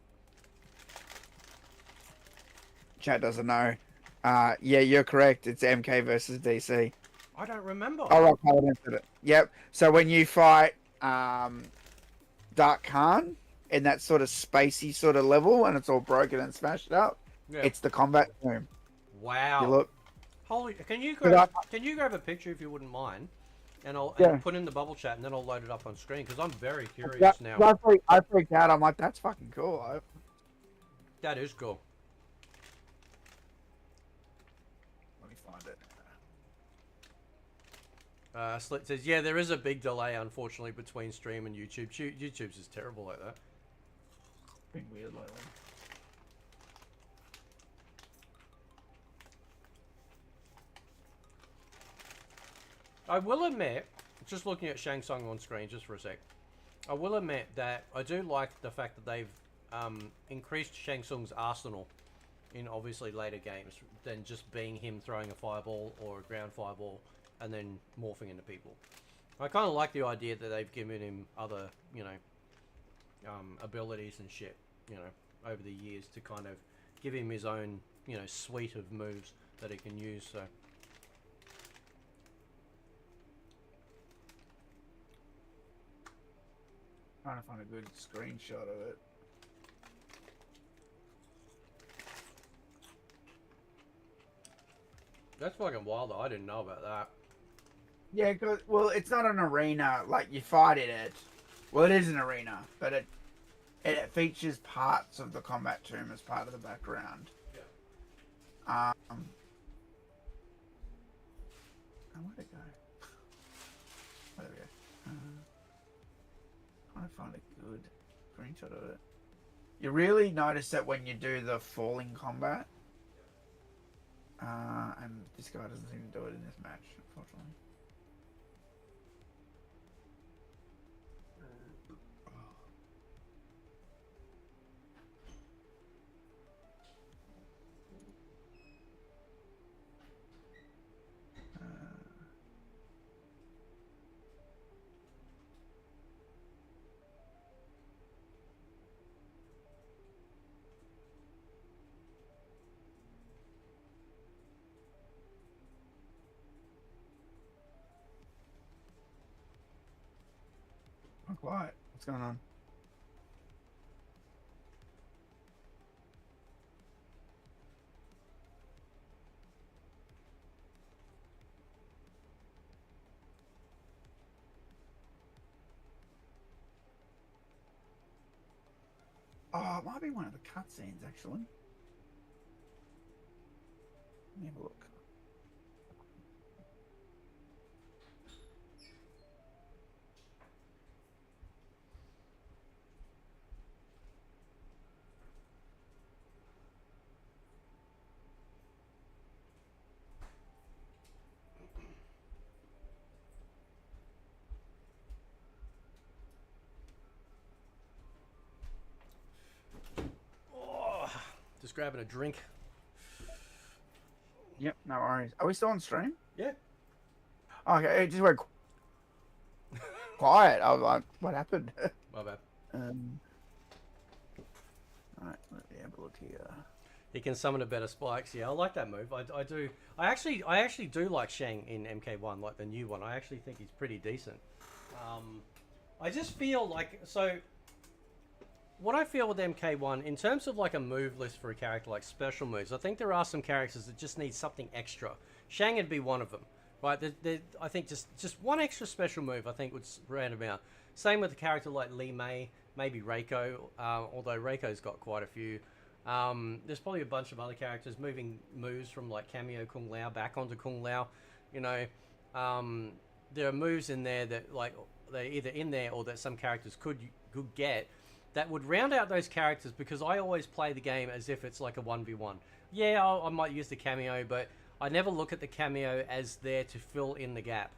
Chat doesn't know. Yeah, you're correct. It's MK versus DC. I don't remember. Oh, right, Paladin did it. Yep. So when you fight Dark Khan in that sort of spacey sort of level and it's all broken and smashed up, Yeah. it's the combat room. Wow. You look. Holy! Can you But grab a picture if you wouldn't mind, and I'll Yeah. put in the bubble chat, and then I'll load it up on screen because I'm very curious Yeah, now. I freaked out. I'm like, that's fucking cool. That is cool. Let me find it. Slit says, yeah, there is a big delay, unfortunately, between stream and YouTube. YouTube's is terrible like that. Been weird lately. I will admit, just looking at Shang Tsung on screen, just for a sec, I will admit that I do like the fact that they've increased Shang Tsung's arsenal in obviously later games than just being him throwing a fireball or a ground fireball and then morphing into people. I kind of like the idea that they've given him other, you know, abilities and shit, you know, over the years to kind of give him his own, you know, suite of moves that he can use, so... Trying to find a good screenshot of it. That's fucking wild though, I didn't know about that. Yeah, well, it's not an arena like you fight in it. Well, it is an arena, but it features parts of the combat tomb as part of the background. Yeah. Oh, where'd it go? There we go. Trying to find a good screenshot of it. You really notice that when you do the falling combat. And this guy doesn't seem to do it in this match, unfortunately. I'm quiet. What's going on? Oh, it might be one of the cutscenes, actually. Let me have a look. Just grabbing a drink. Yep, no worries. Are we still on stream? Yeah. Okay, it just went quiet. I was like, what happened? My bad. Alright, let me have a look here. He can summon a better spikes. Yeah, I like that move. I do. I actually do like Shang in MK1, like the new one. I actually think he's pretty decent. I just feel like, so what I feel with MK1 in terms of like a move list for a character, like special moves, I think there are some characters that just need something extra. Shang would be one of them, right? I think just one extra special move I think would round him out. Same with a character like Li Mei. maybe Reiko, although Reiko's got quite a few. There's probably a bunch of other characters moving moves from like Cameo Kung Lao back onto Kung Lao. You know, there are moves in there that like they're either in there or that some characters could get that would round out those characters, because I always play the game as if it's like a 1v1. Yeah, I might use the cameo, but I never look at the cameo as there to fill in the gap.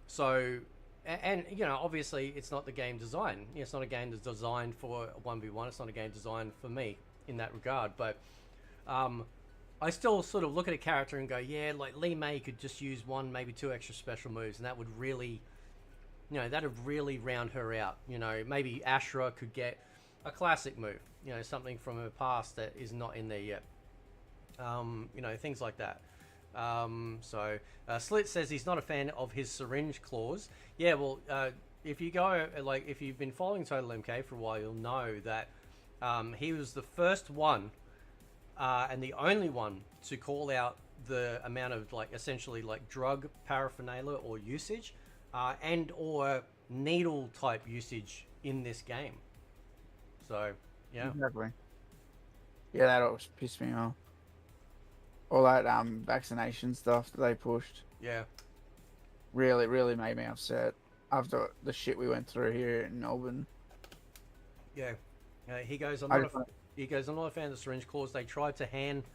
So, and you know, obviously it's not the game design. It's not a game that's designed for a 1v1. It's not a game designed for me in that regard. But I still sort of look at a character and go, yeah, like Li Mei could just use one, maybe two extra special moves, and that would really, you know, that'd really round her out. You know, maybe Ashra could get a classic move, you know, something from her past that is not in there yet. You know, things like that. Slit says he's not a fan of his syringe claws. Yeah, well, if you go, like, if you've been following Total MK for a while, you'll know that he was the first one and the only one to call out the amount of, like, essentially, like, drug paraphernalia or usage and or needle type usage in this game. So, yeah. Exactly. Yeah, that always pissed me off. All that vaccination stuff that they pushed Yeah. really made me upset after the shit we went through here in Melbourne. Yeah. He goes, I'm I not just- I'm not a fan of the syringe claws. They tried to hand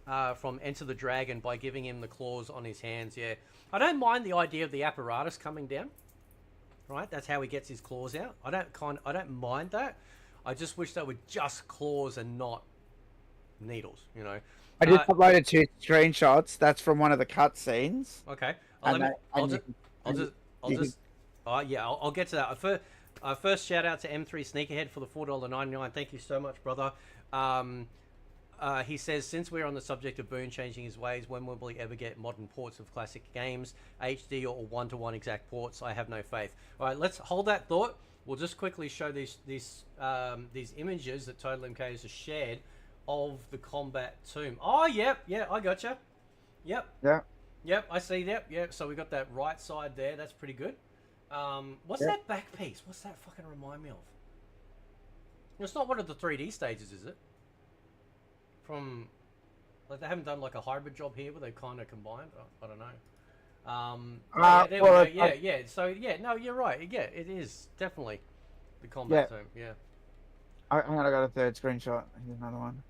from Enter the Dragon by giving him the claws on his hands. Yeah. I don't mind the idea of the apparatus coming down. Right? That's how he gets his claws out. I don't mind that. I just wish they were just claws and not needles, you know. I just uploaded 2 screenshots. That's from one of the cutscenes. Okay. And I'll you get to that. First shout out to M3 Sneakerhead for the $4.99. Thank you so much, brother. He says, since we're on the subject of Boone changing his ways, when will we ever get modern ports of classic games, HD or one-to-one exact ports? I have no faith. All right, let's hold that thought. We'll just quickly show these images that Total MK has just shared of the combat tomb. Oh, yep, yeah, I gotcha. Yep. Yeah. Yep, I see that. Yep, so we got that right side there. That's pretty good. What's that back piece? What's that fucking remind me of? It's not one of the 3D stages, is it? From, like, they haven't done like a hybrid job here where they kind of combined. I don't know. There we go. Yeah. So yeah, no, you're right. Yeah, it is definitely the combat tomb. Yeah. I got a third screenshot. Here's another one.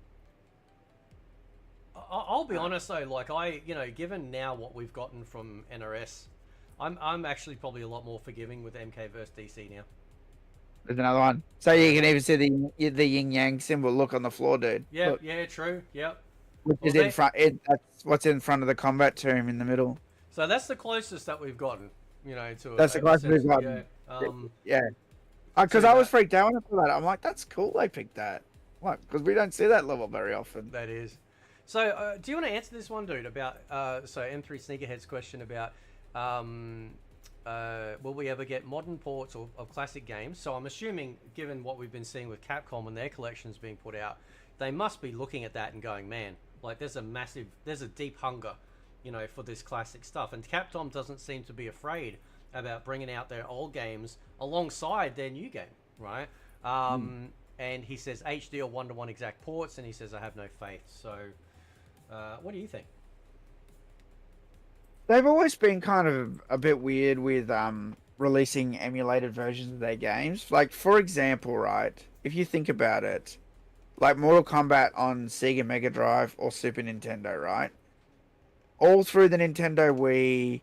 I'll be honest though, like given now what we've gotten from NRS, I'm actually probably a lot more forgiving with MK versus DC now. There's another one. So you can even see the yin yang symbol. Look on the floor, dude. Yeah, Look, yeah, true. Yep. which is in front. That's what's in front of the combat tomb in the middle. So that's the closest that we've gotten, to. That's the closest we've gotten. Yeah. Yeah. Because I was freaked out when I saw that. I'm like, that's cool. They picked that. Like, because we don't see that level very often. That is. So, do you want to answer this one, dude? About M3 Sneakerhead's question about will we ever get modern ports of classic games? So I'm assuming, given what we've been seeing with Capcom and their collections being put out, they must be looking at that and going, man, like there's a deep hunger, for this classic stuff. And Capcom doesn't seem to be afraid about bringing out their old games alongside their new game, right? And he says HD or one-to-one exact ports, and he says I have no faith. So, what do you think? They've always been kind of a bit weird with releasing emulated versions of their games. Like, for example, right, if you think about it, like Mortal Kombat on Sega Mega Drive or Super Nintendo, right? All through the Nintendo Wii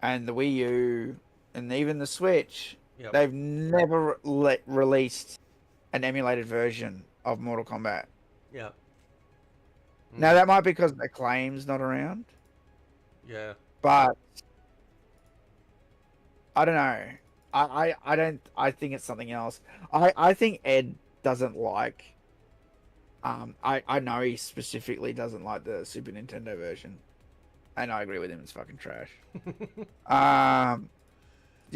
and the Wii U and even the Switch, Yep. they've never released an emulated version of Mortal Kombat. Yeah. Now, that might be because the claim's not around. Yeah. But I don't know. I think it's something else. I think Ed doesn't like. I know he specifically doesn't like the Super Nintendo version, and I agree with him. It's fucking trash. Do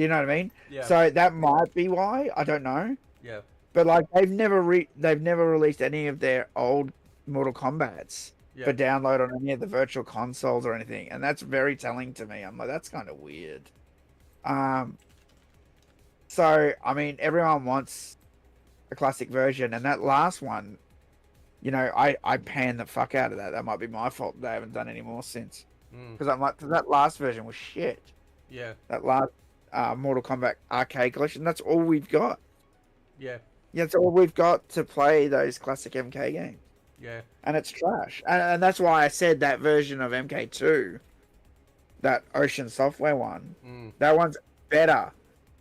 you know what I mean? Yeah. So that might be why. I don't know. Yeah. But like they've never released any of their old Mortal Kombats Yeah. for download on any of the virtual consoles or anything, and that's very telling to me. I'm like, that's kind of weird. So I mean, everyone wants a classic version, and that last one, you know, I panned the fuck out of that. That might be my fault. They haven't done any more since. Because I'm like, that last version was shit. Yeah. That last Mortal Kombat arcade collection. That's all we've got. Yeah. Yeah, that's all we've got to play those classic MK games. Yeah. And it's trash. And that's why I said that version of MK2, that Ocean Software one, that one's better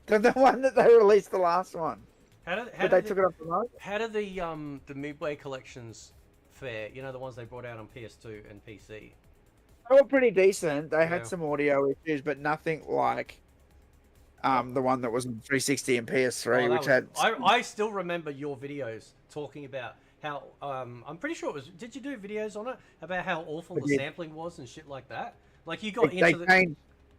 than the one that they released the last one. But they took it off the market. How do the Midway collections fare? You know, the ones they brought out on PS2 and PC. They were pretty decent. They Yeah. had some audio issues, but nothing like the one that was on 360 and PS3, which had. I still remember your videos talking about how I'm pretty sure it was. Did you do videos on it about how awful the sampling was and shit like that? Like you got into the. Changed,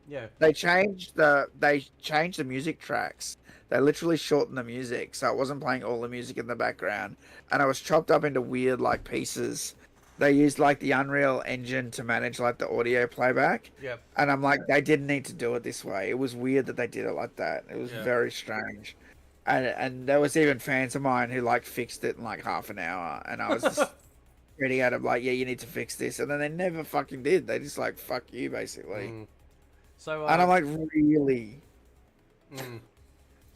Yeah. They changed the music tracks. They literally shortened the music, so it wasn't playing all the music in the background, and it was chopped up into weird like pieces. They used like the Unreal Engine to manage like the audio playback. Yep. And I'm like, they didn't need to do it this way. It was weird that they did it like that. It was very strange. And there was even fans of mine who like fixed it in like half an hour, and I was just ready at them like, yeah, you need to fix this, and then they never fucking did. They just like, fuck you, basically. So and I'm like, really?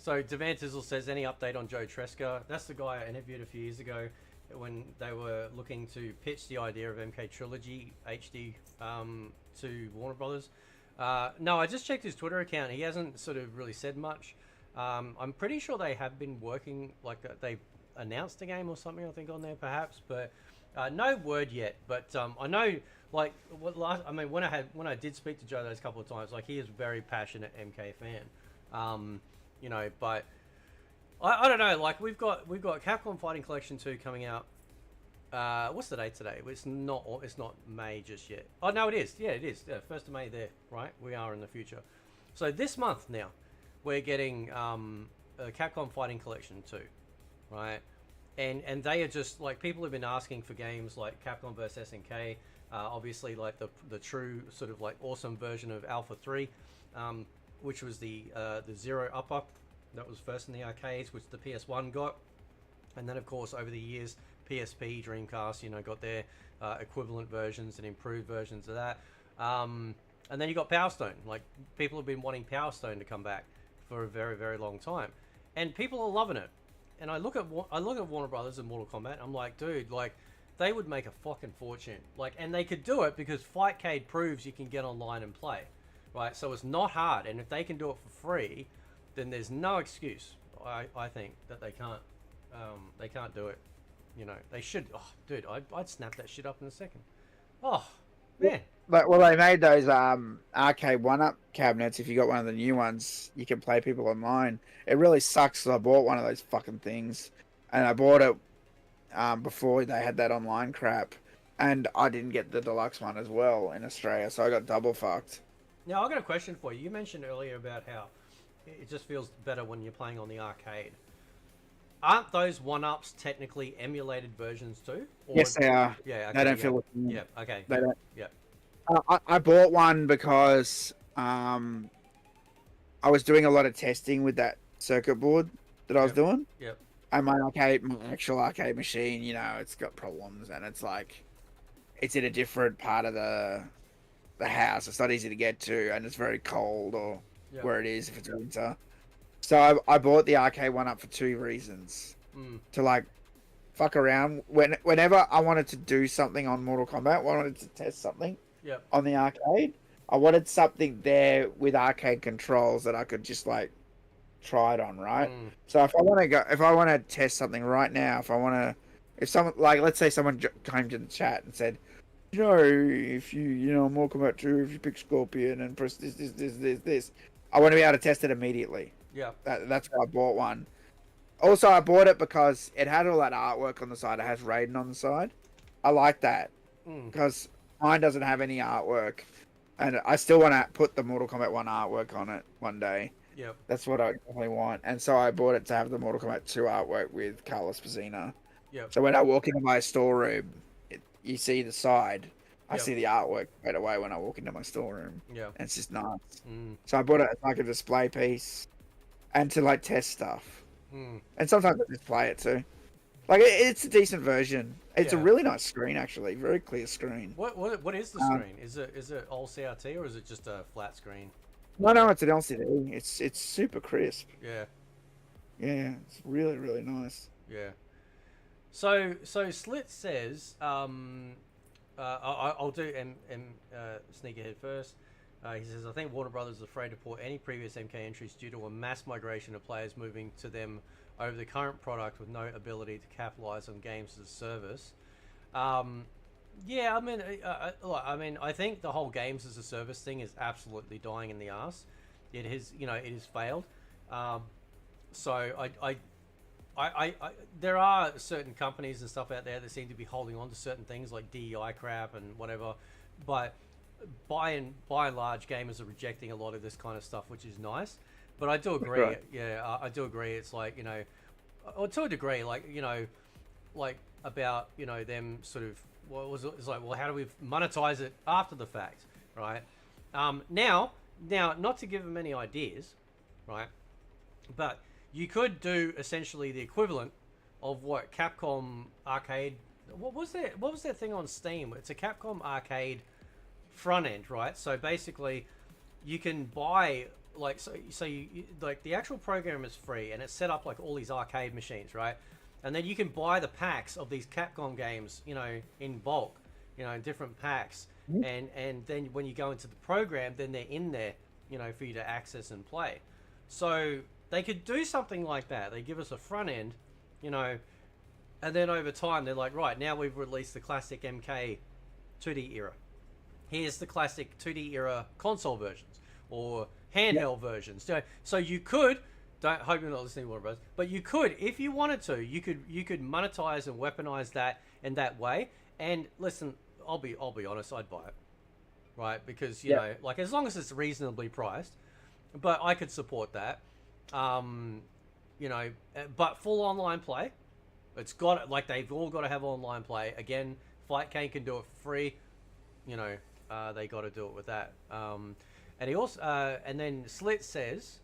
So Devan Tizzle says, any update on Joe Tresca? That's the guy I interviewed a few years ago when they were looking to pitch the idea of MK Trilogy HD to Warner Brothers. No, I just checked his Twitter account. He hasn't sort of really said much. I'm pretty sure they have been working, like they've announced a game or something, I think, on there perhaps, but no word yet. But I know, like, when I did speak to Joe those couple of times, like, he is a very passionate MK fan. You know, but I don't know. Like, we've got Capcom Fighting Collection 2 coming out. What's the date today? It's not May just yet. Oh no, it is. Yeah, it is. Yeah, 1st of May there. Right, we are in the future. So this month now, we're getting Capcom Fighting Collection 2, right? And they are just like, people have been asking for games like Capcom vs SNK. Obviously, like the true sort of like awesome version of Alpha 3. Which was the Zero Upper, that was first in the arcades, which the PS1 got, and then of course over the years PSP, Dreamcast, you know, got their equivalent versions and improved versions of that, and then you got Power Stone. Like, people have been wanting Power Stone to come back for a very, very long time, and people are loving it. And I look at Warner Brothers and Mortal Kombat. I'm like, dude, like, they would make a fucking fortune. Like, and they could do it because Fightcade proves you can get online and play. Right, so it's not hard, and if they can do it for free, then there's no excuse. I think that they can't do it. You know, they should. Oh, dude, I'd snap that shit up in a second. Oh, man. Well, they made those arcade one-up cabinets. If you got one of the new ones, you can play people online. It really sucks. I bought one of those fucking things, and I bought it before they had that online crap, and I didn't get the deluxe one as well in Australia, so I got double fucked. Now, I've got a question for you. You mentioned earlier about how it just feels better when you're playing on the arcade. Aren't those one-ups technically emulated versions too? Or... Yes, they are. Yeah, okay, they don't feel. Yeah, okay. They don't. Yeah. I bought one because I was doing a lot of testing with that circuit board that I was doing. Yep. And my actual arcade machine, you know, it's got problems, and it's like, it's in a different part of the house. It's not easy to get to, and it's very cold, or where it is if it's winter. So I bought the arcade one up for 2 reasons. To like fuck around whenever I wanted to do something on Mortal Kombat, I wanted to test something on the arcade. I wanted something there with arcade controls that I could just like try it on, right? So if I want to test something right now, if someone, like, let's say someone came to the chat and said, you know, if you know, Mortal Kombat 2, if you pick Scorpion and press this, I want to be able to test it immediately. Yeah. That's why I bought one. Also, I bought it because it had all that artwork on the side. It has Raiden on the side. I like that. Because mine doesn't have any artwork. And I still want to put the Mortal Kombat 1 artwork on it one day. Yep. That's what I definitely want. And so I bought it to have the Mortal Kombat 2 artwork with Carlos Pazina. Yep. So when I walk into my storeroom, you see the side. I see the artwork right away when I walk into my storeroom. Yeah. And it's just nice. So I bought it as like a display piece and to like test stuff. and sometimes I just play it too. Like it's a decent version. It's a Yeah. really nice screen actually, very clear screen. What is the screen? Is it all CRT or is it just a flat screen? No, it's an LCD. It's super crisp. Yeah, Yeah, it's really nice. yeah. So Slit says, I'll do sneak ahead first. He says, I think Warner Brothers is afraid to port any previous MK entries due to a mass migration of players moving to them over the current product with no ability to capitalize on games as a service. Yeah, I mean, I think the whole games as a service thing is absolutely dying in the ass. It has, it has failed. So there are certain companies and stuff out there that seem to be holding on to certain things like DEI crap and whatever, but by and large, gamers are rejecting a lot of this kind of stuff, which is nice. But I do agree. Right. Yeah, I do agree. It's like or to a degree, like like about them sort of what was it? It's like, well, how do we monetize it after the fact, right? Now, not to give them any ideas, right? But you could do essentially the equivalent of what Capcom Arcade. What was that thing on Steam? It's a Capcom Arcade front end, right? So basically, you can buy so you like the actual program is free and it's set up like all these arcade machines, right? And then you can buy the packs of these Capcom games, in bulk, in different packs. And then when you go into the program, then they're in there, for you to access and play. So they could do something like that. They give us a front end, and then over time they're like, right, now we've released the classic MK 2D era. Here's the classic 2D era console versions or handheld versions. So you could, hope you're not listening to Warner Bros. But you could, if you wanted to, you could monetize and weaponize that in that way. And listen, I'll be honest, I'd buy it, right? Because like as long as it's reasonably priced, but I could support that. But full online play, it's got like they've all got to have online play. Again, Flight Cane can do it for free. They got to do it with that. And he also, and then Slit says,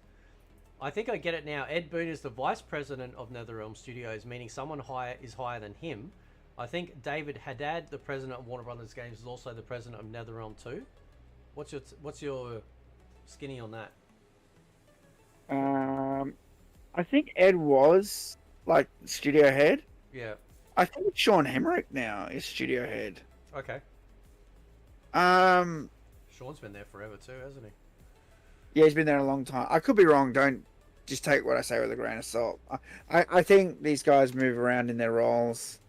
I think I get it now. Ed Boon is the vice president of NetherRealm Studios, meaning someone is higher than him. I think David Haddad, the president of Warner Brothers Games, is also the president of NetherRealm too. What's your skinny on that? I think Ed was like studio head. Yeah. I think Sean Hemrick now is studio head. Okay. Um, Sean's been there forever too, hasn't he? Yeah, he's been there a long time. I could be wrong. Don't just take what I say with a grain of salt. I think these guys move around in their roles.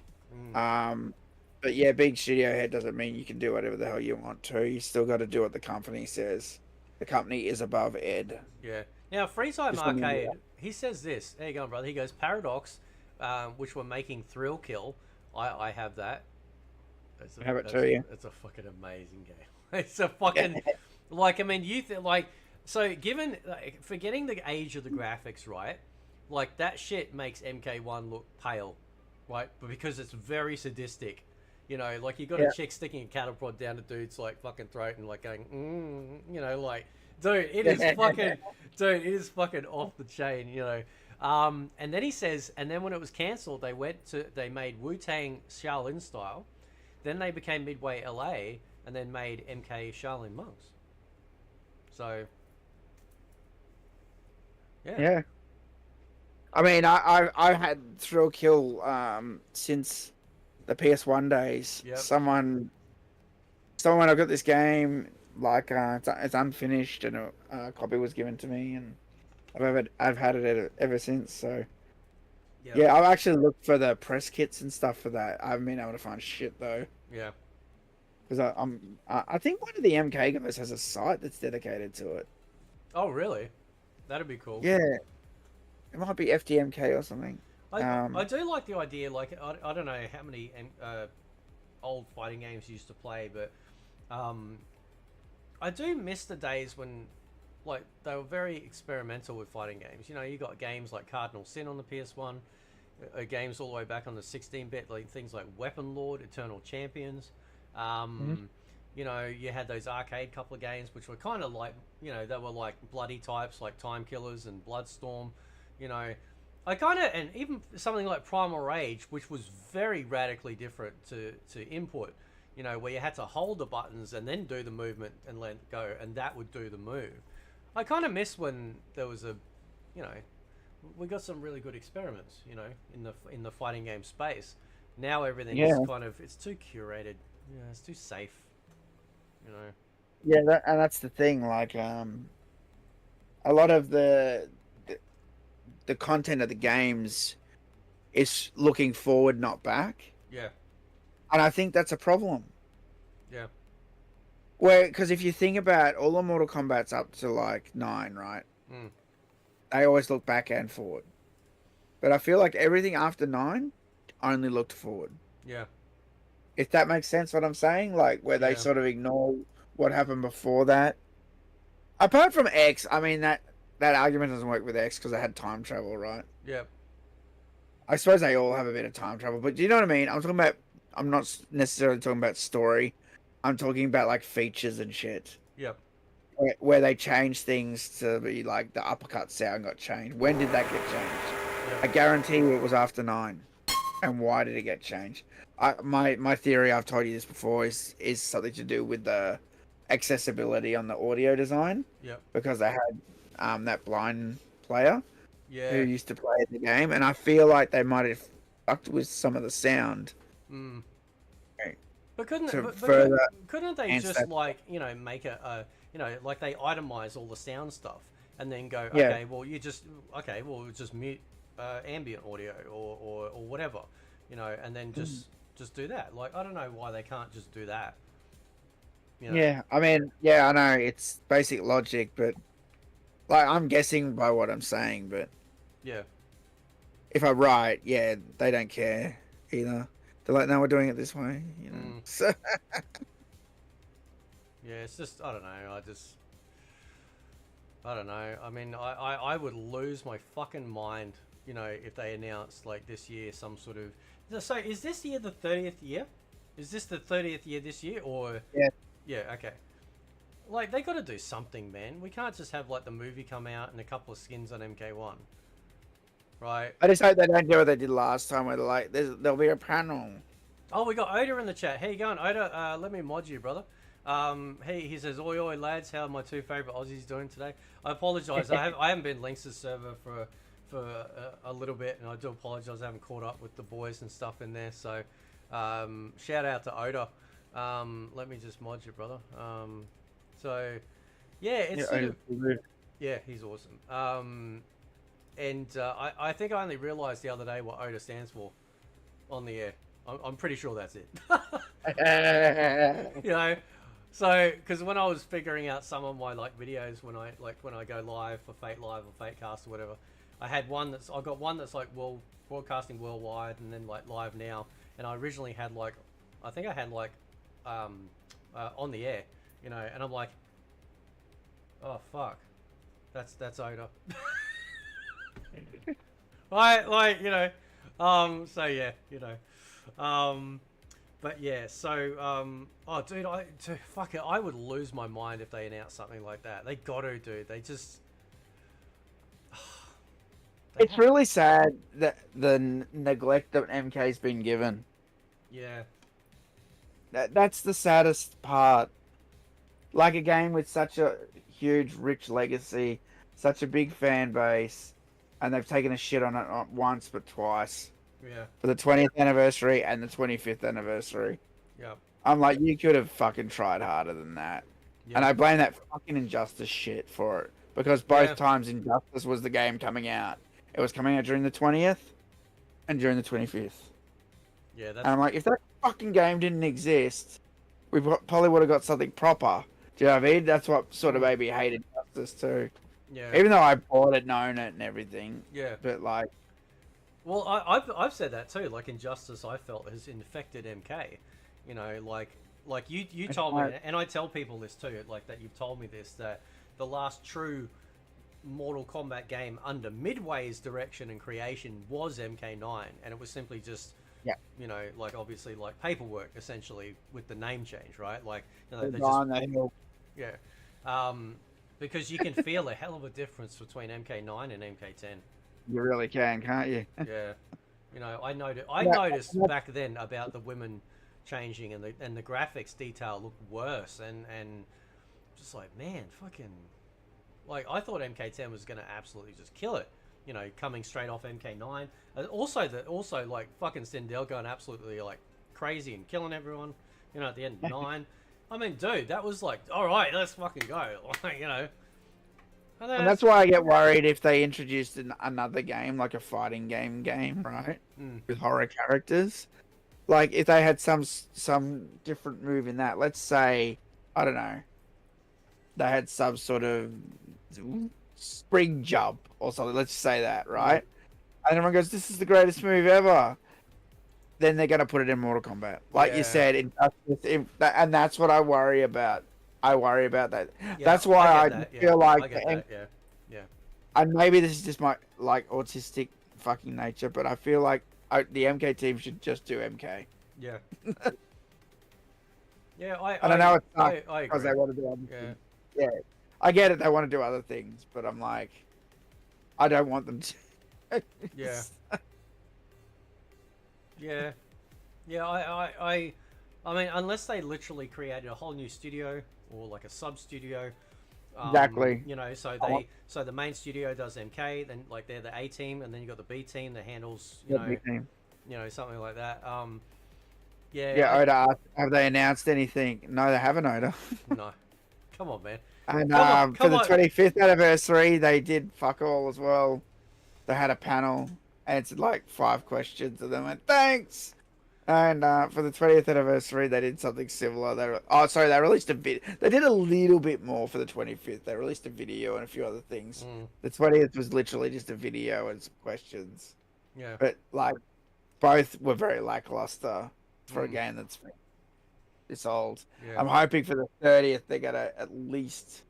But yeah, being studio head doesn't mean you can do whatever the hell you want to. You still got to do what the company says. The company is above Ed. Yeah. Now, Freetime Just remember Arcade, that. he says this. There you go, brother. He goes, Paradox, which were making Thrill Kill. I have that. I have it too, yeah. It's a fucking amazing game. It's a fucking... like, I mean, so, given... Like, forgetting the age of the graphics, right? Like, that shit makes MK1 look pale, right? But because it's very sadistic. Like, you got a chick sticking a cattle prod down a dude's, like, fucking throat and, like, going, like... Dude, it is fucking... dude, it is fucking off the chain, And then he says, and then when it was cancelled, they made Wu-Tang Shaolin style. Then they became Midway LA, and then made MK Shaolin Monks. So... Yeah. I mean, I've had Thrill Kill since the PS1 days. Yep. Someone I got this game, like it's unfinished, and a copy was given to me, and I've had it ever since. So Yep. yeah, I've actually looked for the press kits and stuff for that. I haven't been able to find shit though, Yeah. because I think one of the MK guys has a site that's dedicated to it. Oh, really? That'd be cool. Yeah, it might be FDMK or something. I do like the idea. Like, I don't know how many old fighting games you used to play, but I do miss the days when, like, they were very experimental with fighting games. You got games like Cardinal Sin on the PS1, games all the way back on the 16-bit, like things like Weapon Lord, Eternal Champions. You had those arcade couple of games which were kind of like, they were like bloody types like Time Killers and Bloodstorm. I kind of, and even something like Primal Rage, which was very radically different to input, you know, where you had to hold the buttons and then do the movement and let go, and that would do the move. I kind of miss when there was a, you know, we got some really good experiments, you know, in the fighting game space. Now everything is kind of, it's too curated, you know, it's too safe, you know. Yeah, and that's the thing. Like, a lot of the content of the games is looking forward, not back, Yeah, and I think that's a problem. yeah, Where, because if you think about all the Mortal Kombat's up to like 9, right? mm, They always look back and forward, but I feel like everything after 9 only looked forward. yeah, If that makes sense, what I'm saying, like where they Yeah. sort of ignore what happened before that. Apart from X, I mean that argument doesn't work with X because they had time travel, right? yeah, I suppose they all have a bit of time travel, but do you know what I mean? I'm talking about. I'm not necessarily talking about story. I'm talking about like features and shit, yeah. where they change things to be like the uppercut sound got changed. When did that get changed? I guarantee you it was after 9. And why did it get changed? My theory, I've told you this before, is something to do with the accessibility on the audio design, Yep. because they had that blind player who Yeah. used to play the game, and I feel like they might have fucked with some of the sound. Mm. Right. But couldn't To but further couldn't they enhance just that- like, you know, make a you know, like they itemize all the sound stuff and then go, Yeah. okay, well we'll just mute ambient audio or whatever, you know, and then just do that. Like, I don't know why they can't just do that. You know? Yeah, I mean, yeah, I know it's basic logic, but like I'm guessing by what I'm saying, but Yeah. if I'm right, yeah, they don't care either. They're like, no, we're doing it this way, you know. Mm. So, Yeah, it's just, I don't know. I don't know. I mean, I would lose my fucking mind, you know, if they announced like this year some sort of. So is this year the 30th year? Is this the 30th year this year, or? Yeah. Yeah. Okay. Like, they got to do something, man. We can't just have like the movie come out and a couple of skins on MK1, right? I just hope they don't do what they did last time, where they're like, there'll be a panel. Oh, we got Oda in the chat. How you going, Oda? Let me mod you, brother. He says, "Oi, oi, lads, how are my two favourite Aussies doing today?" I apologise. I haven't been Lynx's server for a little bit, and I do apologise. I haven't caught up with the boys and stuff in there. So, shout out to Oda. Let me just mod you, brother. So, yeah, it's sort of, yeah, he's awesome. And I think I only realised the other day what Oda stands for on the air. I'm pretty sure that's it. You know, so because when I was figuring out some of my like videos when I go live for Fate Live or Fate Cast or whatever, I got one that's like broadcasting worldwide and then like live now, and I originally had like, I think I had like on the air, you know, and I'm like, oh fuck, that's Oda. like you know, so yeah, you know, but yeah, so oh dude, fuck it, I would lose my mind if they announced something like that. They gotta, dude. They just. It's really sad that the neglect that MK's been given. Yeah. That's the saddest part. Like a game with such a huge, rich legacy, such a big fan base, and they've taken a shit on it not once but twice. Yeah. For the 20th anniversary and the 25th anniversary. Yeah. I'm like, you could have fucking tried harder than that. Yeah. And I blame that fucking Injustice shit for it. Because both Yeah. times Injustice was the game coming out. It was coming out during the 20th and during the 25th. Yeah. And I'm like, if that fucking game didn't exist, we probably would have got something proper. Do you know what I mean? That's what sort of made me hate Injustice too. Yeah. Even though I bought it, known it, and everything. Yeah. But like, Well, I've said that too. Like, Injustice, I felt has infected MK. You know, like you told me, and I tell people this too. Like that you've told me this, that the last true Mortal Kombat game under Midway's direction and creation was MK9, and it was simply just, you know, like obviously like paperwork essentially with the name change, right? Like, you know, they just, yeah, because you can feel a hell of a difference between MK9 and MK10. You really can, can't you? Yeah, you know, I Yeah, noticed back then about the women changing and the graphics detail looked worse and just like, man, fucking, like I thought MK10 was gonna absolutely just kill it. You know, coming straight off MK9. Also like fucking Sindel going absolutely like crazy and killing everyone. You know, at the end of 9. I mean, dude, that was like, all right, let's fucking go. Like, you know. And that's why I get worried if they introduced another game, like a fighting game, right? Mm. With horror characters. Like, if they had some different move in that, let's say, I don't know, they had some sort of spring jump or something, let's say that, right? And everyone goes, this is the greatest move ever. Then they're going to put it in Mortal Kombat. Like you Yeah. said, and that's what I worry about. I worry about that. Yeah, That's why I get that, yeah. feel like I get that, yeah. Yeah. and maybe this is just my like autistic fucking nature, but I feel like the MK team should just do MK. Yeah. Yeah, I And I know it's not I because agree. they want to do other Yeah. things. Yeah, I get it. They want to do other things, but I'm like, I don't want them to. Yeah. Yeah. Yeah, I mean, unless they literally created a whole new studio or like a sub studio. Exactly. You know, so the main studio does MK, then like they're the A team, and then you got the B team that handles, you know, something like that. Yeah. Yeah, Oda asked, have they announced anything? No, they haven't, Oda. No. Come on, man. And Come for the on. 25th anniversary, they did fuck all as well. They had a panel, answered like 5 questions, and then went thanks. And for the 20th anniversary, they did something similar. They released a video. They did a little bit more for the 25th. They released a video and a few other things. The 20th was literally just a video and some questions. Yeah. But like, both were very lackluster for a game that's this old. Yeah. I'm hoping for the 30th they're gonna at least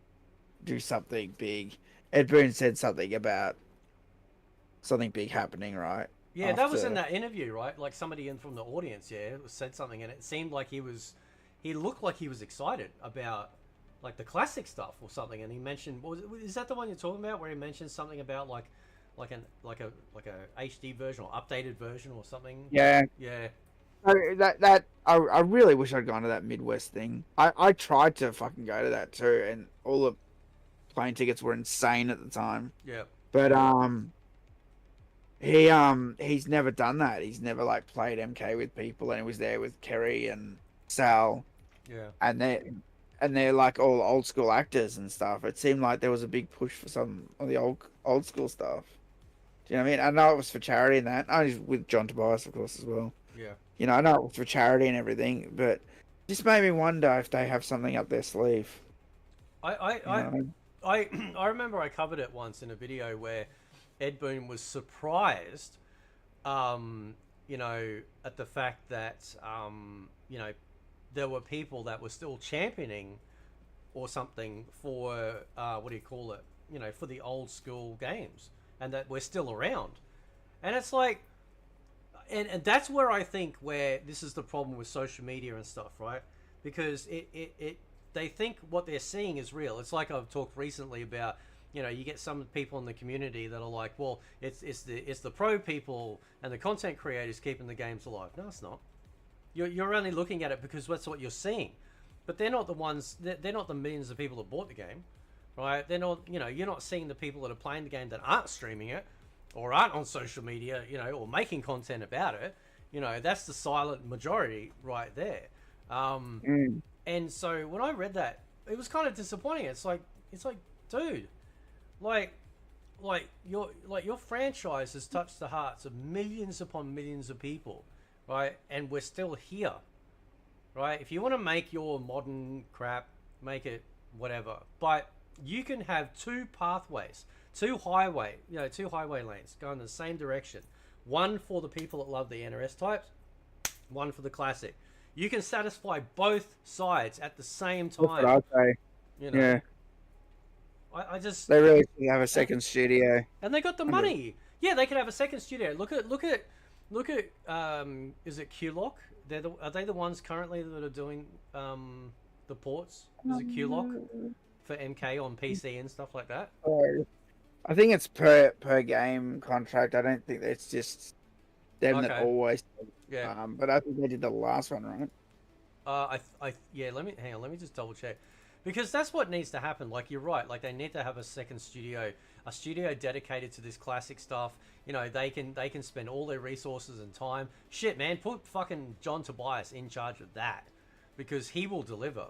do something big. Ed Boon said something about something big happening, right? Yeah, that was in that interview, right? Like somebody in from the audience, said something, and it seemed like he looked like he was excited about like the classic stuff or something, and he mentioned, is that the one you're talking about, where he mentioned something about like a HD version or updated version or something? Yeah. Yeah. I really wish I'd gone to that Midwest thing. I tried to fucking go to that too, and all the plane tickets were insane at the time. Yeah. But he's never done that. He's never like played MK with people, and he was there with Kerry and Sal. Yeah. And they're like all old school actors and stuff. It seemed like there was a big push for some of the old school stuff. Do you know what I mean? I know it was for charity and that. I was with John Tobias, of course, as well. Yeah. You know, I know it was for charity and everything, but it just made me wonder if they have something up their sleeve. I remember I covered it once in a video where Ed Boon was surprised, you know, at the fact that, you know, there were people that were still championing or something for, what do you call it? You know, for the old school games, and that we're still around. And it's like, and that's where I think where this is the problem with social media and stuff, right? Because they think what they're seeing is real. It's like I've talked recently about, you know, you get some people in the community that are like, well, it's the pro people and the content creators keeping the games alive. No, it's not. You're only looking at it because that's what you're seeing, but they're not the ones. They're not the millions of people that bought the game, right? They're not. You know, you're not seeing the people that are playing the game that aren't streaming it, or aren't on social media, you know, or making content about it. You know, that's the silent majority right there. And so when I read that, it was kind of disappointing. It's like, dude, like your franchise has touched the hearts of millions upon millions of people, right? And we're still here, right? If you want to make your modern crap, make it whatever. But you can have two pathways, two highway lanes going in the same direction. One for the people that love the NRS types, one for the classic. You can satisfy both sides at the same time. That's what I'd say. You know? Yeah. I just, They really should have a second studio. and they got the money. Yeah, they could have a second studio. Look at is it Q-Lock? Are they the ones currently that are doing the ports? Is it Q-Lock for MK on PC and stuff like that? I think it's per game contract. I don't think it's just them that Okay. always. Yeah. But I think they did the last one right. Yeah. Let me hang on. Let me just double check, because that's what needs to happen. Like you're right. Like they need to have a second studio, a studio dedicated to this classic stuff. You know, they can spend all their resources and time. Shit, man, put fucking John Tobias in charge of that, because he will deliver,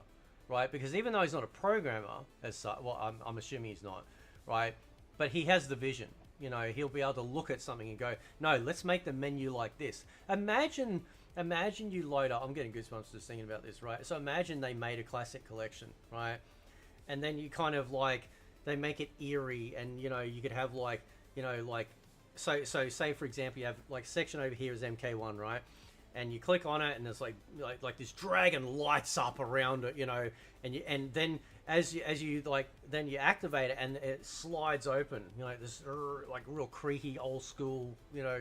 right? Because even though he's not a programmer as such, well, I'm assuming he's not, right? But he has the vision. You know, he'll be able to look at something and go, no, let's make the menu like this. Imagine you load up. I'm getting goosebumps just thinking about this, right? So imagine they made a classic collection, right? And then you kind of like they make it eerie, and you know you could have like so say for example you have like section over here is MK1, right? And you click on it and there's like this dragon lights up around it, you know, and then as you like then you activate it and it slides open, you know, this like real creaky old school, you know,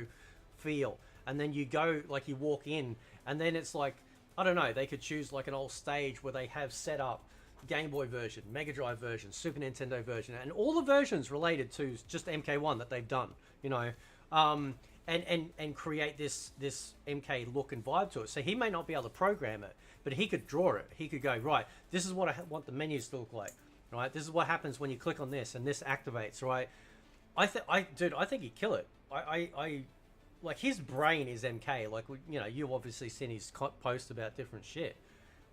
feel. And then you go like you walk in and then it's like, I don't know, they could choose like an old stage where they have set up Game Boy version, Mega Drive version, Super Nintendo version, and all the versions related to just MK1 that they've done, you know, and create this MK look and vibe to it. So he may not be able to program it, but he could draw it. He could go, right, this is what I want the menus to look like, right? This is what happens when you click on this and this activates, right? I think he'd kill it. I like his brain is MK. Like, you know, you obviously seen his post about different shit.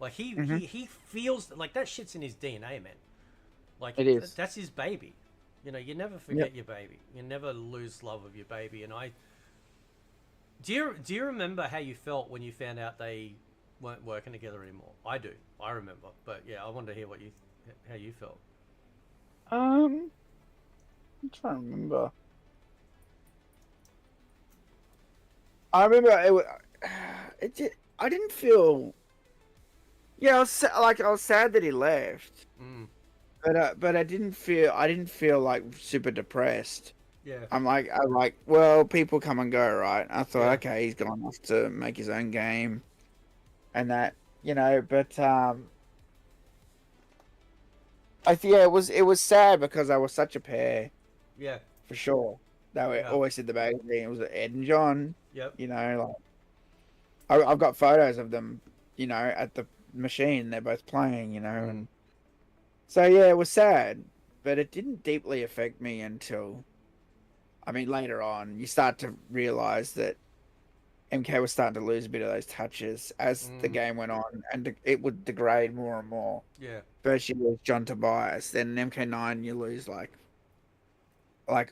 Like he feels like that shit's in his DNA, man. Like It is. That's his baby. You know, you never forget your baby. You never lose love of your baby. And do you remember how you felt when you found out they weren't working together anymore? I do. I remember. But yeah, I wanted to hear how you felt. I'm trying to remember. I remember I didn't feel. Yeah, I was sad that he left, but I didn't feel like super depressed. Yeah. I'm like, well, people come and go, right? I thought, Yeah. okay, he's gone off to make his own game, and that, you know, but it was sad because I was such a pair, Yeah. for sure. They were always in the magazine. It was Ed and John. Yep. You know, like I've got photos of them, you know, at the machine. They're both playing, you know, and so yeah, it was sad, but it didn't deeply affect me until, I mean, later on, you start to realize that MK was starting to lose a bit of those touches as the game went on, and it would degrade more and more. Yeah. First you lose John Tobias, then in MK9 you lose like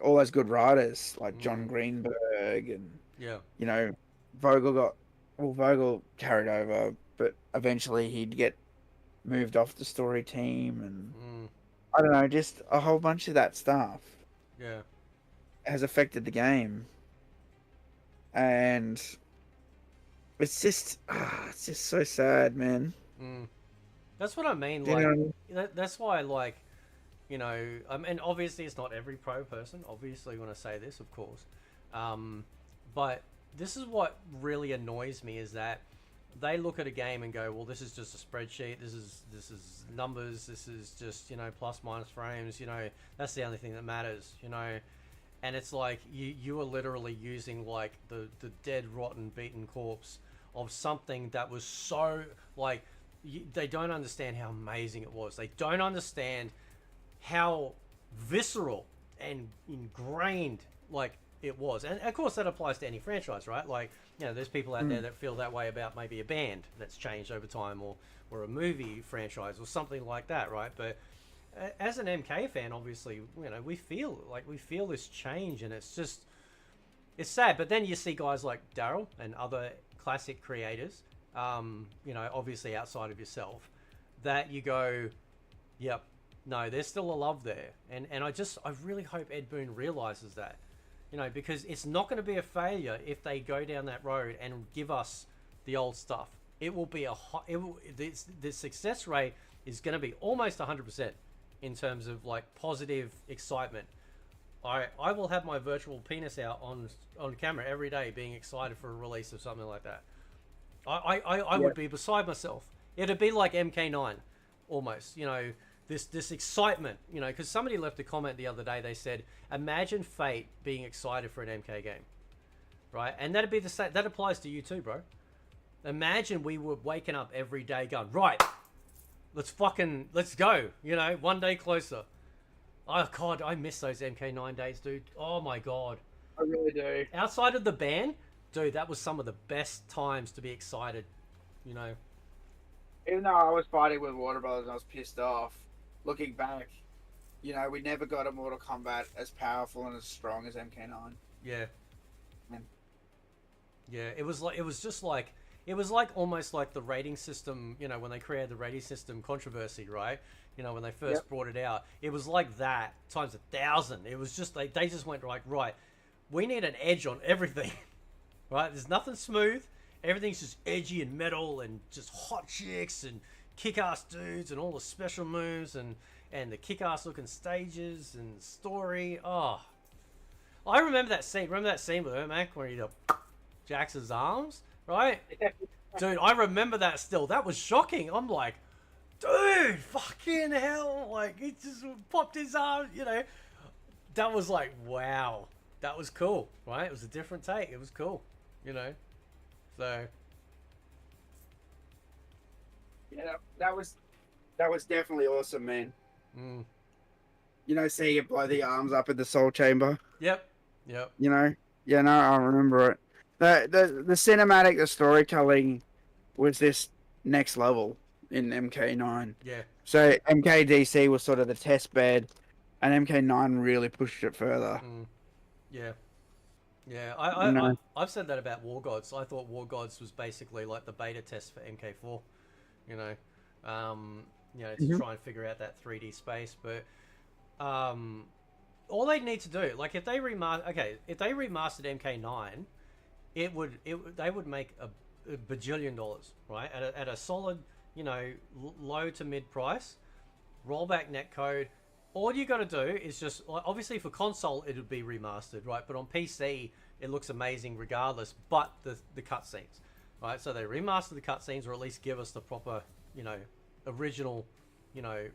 all those good writers like John Greenberg and Yeah. you know, Vogel carried over, but eventually he'd get moved off the story team, and I don't know, just a whole bunch of that stuff Yeah. has affected the game, and it's just so sad, man. That's what I mean. You Like, know? that's why, like, you know, and obviously it's not every pro person. Obviously, when I say this, of course, but this is what really annoys me is that they look at a game and go, well, this is just a spreadsheet. This is numbers. This is just, you know, plus minus frames. You know, that's the only thing that matters. You know, and it's like you are literally using like the dead, rotten, beaten corpse of something that was so like they don't understand how amazing it was. They don't understand how visceral and ingrained like it was, and of course that applies to any franchise, right? Like, you know, there's people out there that feel that way about maybe a band that's changed over time, or a movie franchise or something like that, right? But as an MK fan, obviously, you know, we feel this change, and it's sad. But then you see guys like Daryl and other classic creators, you know, obviously outside of yourself, that you go, yep, no, there's still a love there, and I really hope Ed Boon realizes that, you know, because it's not going to be a failure if they go down that road and give us the old stuff. It will be the success rate is going to be almost 100% in terms of like positive excitement. I will have my virtual penis out on camera every day, being excited for a release of something like that. I would be beside myself. It'd be like MK9, almost. You know, this excitement, you know, because somebody left a comment the other day. They said, "Imagine Fate being excited for an MK game, right?" And that'd be the same. That applies to you too, bro. Imagine we were waking up every day going, right, let's go, you know, one day closer. Oh God, I miss those MK9 days, dude. Oh my God. I really do. Outside of the ban, dude, that was some of the best times to be excited, you know. Even though I was fighting with Water Brothers and I was pissed off, looking back, you know, we never got a Mortal Kombat as powerful and as strong as MK9. Yeah. Man. Yeah, it was almost like the rating system, you know, when they created the rating system controversy, right? You know, when they first brought it out, it was like that times 1,000. It was just, they just went like, right, we need an edge on everything, right? There's nothing smooth. Everything's just edgy and metal and just hot chicks and kick-ass dudes and all the special moves and the kick-ass looking stages and story. Oh, I remember that scene. Remember that scene with Ermac where he jacks his arms, right? Dude, I remember that still. That was shocking. I'm like, dude, fucking hell. Like, he just popped his arm, you know. That was like, wow. That was cool, right? It was a different take. It was cool, you know. So. Yeah, that was definitely awesome, man. Mm. You know, seeing it blow the arms up in the Soul Chamber. Yep. You know, yeah, no, I remember it. The cinematic, the storytelling was this next level in MK9. Yeah. So MKDC was sort of the test bed, and MK9 really pushed it further. Mm. Yeah. Yeah, I've said that about War Gods. I thought War Gods was basically like the beta test for MK4, you know, to try and figure out that 3D space. But all they need to do, like if they remastered MK9, they would make a bajillion dollars, right? At a solid, you know, low to mid price, rollback netcode. All you got to do is just, obviously for console it would be remastered, right? But on PC it looks amazing regardless. But the cutscenes, right? So they remaster the cutscenes, or at least give us the proper, you know, original, you know,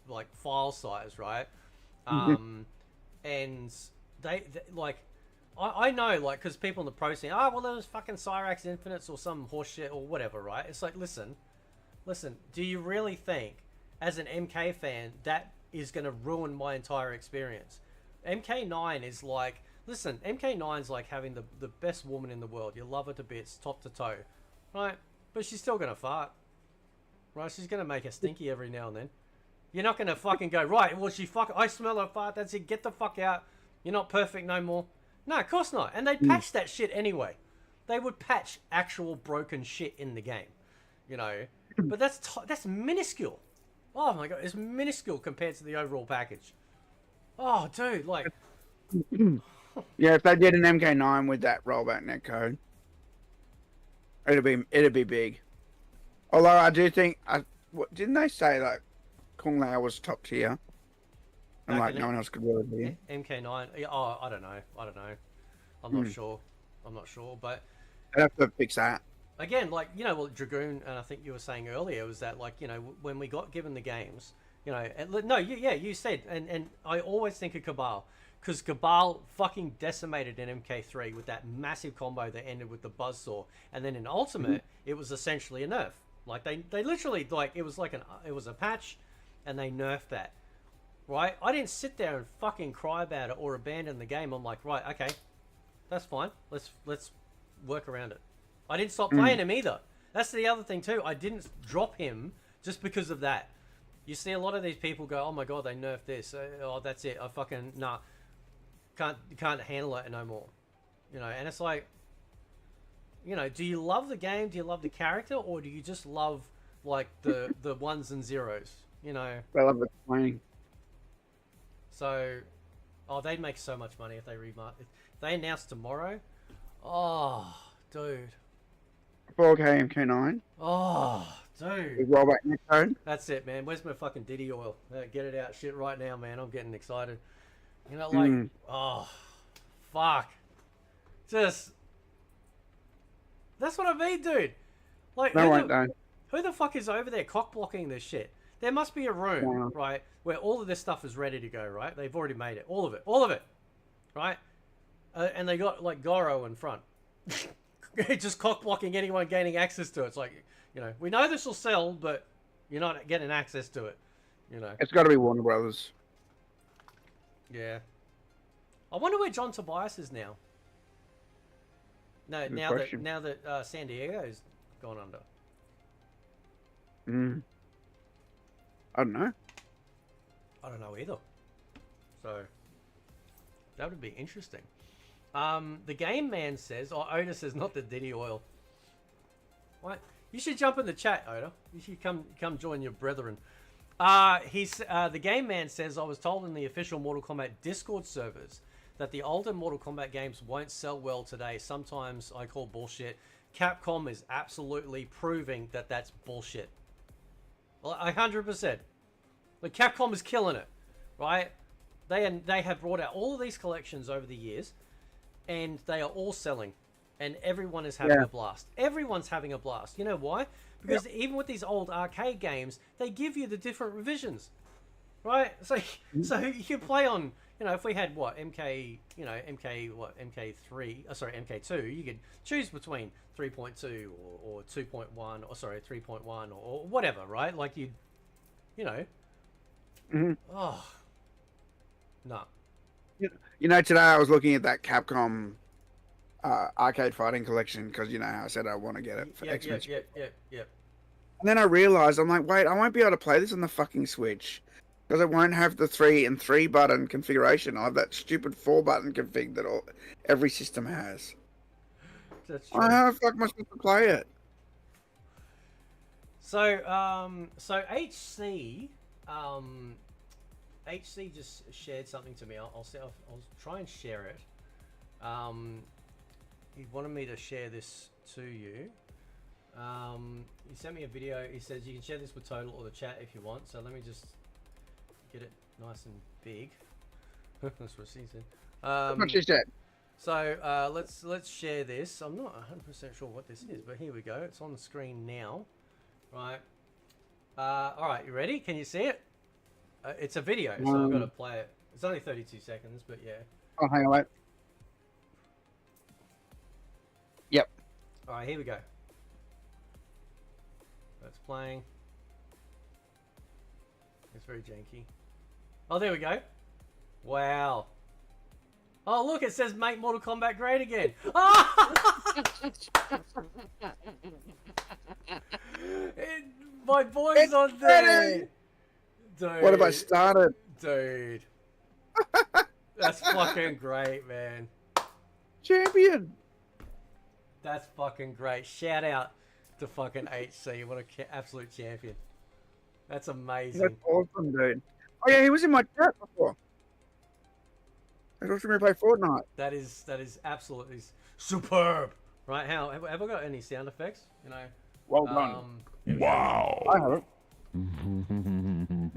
like file size, right? And they like, I know, like, because people in the pro scene, well, there was fucking Cyrax Infinites or some horseshit or whatever, right? It's like, listen, do you really think, as an MK fan, that is going to ruin my entire experience? MK9 is like, listen, MK9 is like having the best woman in the world. You love her to bits, top to toe, right? But she's still going to fart, right? She's going to make a stinky every now and then. You're not going to fucking go, right, well, I smell her fart, that's it, get the fuck out. You're not perfect no more. No, of course not. And they'd patch that shit anyway. They would patch actual broken shit in the game, you know. But that's minuscule. Oh my God, it's minuscule compared to the overall package. Oh, dude, like. Yeah, if they did an MK9 with that rollback netcode, it'd be big. Although I do think, didn't they say like Kung Lao was top tier? And like no one else could really be. MK9. Oh, I don't know. I'm not sure. But I'd have to fix that. Again, like, you know, well, Dragoon, and I think you were saying earlier, was that, like, you know, when we got given the games, you know, you said, and I always think of Cabal, because Cabal fucking decimated in MK3 with that massive combo that ended with the buzzsaw, and then in Ultimate, it was essentially a nerf. Like, they literally, like, it was a patch, and they nerfed that. Right? I didn't sit there and fucking cry about it or abandon the game. I'm like, right, okay, that's fine. Let's work around it. I didn't stop playing him either. That's the other thing too. I didn't drop him just because of that. You see a lot of these people go, oh my God, they nerfed this. Oh, that's it. I fucking, nah. Can't handle it no more. You know, and it's like, you know, do you love the game? Do you love the character? Or do you just love, like, the ones and zeros? You know? I love the playing. So, they'd make so much money if they if they announced tomorrow. Oh, dude. 4K MK9. Oh, dude. With rollback netcode. That's it, man. Where's my fucking Diddy oil? Get it out, shit, right now, man. I'm getting excited. You know, like, oh, fuck. Just, that's what I mean, dude. Like, No, who the fuck is over there cock blocking this shit? There must be a room, right, where all of this stuff is ready to go, right? They've already made it, all of it, right? And they got like Goro in front, just cock blocking anyone gaining access to it. It's like, you know, we know this will sell, but you're not getting access to it, you know. It's got to be Warner Brothers. Yeah. I wonder where John Tobias is now. No, Good now question. that San Diego's gone under. I don't know. I don't know either. So that would be interesting. The game man says, Oda says, not the Diddy oil. What? You should jump in the chat, Oda. You should come join your brethren. The game man says, I was told in the official Mortal Kombat Discord servers that the older Mortal Kombat games won't sell well today. Sometimes I call bullshit. Capcom is absolutely proving that that's bullshit. Well, 100%. Like, Capcom is killing it, right? They have brought out all of these collections over the years, and they are all selling, and everyone is having a blast. Everyone's having a blast. You know why? Because even with these old arcade games, they give you the different revisions, right? So you can play on, you know, if we had MK3, MK2, you could choose between 3.2 or 2.1, or sorry, 3.1 or whatever, right? Like you know. Oh, no. You know, today I was looking at that Capcom arcade fighting collection because, you know, I said I want to get it for X-Men. Yep. And then I realized, I'm like, wait, I won't be able to play this on the fucking Switch because it won't have the 3 and 3 button configuration. I have that stupid 4 button config that every system has. That's true. How the fuck am I supposed to play it? So HC just shared something to me. I'll try and share it. He wanted me to share this to you. He sent me a video. He says you can share this with Total or the chat if you want. So let me just get it nice and big. That's what she said. What she said. So let's share this. I'm not 100% sure what this is, but here we go. It's on the screen now. Right. All right. You ready? Can you see it? It's a video, so I've got to play it. It's only 32 seconds, but yeah. Oh, hang on, wait. Yep. All right, here we go. That's playing. It's very janky. Oh, there we go. Wow. Oh, look, it says make Mortal Kombat great again. My boy's on there. Dude. What have I started? Dude. That's fucking great, man. Champion. That's fucking great. Shout out to fucking HC. What a absolute champion. That's amazing. That's awesome, dude. Oh yeah, he was in my chat before. I watched me play Fortnite. That is absolutely superb. Right? How have I got any sound effects? You know. Well done. Wow. I haven't.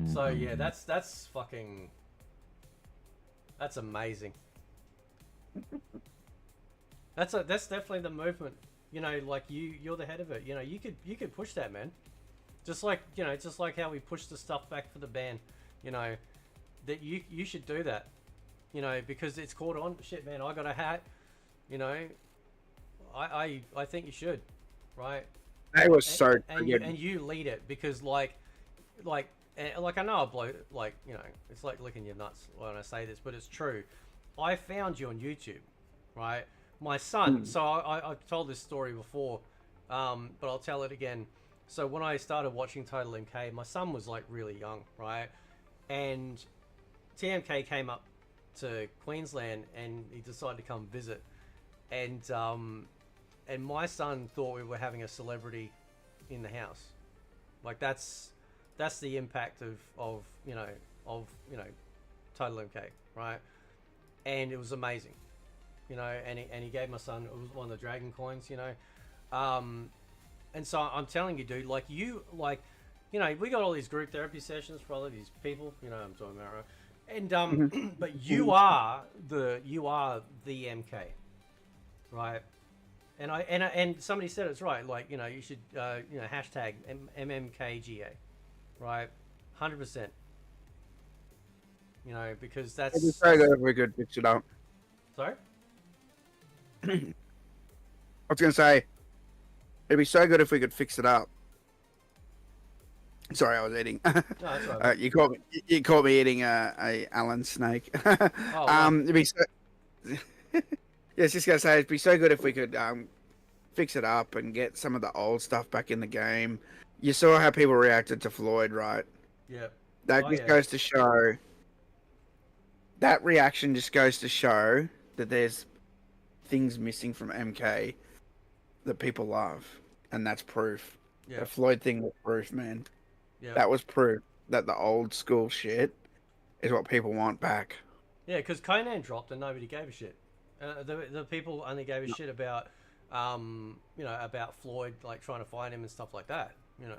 So yeah, that's amazing. That's definitely the movement. You know, like you're the head of it. You know, you could push that, man. Just like how we push the stuff back for the ban. You know, that you should do that. You know, because it's caught on. Shit, man, I got a hat. You know, I think you should, right? That was so and you lead it because like I know I blow, like, you know, it's like licking your nuts when I say this, but it's true. I found you on YouTube, right? My son, so I've told this story before, but I'll tell it again. So when I started watching Total MK, my son was like really young, right? And TMK came up to Queensland and he decided to come visit. And my son thought we were having a celebrity in the house. Like that's the impact of Total MK, right? And it was amazing, you know. And he gave my son, it was one of the Dragon coins, you know. And so I'm telling you, dude, like you know, we got all these group therapy sessions for all of these people, you know. I'm talking about, right? And but you are the MK, right? And somebody said it's right, like, you know, you should hashtag MMKGA, right? 100%. You know, because It'd be that's so good if we could fix it up. sorry. I was gonna say, it'd be so good if we could fix it up. Sorry, I was eating. No, that's right. You caught me. You caught me eating a Allen snake. wow. It'd be so. Yeah, I was just gonna say it'd be so good if we could fix it up and get some of the old stuff back in the game. You saw how people reacted to Floyd, right? Yeah. That Oh, just yeah. goes to show. That reaction just goes to show that there's things missing from MK that people love, and that's proof. Yeah. The Floyd thing was proof, man. Yeah. That was proof that the old school shit is what people want back. Yeah, because Conan dropped and nobody gave a shit. The people only gave a shit about, you know, about Floyd, like trying to find him and stuff like that. You know,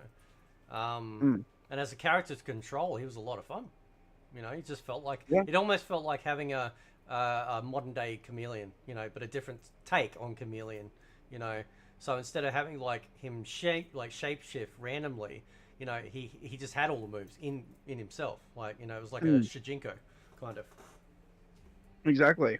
and as a character to control, he was a lot of fun. You know, he just felt like it almost felt like having a modern day Chameleon. You know, but a different take on Chameleon. You know, so instead of having like him shapeshift randomly, you know, he just had all the moves in himself. Like, you know, it was like a Shijinko kind of. Exactly.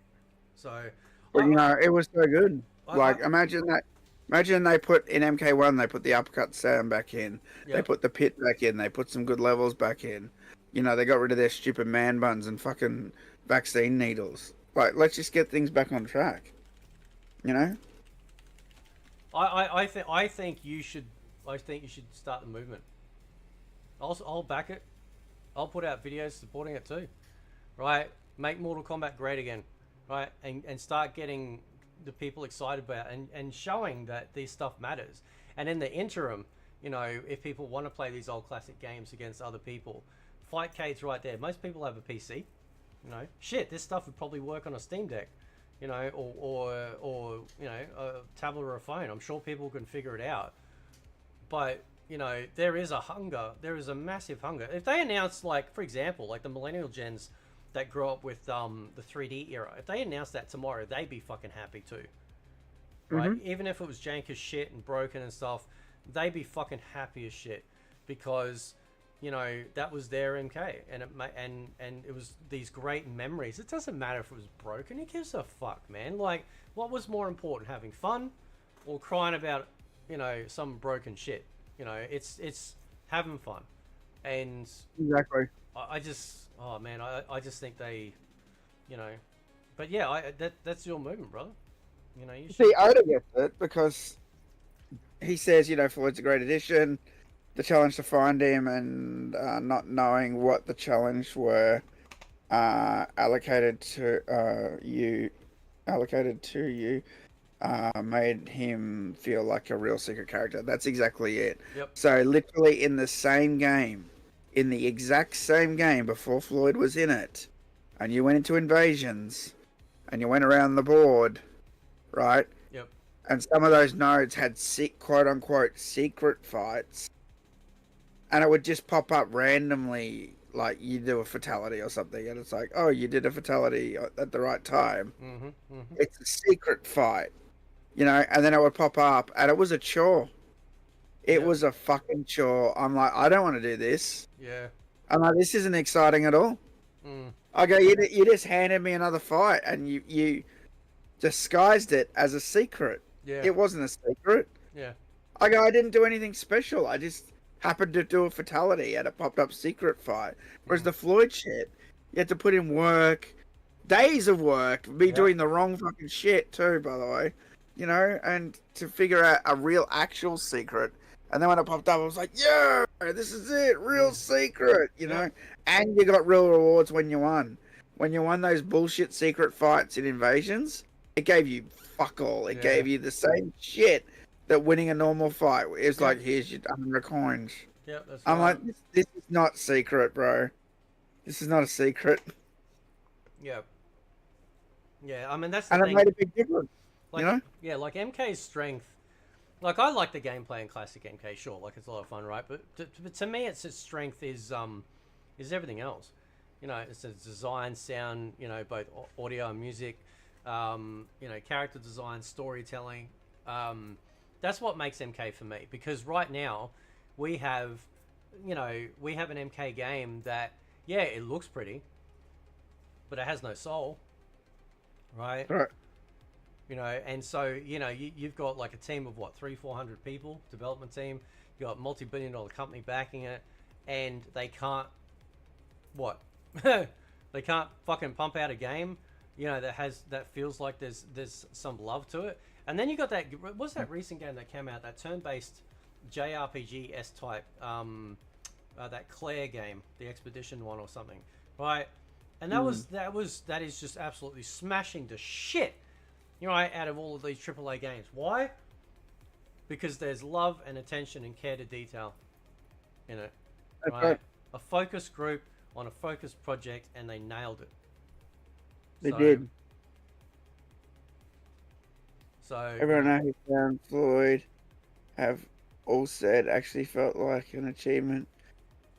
So, But you know, it was so good. Imagine that. Imagine they put in MK1, they put the uppercut sound back in. Yeah. They put the pit back in. They put some good levels back in. You know, they got rid of their stupid man buns and fucking vaccine needles. Like, let's just get things back on track. You know? I think you should start the movement. I'll back it. I'll put out videos supporting it too. Right? Make Mortal Kombat great again. Right? And start getting the people excited about it and showing that this stuff matters. And in the interim, you know, if people want to play these old classic games against other people, Fightcade's right there. Most people have a PC. You know, shit, this stuff would probably work on a Steam Deck. You know, or you know, a tablet or a phone. I'm sure people can figure it out. But you know, there is a hunger. There is a massive hunger. If they announce, like, for example, like the millennial gens that grew up with the 3D era, if they announced that tomorrow, they'd be fucking happy too. Right? Even if it was jank as shit and broken and stuff, they'd be fucking happy as shit because, you know, that was their MK and it was these great memories. It doesn't matter if it was broken. Who gives a fuck, man? Like, what was more important, having fun or crying about, you know, some broken shit? You know, it's having fun. And Exactly. I just, oh man, I just think they, you know, but yeah, that's your movement, brother. You know, you should. See, Oda gets it because he says, you know, Floyd's a great addition. The challenge to find him and not knowing what the challenge were allocated to you made him feel like a real secret character. That's exactly it. Yep. So literally in the same game, in the exact same game before Floyd was in it, and you went into invasions, and you went around the board, right? Yep. And some of those nodes had quote unquote secret fights, and it would just pop up randomly, like you do a fatality or something, and it's like, oh, you did a fatality at the right time. It's a secret fight, you know, and then it would pop up, and it was a chore. It was a fucking chore. I'm like, I don't want to do this. Yeah. I'm like, this isn't exciting at all. I go, you just handed me another fight, and you disguised it as a secret. Yeah. It wasn't a secret. Yeah. I go, I didn't do anything special. I just happened to do a fatality, and it popped up secret fight. Whereas the Floyd shit, you had to put in work, days of work, doing the wrong fucking shit too, by the way. You know, and to figure out a real actual secret. And then when it popped up, I was like, yeah, this is it, real secret, you know? And you got real rewards when you won. When you won those bullshit secret fights in Invasions, it gave you fuck all. It gave you the same shit that winning a normal fight. It was like, here's your 100 coins. Yep, that's I'm right. like, this is not secret, bro. This is not a secret. Yeah. Yeah, I mean, that's the And thing. it made a big difference, Like, you know? yeah, like MK's strength. Like, I like the gameplay in classic MK, sure. Like, it's a lot of fun, right? But to me, its strength is everything else. You know, it's the design, sound, you know, both audio and music, you know, character design, storytelling. That's what makes MK for me. Because right now, we have you know, we have an MK game that, yeah, it looks pretty, but it has no soul, right? Right. You know, and so, you know, you've got like a team of what, 400 people, development team. You got a multi-billion-dollar company backing it, and they can't, what? They can't fucking pump out a game, you know, that feels like there's some love to it. And then you got that, what's that recent game that came out, that turn-based JRPG S type, that Claire game, the Expedition one or something, right? And that is just absolutely smashing the shit, you know, out of all of these AAA games. Why? Because there's love and attention and care to detail in it, right? A focus group on a focused project, and they nailed it. They did. So Everyone I who found Floyd have all said actually felt like an achievement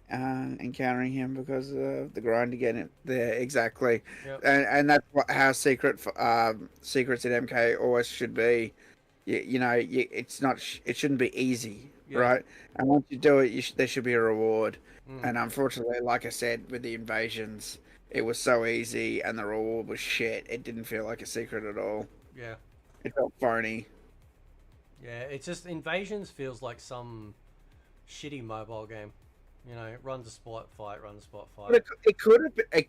encountering him because of the grind to get it there. Exactly. Yep. And that's how secrets in MK always should be. You know, it's not. It shouldn't be easy, Yeah. right? And once you do it, there should be a reward. And unfortunately, like I said, with the invasions, it was so easy, and the reward was shit. It didn't feel like a secret at all. yeah, It felt phony. yeah, it's just Invasions feels like some shitty mobile game. You know, run to spot fight, run to spot fight. But it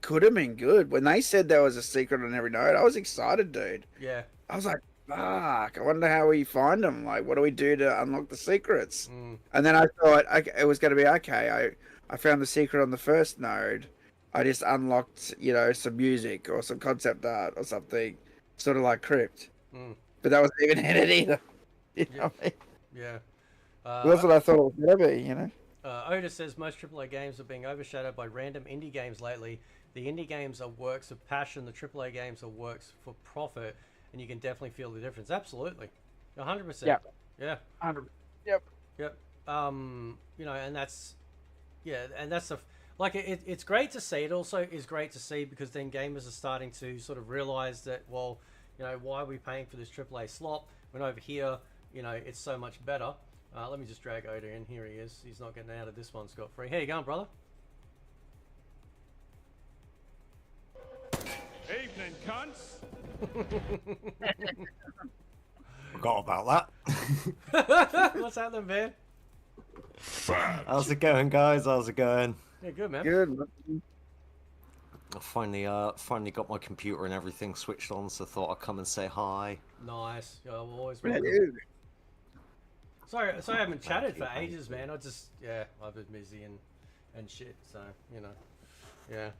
could have been good when they said there was a secret on every node. I was excited, dude. Yeah. I was like, fuck, I wonder how we find them. Like, what do we do to unlock the secrets? And then I thought it was going to be okay. I found the secret on the first node. I just unlocked, you know, some music or some concept art or something, sort of like Crypt. But that wasn't even in it either. You know what I mean? Yeah. That's what I thought it was going to be, you know? Oda says most AAA games are being overshadowed by random indie games lately. The indie games are works of passion. The AAA games are works for profit, and you can definitely feel the difference. Absolutely, 100%. Yeah. Yeah. 100. Yep. Yep. You know, and that's, yeah, and that's like it's great to see. It also is great to see because then gamers are starting to sort of realize that, well, you know, why are we paying for this AAA slop when over here, you know, it's so much better. Let me just drag Oda in. Here he is. He's not getting out of this one scot-free. How you going, brother? Evening, cunts. Forgot about that. What's happening, man? How's it going, guys? How's it going? Yeah, good, man. Good. I finally got my computer and everything switched on, so I thought I'd come and say hi. Nice. Yeah, we'll always Yeah, welcome. dude. Sorry, I haven't chatted for Thank you. ages, man. I've been busy and shit, so, you know. Yeah.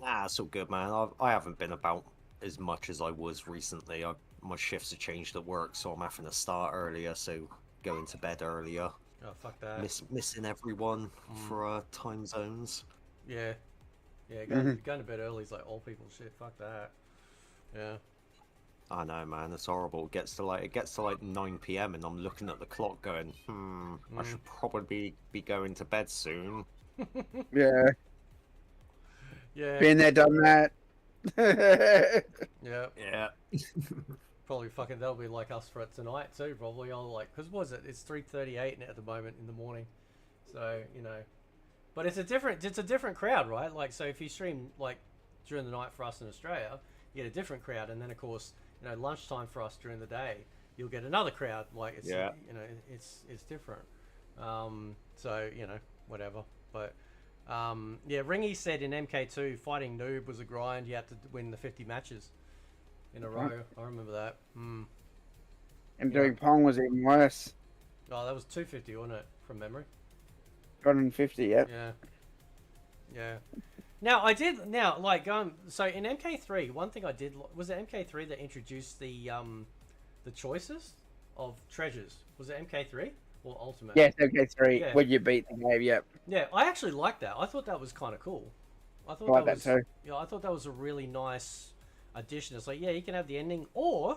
Nah, it's all good, man. I haven't been about as much as I was recently. My shifts have changed at work, so I'm having to start earlier, so going to bed earlier. Oh, fuck that. Missing everyone for time zones. Yeah. Yeah, going to bed early is like old people shit. Fuck that. Yeah. I know, man. It's horrible. It gets to like 9 p.m. and I'm looking at the clock, going, I should probably be going to bed soon. Yeah. Yeah. Been there, done that. Yeah. Yeah. Probably fucking that'll be like us for it tonight too. Probably I'll like, because what is it? It's 3:38 at the moment in the morning, so you know. But it's a different crowd, right? Like, so if you stream like during the night for us in Australia, you get a different crowd, and then of course, you know, lunchtime for us during the day, you'll get another crowd. Like, it's, Yeah. you know, it's different. So you know, whatever. But yeah, Ringy said in MK2 fighting noob was a grind. You had to win the 50 matches in a row. I remember that. And doing Pong was even worse. Oh, that was 250, wasn't it, from memory? 150, yeah. Yeah. Yeah. Now, so in MK3, one thing I did, was it MK3 that introduced the choices of treasures? Was it MK3 or Ultimate? Yes, MK3, Yeah. when you beat the game, yep. Yeah, I actually liked that. I thought that was kind of cool. I thought I like that was, that too. Yeah, I thought that was a really nice addition. It's like, yeah, you can have the ending, or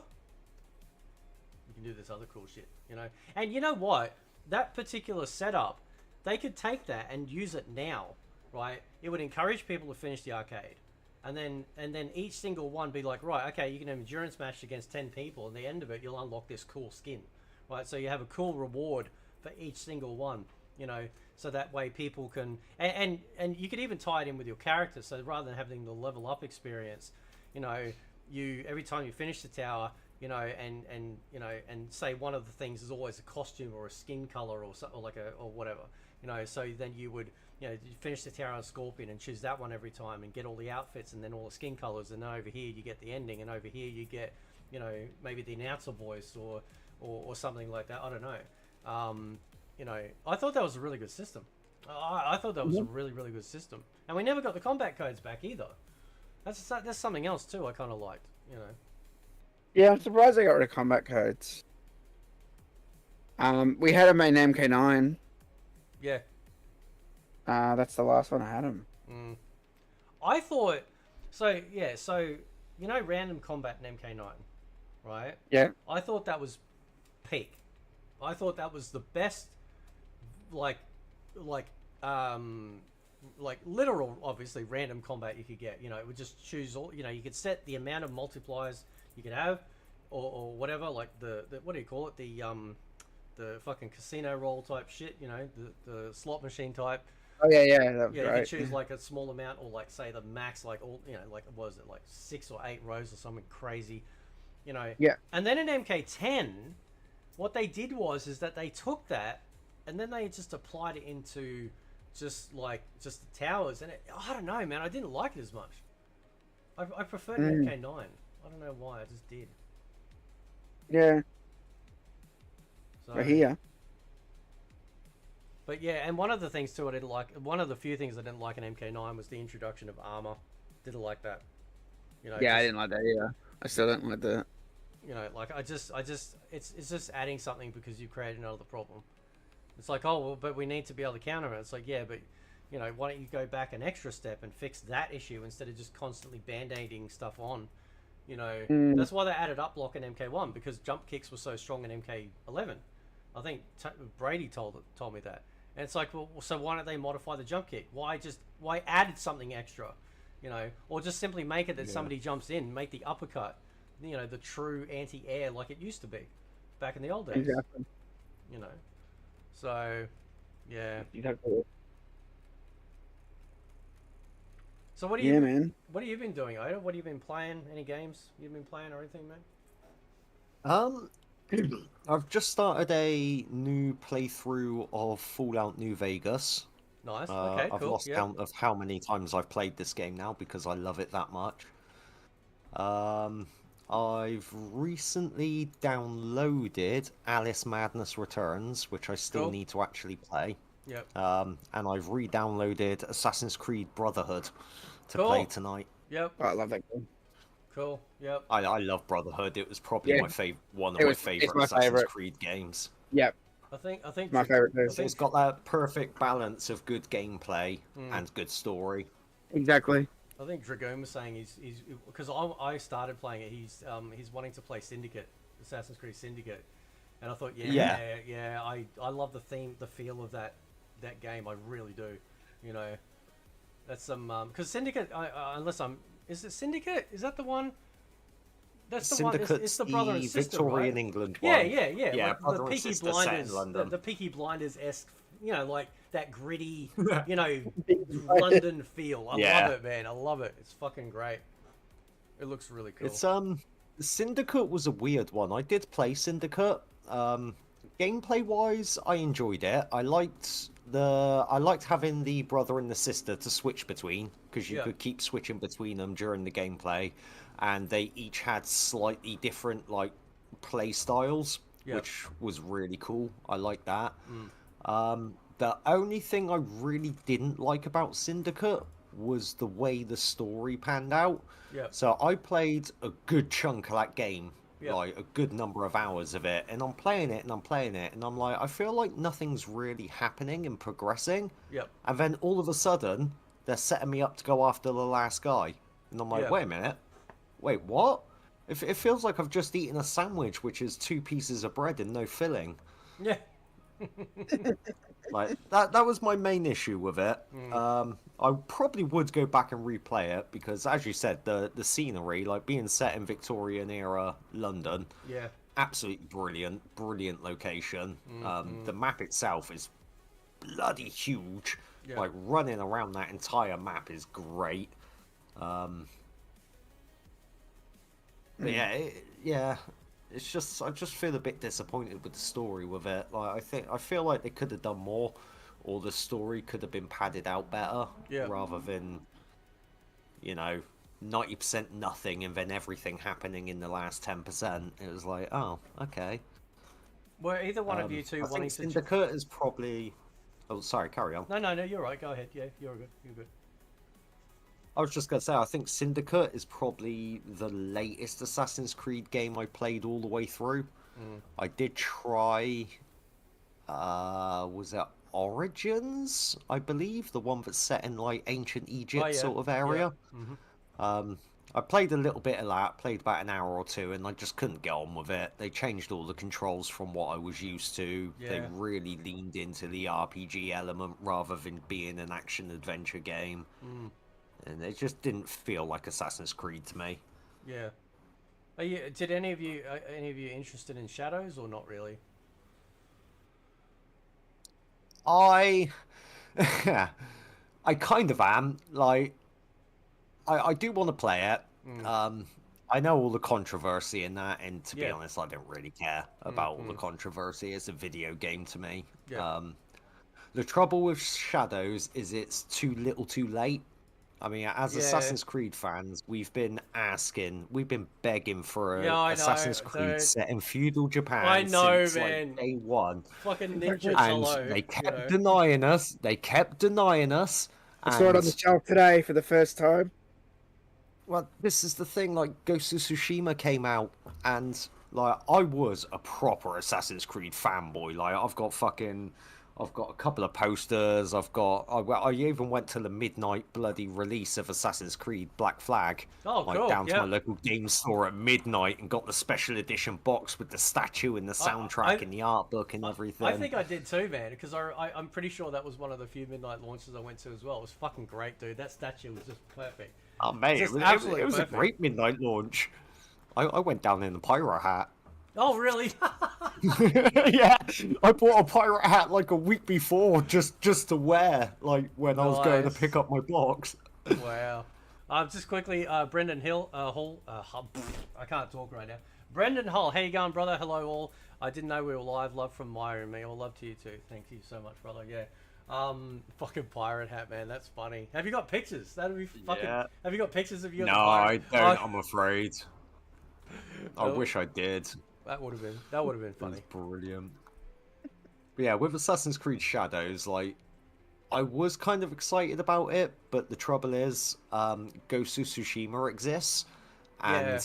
you can do this other cool shit, you know? And you know what? That particular setup, they could take that and use it now, right? It would encourage people to finish the arcade. And then each single one be like, right, okay, you can have endurance match against 10 people, and at the end of it, you'll unlock this cool skin, right? So you have a cool reward for each single one, you know? so that way people can and you could even tie it in with your character. So rather than having the level up experience, you know, you every time you finish the tower, you know, and you know, and say one of the things is always a costume or a skin color or something, or like a or whatever, you know. So then you would, you know, you finish the tower on Scorpion and choose that one every time and get all the outfits and then all the skin colors, and then over here you get the ending, and over here you get, you know, maybe the announcer voice or something like that. I don't know. You know, I thought that was a really good system. I thought that was a really, really good system. And we never got the combat codes back either. That's something else too I kind of liked, you know. Yeah, I'm surprised they got rid of combat codes. We had them in MK9. Yeah. That's the last one I had them. I thought, so yeah, so you know random combat in MK9, right? Yeah. I thought that was peak. I thought that was the best, like literal, obviously, random combat you could get. You know, it would just choose all, you know, you could set the amount of multipliers you could have, or whatever, like the what do you call it, the fucking casino roll type shit, you know, the slot machine type. Oh yeah, that was Yeah, right. you could choose like a small amount, or like say the max, like all, you know, like what was it, like 6 or 8 rows or something crazy, you know. Yeah. And then in MK10, what they did is that they took that, and then they just applied it into just the towers, and I don't know, man, I didn't like it as much. I preferred MK9. I don't know why, I just did. Yeah. So, I hear. But yeah, and one of the things too I didn't like, one of the few things I didn't like in MK9 was the introduction of armor. Didn't like that. You know. Yeah, I just, didn't like that either. I still don't like that. You know, like I just, it's just adding something because you created another problem. It's like, oh, well, but we need to be able to counter it. It's like, yeah, but you know, why don't you go back an extra step and fix that issue instead of just constantly band-aiding stuff on? You know, that's why they added up block in MK1, because jump kicks were so strong in MK11. I think Brady told me that, and it's like, well, so why don't they modify the jump kick? Why added something extra? You know, or just simply make it that somebody jumps in, make the uppercut, you know, the true anti-air like it used to be back in the old days. Exactly. You know, so yeah. Exactly. So what do Yeah, you man. What have you been doing, Oda? What have you been playing? Any games you've been playing or anything, man? I've just started a new playthrough of Fallout New Vegas. Nice. Okay, I've cool. lost count of how many times I've played this game now because I love it that much. I've recently downloaded Alice Madness Returns, which I still Cool. need to actually play. Yep. And I've re-downloaded Assassin's Creed Brotherhood to Cool. play tonight. Yep. Oh, I love that game. Cool. Yep. I love Brotherhood. It was probably Yeah. one of It my was- it's favorite my Assassin's favorite. Creed games. Yep. I think My favorite too. I think It's got that perfect balance of good gameplay and good story. Exactly. I think Dragoon was saying he's because I started playing it. He's wanting to play Syndicate, Assassin's Creed Syndicate, and I thought yeah. I love the theme, the feel of that game. I really do. You know, that's some because Syndicate. Unless I'm, is it Syndicate? Is that the one? That's the one. It's the brother and sister, Victorian right? England Yeah, one. yeah. Yeah, Like brother the and Peaky sister set in Blinders, London. the Peaky Blinders-esque, you know, like that gritty, you know, London feel. I Yeah. love it, man. I love it. It's fucking great. It looks really cool. It's Syndicate was a weird one. I did play Syndicate. Gameplay wise, I enjoyed it. I liked having the brother and the sister to switch between, because you Yeah. could keep switching between them during the gameplay, and they each had slightly different like play styles, Yeah. which was really cool. I like that. The only thing I really didn't like about Syndicate was the way the story panned out. Yeah. So I played a good chunk of that game, Yeah. like a good number of hours of it, and I'm playing it, and I'm like, I feel like nothing's really happening and progressing. Yep. And then all of a sudden, they're setting me up to go after the last guy, and I'm like, Yeah. wait a minute, wait, what? It feels like I've just eaten a sandwich, which is 2 pieces of bread and no filling. Yeah. Like that was my main issue with it. I probably would go back and replay it because, as you said, the scenery, like being set in Victorian era London, Yeah. absolutely brilliant location. The map itself is bloody huge. Yeah. Like running around that entire map is great. But yeah, it's just I just feel a bit disappointed with the story with it. Like I feel like they could have done more, or the story could have been padded out better, Yeah. rather than 90% nothing and then everything happening in the last 10%. It was like, oh, okay. Were either one of you two I wanting think to? Syndicate is probably. Oh, sorry, carry on. No, you're right. Go ahead. Yeah, you're good. You're good. I was just gonna say, I think Syndicate is probably the latest Assassin's Creed game I played all the way through. I did try, was it Origins? I believe the one that's set in like ancient Egypt Oh, yeah. sort of area. Yeah. I played a little bit of that, played about an hour or two, and I just couldn't get on with it. They changed all the controls from what I was used to. They Yeah. really leaned into the RPG element rather than being an action adventure game. And it just didn't feel like Assassin's Creed to me. Yeah. Did any of you interested in Shadows or not really? I I kind of am. Like, I do want to play it. I know all the controversy in that, and to be Yeah. honest, I don't really care about all the controversy. It's a video game to me. Yeah. The trouble with Shadows is it's too little too late. I mean, as Yeah. Assassin's Creed fans, we've been begging for Yeah, I know, Assassin's Creed dude. set in feudal Japan I know, since man. like day one. Fucking Ninja And Hello. they kept denying us. They kept denying us. I saw it on the and- shelf today for the first time. Well, this is the thing. Like, Ghost of Tsushima came out, and like I was a proper Assassin's Creed fanboy. Like, I've got a couple of posters. I even went to the midnight bloody release of Assassin's Creed Black Flag. Oh, like cool, down to yeah. my local game store at midnight and got the special edition box with the statue and the soundtrack and the art book and everything. I think I did too, man, because I'm pretty sure that was one of the few midnight launches I went to as well. It was fucking great, dude. That statue was just perfect. Oh mate, Just it absolutely was a perfect. great midnight launch. I went down in the pirate hat. Oh, really? Yeah, I bought a pirate hat like a week before just to wear, like when I was going to Nice. pick up my box. Wow. Just quickly, Brendan Hall, I can't talk right now. Brendan Hull, how you going, brother? Hello, all. I didn't know we were live. Love from Maya and me. All love to you too. Thank you so much, brother. Yeah. Fucking pirate hat, man. That's funny. Have you got pictures? That'd be fucking. Yeah. Have you got pictures of you? No, in the I pirate? don't. Oh, I'm afraid. I Oh. wish I did. that would have been It was funny. brilliant. But yeah, with Assassin's Creed Shadows, like, I was kind of excited about it, but the trouble is, Ghost of Tsushima exists, and Yeah.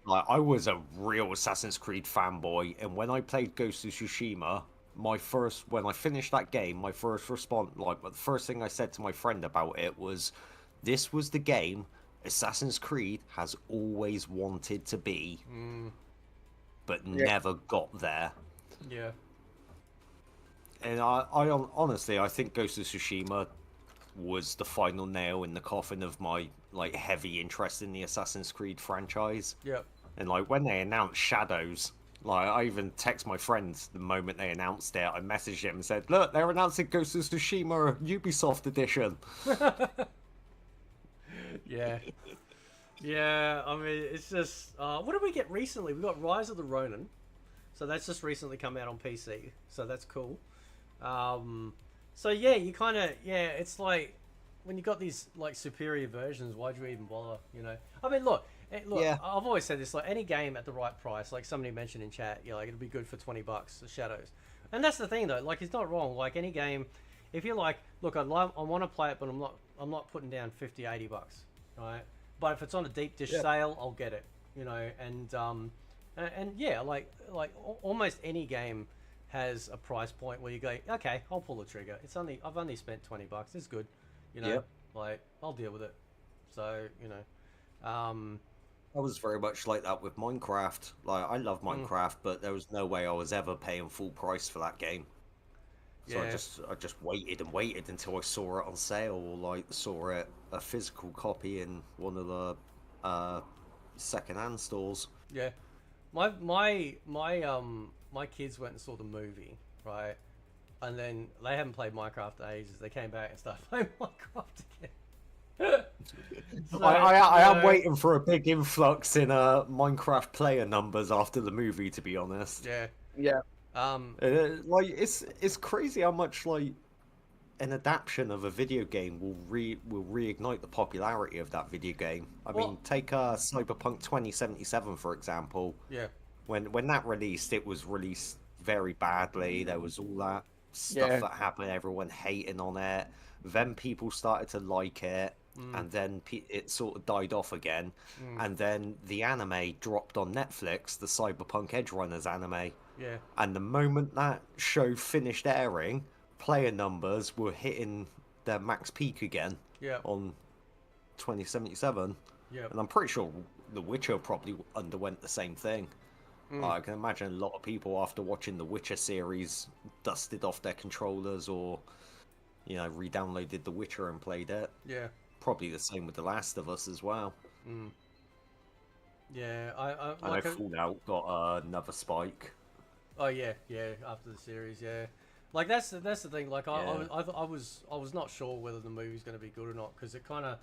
like, I was a real Assassin's Creed fanboy, and when I played Ghost of Tsushima, when I finished that game, my first response, like, the first thing I said to my friend about it was, this was the game Assassin's Creed has always wanted to be, but never got there. Yeah. And I honestly, I think Ghost of Tsushima was the final nail in the coffin of my like heavy interest in the Assassin's Creed franchise. Yep. And like when they announced Shadows, like I even text my friends the moment they announced it. I messaged him and said, "Look, they're announcing Ghost of Tsushima Ubisoft edition." Yeah. Yeah, I mean, it's just... what did we get recently? We got Rise of the Ronin. So that's just recently come out on PC. So that's cool. So yeah, you kind of... Yeah, it's like... When you got these, like, superior versions, why'd you even bother, you know? I mean, look, Yeah. I've always said this, like, any game at the right price, like somebody mentioned in chat, you know, like, it'll be good for $20, the Shadows. And that's the thing, though, like, it's not wrong. Like, any game, if you're like, look, I want to play it, but I'm not putting down $50, $80, right? But if it's on a deep dish sale, I'll get it, you know. And yeah, like almost any game has a price point where you go, okay, I'll pull the trigger. I've only spent $20. It's good, you know. Yep. Like I'll deal with it. So you know, I was very much like that with Minecraft. Like I love Minecraft, but there was no way I was ever paying full price for that game. So Yeah. I just waited and waited until I saw it on sale, or like saw it a physical copy in one of the second-hand stores. yeah. My kids went and saw the movie, right? and then they haven't played Minecraft in ages. They came back and started playing Minecraft again. So, I am you know, waiting for a big influx in Minecraft player numbers after the movie, to be honest. Yeah. Yeah. Like it's crazy how much like an adaptation of a video game will reignite the popularity of that video game. I Well- mean, take Cyberpunk 2077 for example. Yeah. When that released, it was released very badly. There was all that stuff Yeah. that happened, everyone hating on it. Then people started to like it, and then it sort of died off again. And then the anime dropped on Netflix, the Cyberpunk Edge Runners anime. Yeah. And the moment that show finished airing, player numbers were hitting their max peak again Yeah. on 2077. Yeah. And I'm pretty sure The Witcher probably underwent the same thing. I can imagine a lot of people after watching the Witcher series dusted off their controllers or, you know, re-downloaded The Witcher and played it. Yeah. Probably the same with The Last of Us as well. Yeah. I like know Fallout got another spike. Oh yeah, yeah. After the series, yeah. Like that's the thing. Like Yeah. I was not sure whether the movie's going to be good or not because it kind of,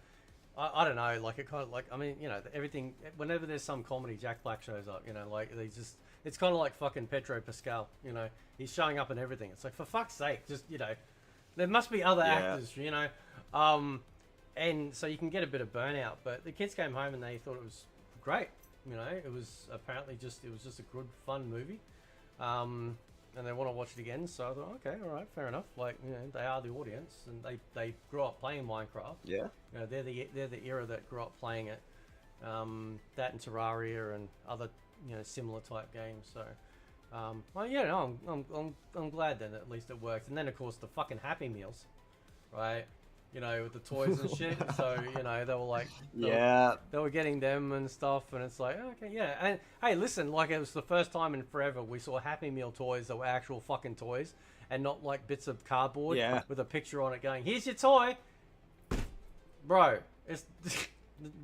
I don't know. Like it kind of like I mean you know everything. Whenever there's some comedy, Jack Black shows up. You know, like they just it's kind of like fucking Pedro Pascal. You know, he's showing up in everything. It's like for fuck's sake, just you know, there must be other actors. You know, and so you can get a bit of burnout. But the kids came home and they thought it was great. You know, it was apparently just a good fun movie. And they want to watch it again, so I thought, okay, all right, fair enough. Like, you know, they are the audience, and they grew up playing Minecraft. Yeah. You know, they're the era that grew up playing it. That and Terraria and other similar type games. So, well, yeah, no, I'm glad then at least it worked. And then of course the fucking Happy Meals, right? You know, with the toys and shit. So, you know, they were like, they were getting them and stuff, and it's like, okay, yeah. And hey, listen, like it was the first time in forever we saw Happy Meal toys that were actual fucking toys, and not like bits of cardboard with a picture on it going, "Here's your toy, bro." It's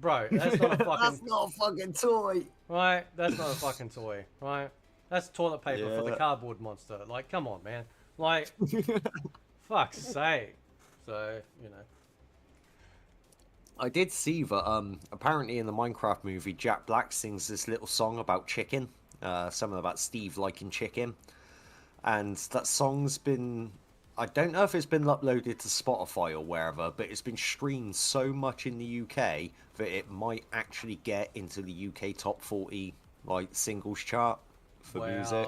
bro, that's not a fucking. That's not a fucking toy. Right, that's not a fucking toy, right? That's toilet paper for the cardboard monster. Like, come on, man. Like, fuck's sake. So, you know. I did see that apparently in the Minecraft movie, Jack Black sings this little song about chicken, something about Steve liking chicken, and that song's been, I don't know if it's been uploaded to Spotify or wherever, but it's been streamed so much in the UK that it might actually get into the UK top 40 like singles chart for music.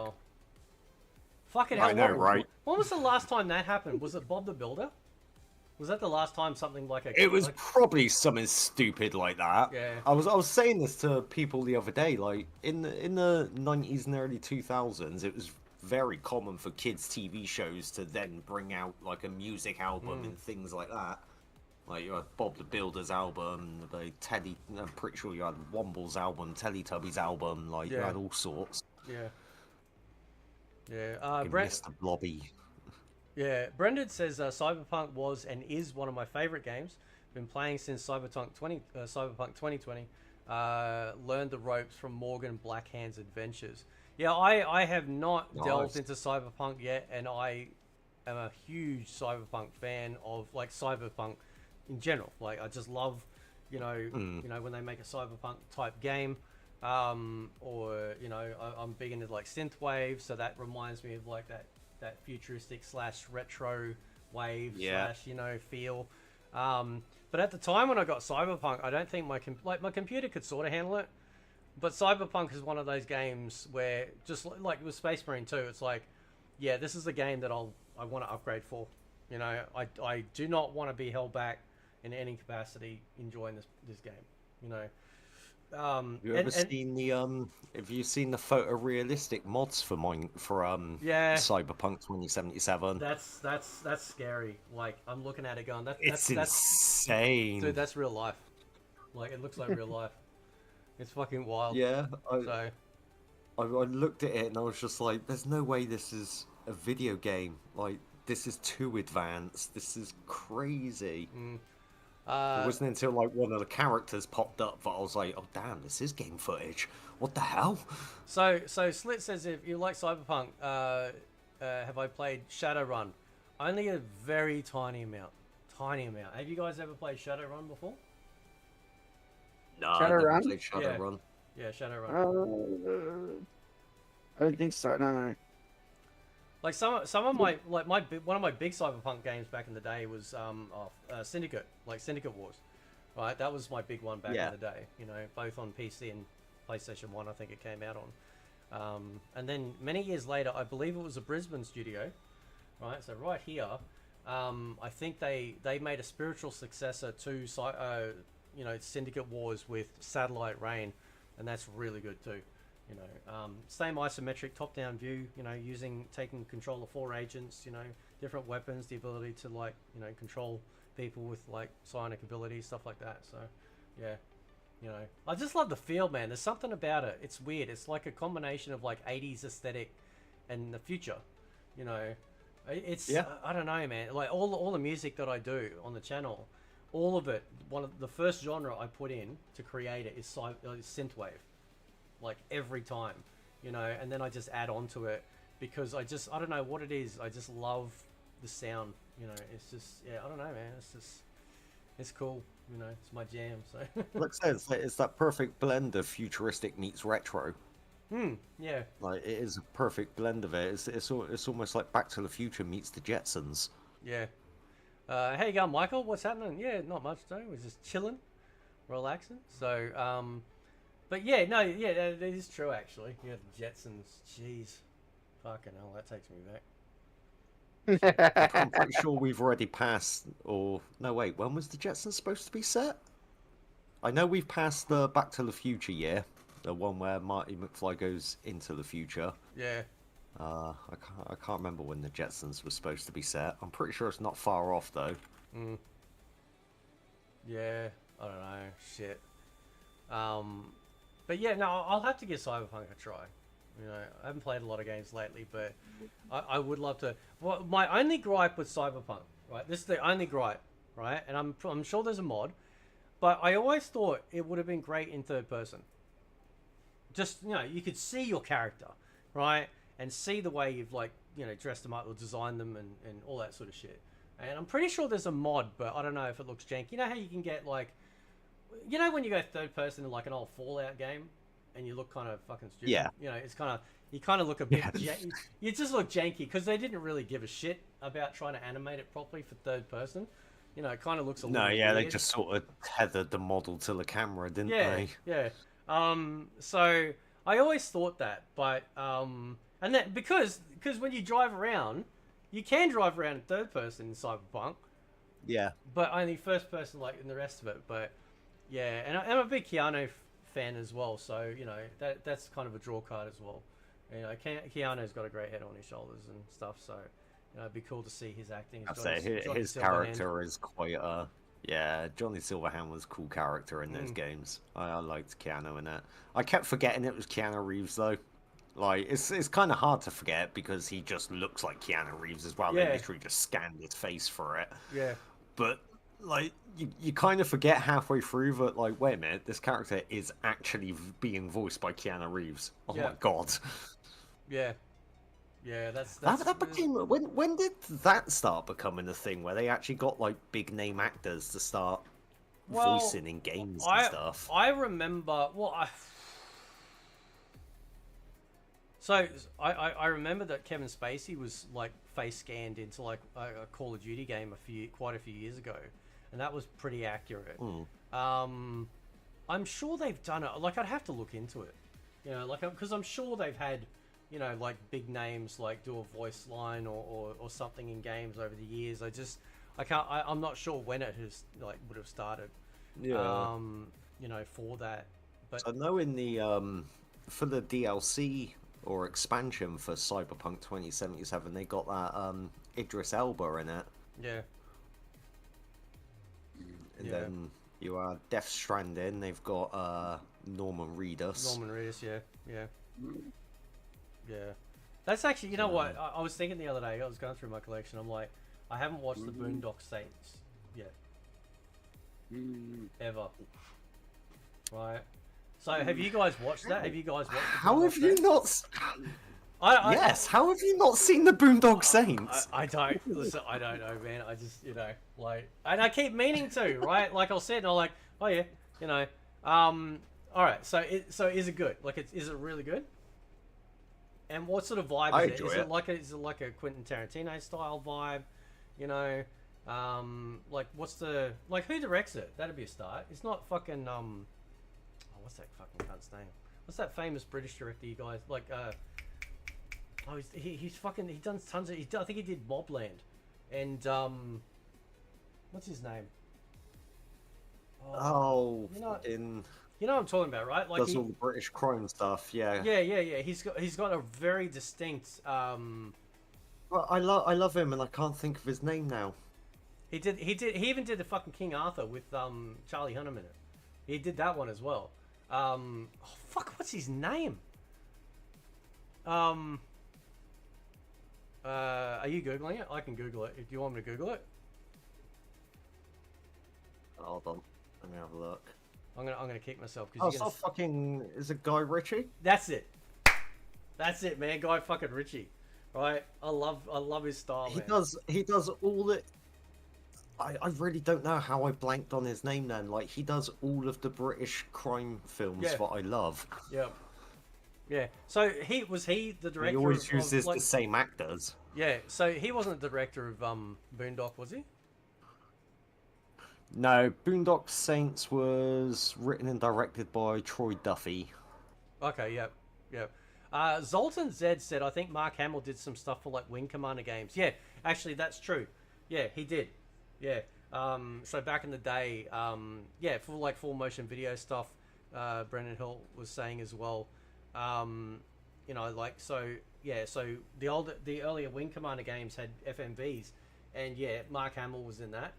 Fucking hell, I know, right? When was the last time that happened? Was it Bob the Builder? Was that the last time something like a... It was like... probably something stupid like that. Yeah. I was saying this to people the other day. Like in the 90s and early 2000s, it was very common for kids' TV shows to then bring out like a music album and things like that. Like you had Bob the Builder's album, I'm pretty sure you had Womble's album, Teletubbies album. Like you had all sorts. Yeah. Yeah. Mr. Blobby. Yeah, Brendan says Cyberpunk was and is one of my favorite games. Been playing since Cyberpunk 2020. Learned the ropes from Morgan Blackhand's adventures. Yeah, I have not delved into Cyberpunk yet, and I am a huge Cyberpunk fan of like Cyberpunk in general. Like I just love, you know, when they make a Cyberpunk type game, or you know, I'm big into like synthwave, so that reminds me of like that futuristic / retro wave / feel. But at the time when I got Cyberpunk, I don't think my computer could sort of handle it. But Cyberpunk is one of those games where, just like with Space Marine 2, it's like, yeah, this is the game that I want to upgrade for. You know, I do not want to be held back in any capacity enjoying this game. You know. Have you seen the photorealistic mods for Cyberpunk 2077? That's scary. Like I'm looking at it going, that's insane. Dude, that's real life. Like it looks like real life. It's fucking wild. Yeah. I looked at it and I was just like, there's no way this is a video game. Like this is too advanced. This is crazy. It wasn't until like one of the characters popped up that I was like, oh damn, this is game footage. What the hell? So Slit says if you like Cyberpunk, have I played Shadowrun? Only a very tiny amount. Tiny amount. Have you guys ever played Shadowrun before? No, I never Shadowrun? played Shadowrun. Yeah, Shadowrun. I don't think so. No. Like some of my one of my big Cyberpunk games back in the day was Syndicate, like Syndicate Wars, right? That was my big one back in the day. You know, both on PC and PlayStation 1. I think it came out on. And then many years later, I believe it was a Brisbane studio, right? So right here, I think they made a spiritual successor to you know, Syndicate Wars with Satellite Rain, and that's really good too. You know, same isometric top-down view. You know, taking control of 4 agents. You know, different weapons, the ability to, like, you know, control people with like psionic abilities, stuff like that. So, yeah, you know, I just love the feel, man. There's something about it. It's weird. It's like a combination of like 80s aesthetic and the future. You know, it's I don't know, man. Like all the music that I do on the channel, all of it. One of the first genre I put in to create it is synthwave. Like every time, you know, and then I just add on to it because I don't know what it is. I just love the sound, you know. It's just, yeah, I don't know, man. It's cool, you know. It's my jam. So Like I said, it's that perfect blend of futuristic meets retro. yeah, Like it is a perfect blend of it. It's almost like Back to the Future meets the Jetsons. yeah. How you going, Michael? What's happening? Yeah, not much though. We're just chilling, relaxing. So but yeah, no, yeah, that is true actually. Yeah, the Jetsons. Jeez, fucking hell, that takes me back. I'm pretty sure we've already passed. Or no, wait, when was the Jetsons supposed to be set? I know we've passed the Back to the Future year, the one where Marty McFly goes into the future. Yeah. I can't remember when the Jetsons were supposed to be set. I'm pretty sure it's not far off though. Yeah, I don't know. Shit. But yeah, no, I'll have to give Cyberpunk a try. You know, I haven't played a lot of games lately, but I would love to. Well, my only gripe with Cyberpunk, right? This is the only gripe, right? And I'm sure there's a mod, but I always thought it would have been great in third person. Just, you know, you could see your character, right? And see the way you've, like, you know, dressed them up or designed them and all that sort of shit. And I'm pretty sure there's a mod, but I don't know if it looks janky. You know how you can get, like, you know when you go third person in like an old Fallout game and you look kind of fucking stupid? Yeah. You know, it's kind of, you kind of look a bit, you just look janky because they didn't really give a shit about trying to animate it properly for third person. You know, it kind of looks a little yeah, weird. they just sort of tethered the model to the camera, didn't they? Yeah. So I always thought that, but and then because when you drive around, you can drive around in third person in Cyberpunk, Yeah. but only first person like in the rest of it. But yeah, and I'm a big Keanu fan as well, so you know that's kind of a draw card as well. You know, Keanu's got a great head on his shoulders and stuff, so you know it'd be cool to see his acting. I'd say his character is quite Johnny Silverhand was a cool character in those games. I liked Keanu in that. I kept forgetting it was Keanu Reeves though. Like it's kind of hard to forget because he just looks like Keanu Reeves as well. Yeah. They literally just scanned his face for it. Yeah. But like you kind of forget halfway through that, like, wait a minute, this character is actually being voiced by Keanu Reeves. Oh my god. Yeah. Yeah, that's that became when did that start becoming a thing where they actually got like big name actors to start voicing in games and stuff? I remember. So I remember that Kevin Spacey was like face scanned into like a Call of Duty game quite a few years ago, and that was pretty accurate. I'm sure they've done it. Like I'd have to look into it, you know, like because I'm sure they've had, you know, like big names like do a voice line or something in games over the years. I'm not sure when it has like would have started. Yeah. You know, for that. But I know in the for the DLC or expansion for Cyberpunk 2077, they got that Idris Elba in it. Yeah. And then you are Death Stranding. They've got Norman Reedus. Yeah. That's actually, you know what? I was thinking the other day. I was going through my collection. I'm like, I haven't watched the Boondock Saints yet. Ever. Right. So have you guys watched that? Have you guys watched? How have you not? I Yes. How have you not seen the Boondock Saints? I don't listen. I don't know, man. I just like, and I keep meaning to, right? Like I'll sit and I'm like, oh yeah, you know. All right. So is it good? Like, is it really good? And what sort of vibe I is it? enjoy Is it. it like a Quentin Tarantino style vibe? You know, like who directs it? That'd be a start. It's not fucking what's that fucking cunt's name? What's that famous British director you guys like? He's done tons of. I think he did Mobland, and what's his name? Oh, you know, fucking you know what I'm talking about, right? Like does all the British crime stuff. Yeah. yeah. He's got a very distinct. Well, I love him, and I can't think of his name now. He even did the fucking King Arthur with Charlie Hunnam in it. He did that one as well. Oh fuck, what's his name? Are you googling it? I can Google it. If you want me to Google it, Hold on, let me have a look. I'm gonna kick myself Oh, because it's not fucking. Is it Guy Ritchie? That's it. That's it, man. Guy fucking Ritchie, right? I love his style. He Man. does all the. I really don't know how I blanked on his name then. Like, he does all of the British crime films Yeah. that I love. Yeah. Yeah. So he the director. He always of, uses like, the same actors. Yeah. So he wasn't the director of Boondock, was he? No, Boondock Saints was written and directed by Troy Duffy. Okay. Yep. Yep. Zoltan Zed said, I think Mark Hamill did some stuff for like Wing Commander games. Yeah, actually, that's true. Yeah, he did. Yeah. So back in the day, yeah, for like full motion video stuff, Brendan Hill was saying as well. You know, like, so yeah, so the earlier Wing Commander games had FMVs, and yeah, Mark Hamill was in that.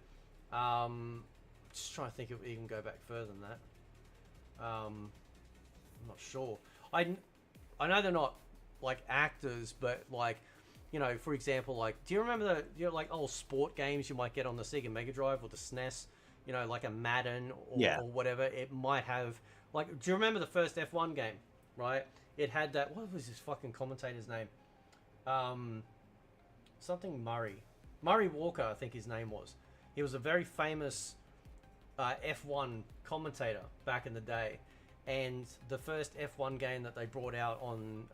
Just trying to think if we can go back further than that. I'm not sure. I know they're not like actors, but like, you know, for example, like, do you remember like old sport games you might get on the Sega Mega Drive or the SNES? You know, like a Madden or whatever. It might have like, do you remember the first F1 game? Right, it had that. What was his fucking commentator's name? Something Murray Walker, I think his name was. He was a very famous F1 commentator back in the day. And the first F1 game that they brought out on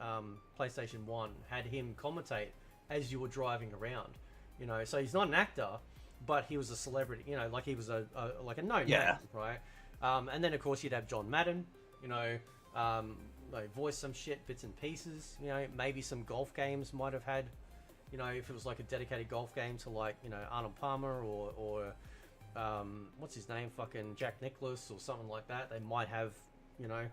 PlayStation 1 had him commentate as you were driving around. You know, so he's not an actor, but he was a celebrity. You know, like he was a known man, right? And then of course you'd have John Madden. You know, like voice some shit, bits and pieces. You know, maybe some golf games might have had. You know, if it was like a dedicated golf game to like, you know, Arnold Palmer or what's his name, fucking Jack Nicklaus or something like that, they might have. You know,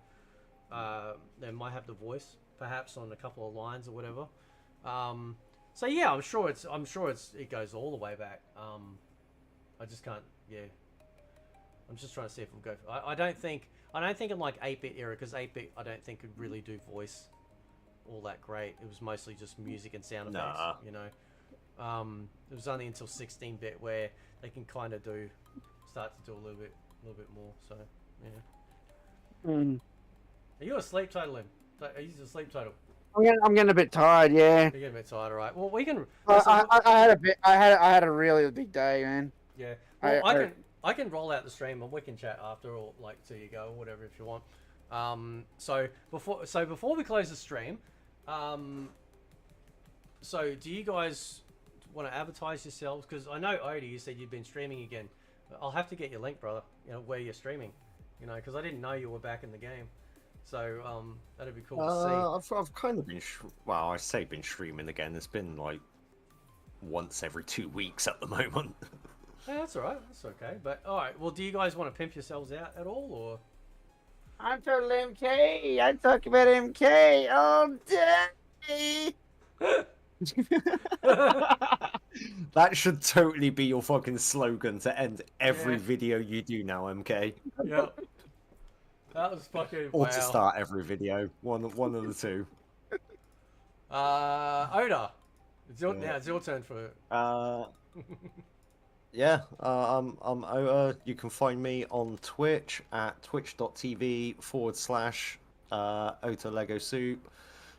they might have the voice perhaps on a couple of lines or whatever. So yeah, I'm sure it goes all the way back. I just can't. Yeah, I'm just trying to see if we'll go. I don't think in like 8-bit era, because 8-bit I don't think could really do voice all that great. It was mostly just music and sound effects. Nah. You know, it was only until 16-bit where they can kind of start to do a little bit more. So yeah. Mm. Are you asleep, Total M? Are you asleep, Total? I'm getting a bit tired. Yeah. You're getting a bit tired, all right. Well, we can. I had a really big day, man. Yeah. Well, I can roll out the stream and we can chat after, or like till you go, or whatever if you want. So before we close the stream, so do you guys want to advertise yourselves? Because I know Odie, you said you've been streaming again. I'll have to get your link, brother. You know where you're streaming. You know, because I didn't know you were back in the game, so that'd be cool to see. I've kind of been, well, I say been streaming again. It's been like once every 2 weeks at the moment. Yeah, that's all right. That's okay. But all right. Well, do you guys want to pimp yourselves out at all, or? I'm total MK. I talk about MK all day. That should totally be your fucking slogan to end every Yeah. video you do now, MK. Yeah. That was fucking. Or wow. to start every video. One of the two. Oda. It's your turn for. Yeah, I'm Ota. You can find me on Twitch at twitch.tv/Ota Lego Soup.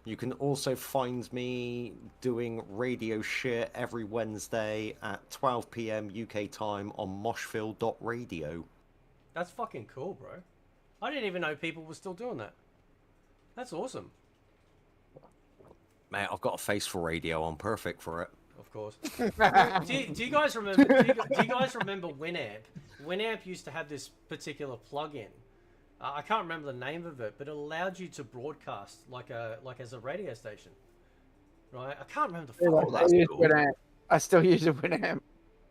You can also find me doing radio shit every Wednesday at 12 p.m. UK time on moshville.radio. That's fucking cool, bro. I didn't even know people were still doing that. That's awesome. Mate, I've got a face for radio. I'm perfect for it. Of course. Do you guys remember? Do you guys remember Winamp? Winamp used to have this particular plugin. I can't remember the name of it, but it allowed you to broadcast like as a radio station. Right? I can't remember the fucking I, name. use Winamp. I still use a Winamp.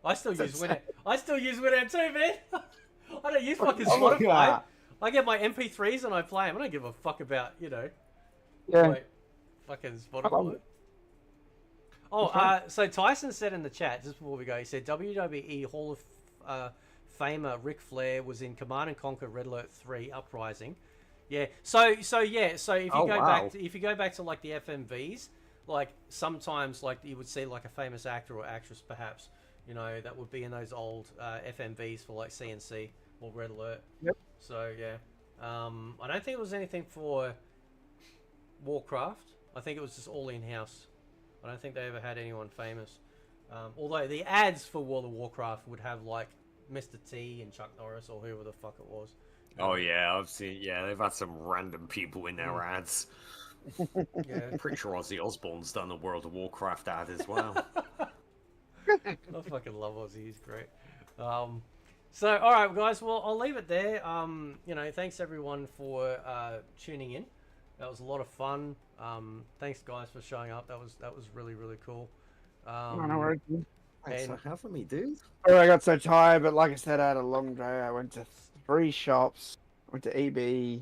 I still use Winamp. I still use Winamp too, man. I don't use fucking Oh my Spotify. God. I get my MP3s and I play them. I don't give a fuck about Yeah. like, fucking Spotify. Oh, so Tyson said in the chat just before we go, he said WWE Hall of Famer Ric Flair was in Command and Conquer Red Alert 3 Uprising. Yeah. So if you if you go back to like the FMVs, like sometimes like you would see like a famous actor or actress perhaps, that would be in those old FMVs for like CNC or Red Alert. Yep. So yeah. I don't think it was anything for Warcraft. I think it was just all in-house. I don't think they ever had anyone famous. Although the ads for World of Warcraft would have like Mr. T and Chuck Norris or whoever the fuck it was. Oh yeah, I've seen. Yeah, they've had some random people in their ads. Yeah. I'm pretty sure Ozzy Osbourne's done a World of Warcraft ad as well. I fucking love Ozzy. He's great. So all right, guys. Well, I'll leave it there. Thanks everyone for tuning in. That was a lot of fun. Thanks guys for showing up. That was really really cool. No worries. Thanks for having me, dude. Oh, I got so tired, but like I said, I had a long day. I went to 3 shops. I went to EB.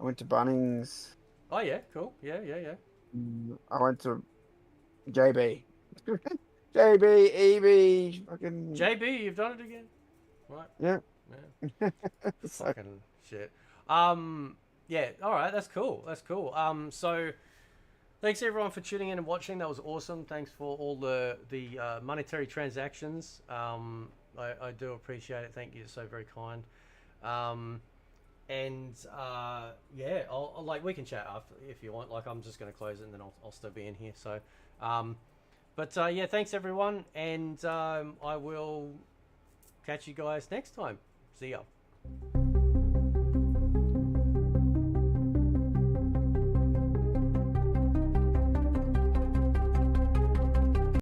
I went to Bunnings. Oh yeah, cool. Yeah. I went to JB. JB, EB, fucking... JB, you've done it again, right? Yeah. Fucking shit. Yeah. All right. That's cool. So thanks everyone for tuning in and watching. That was awesome. Thanks for all the monetary transactions. I do appreciate it. Thank you. So very kind. Yeah, I'll like we can chat after if you want. Like I'm just gonna close it and then I'll still be in here. So, yeah, thanks everyone, and I will catch you guys next time. See ya.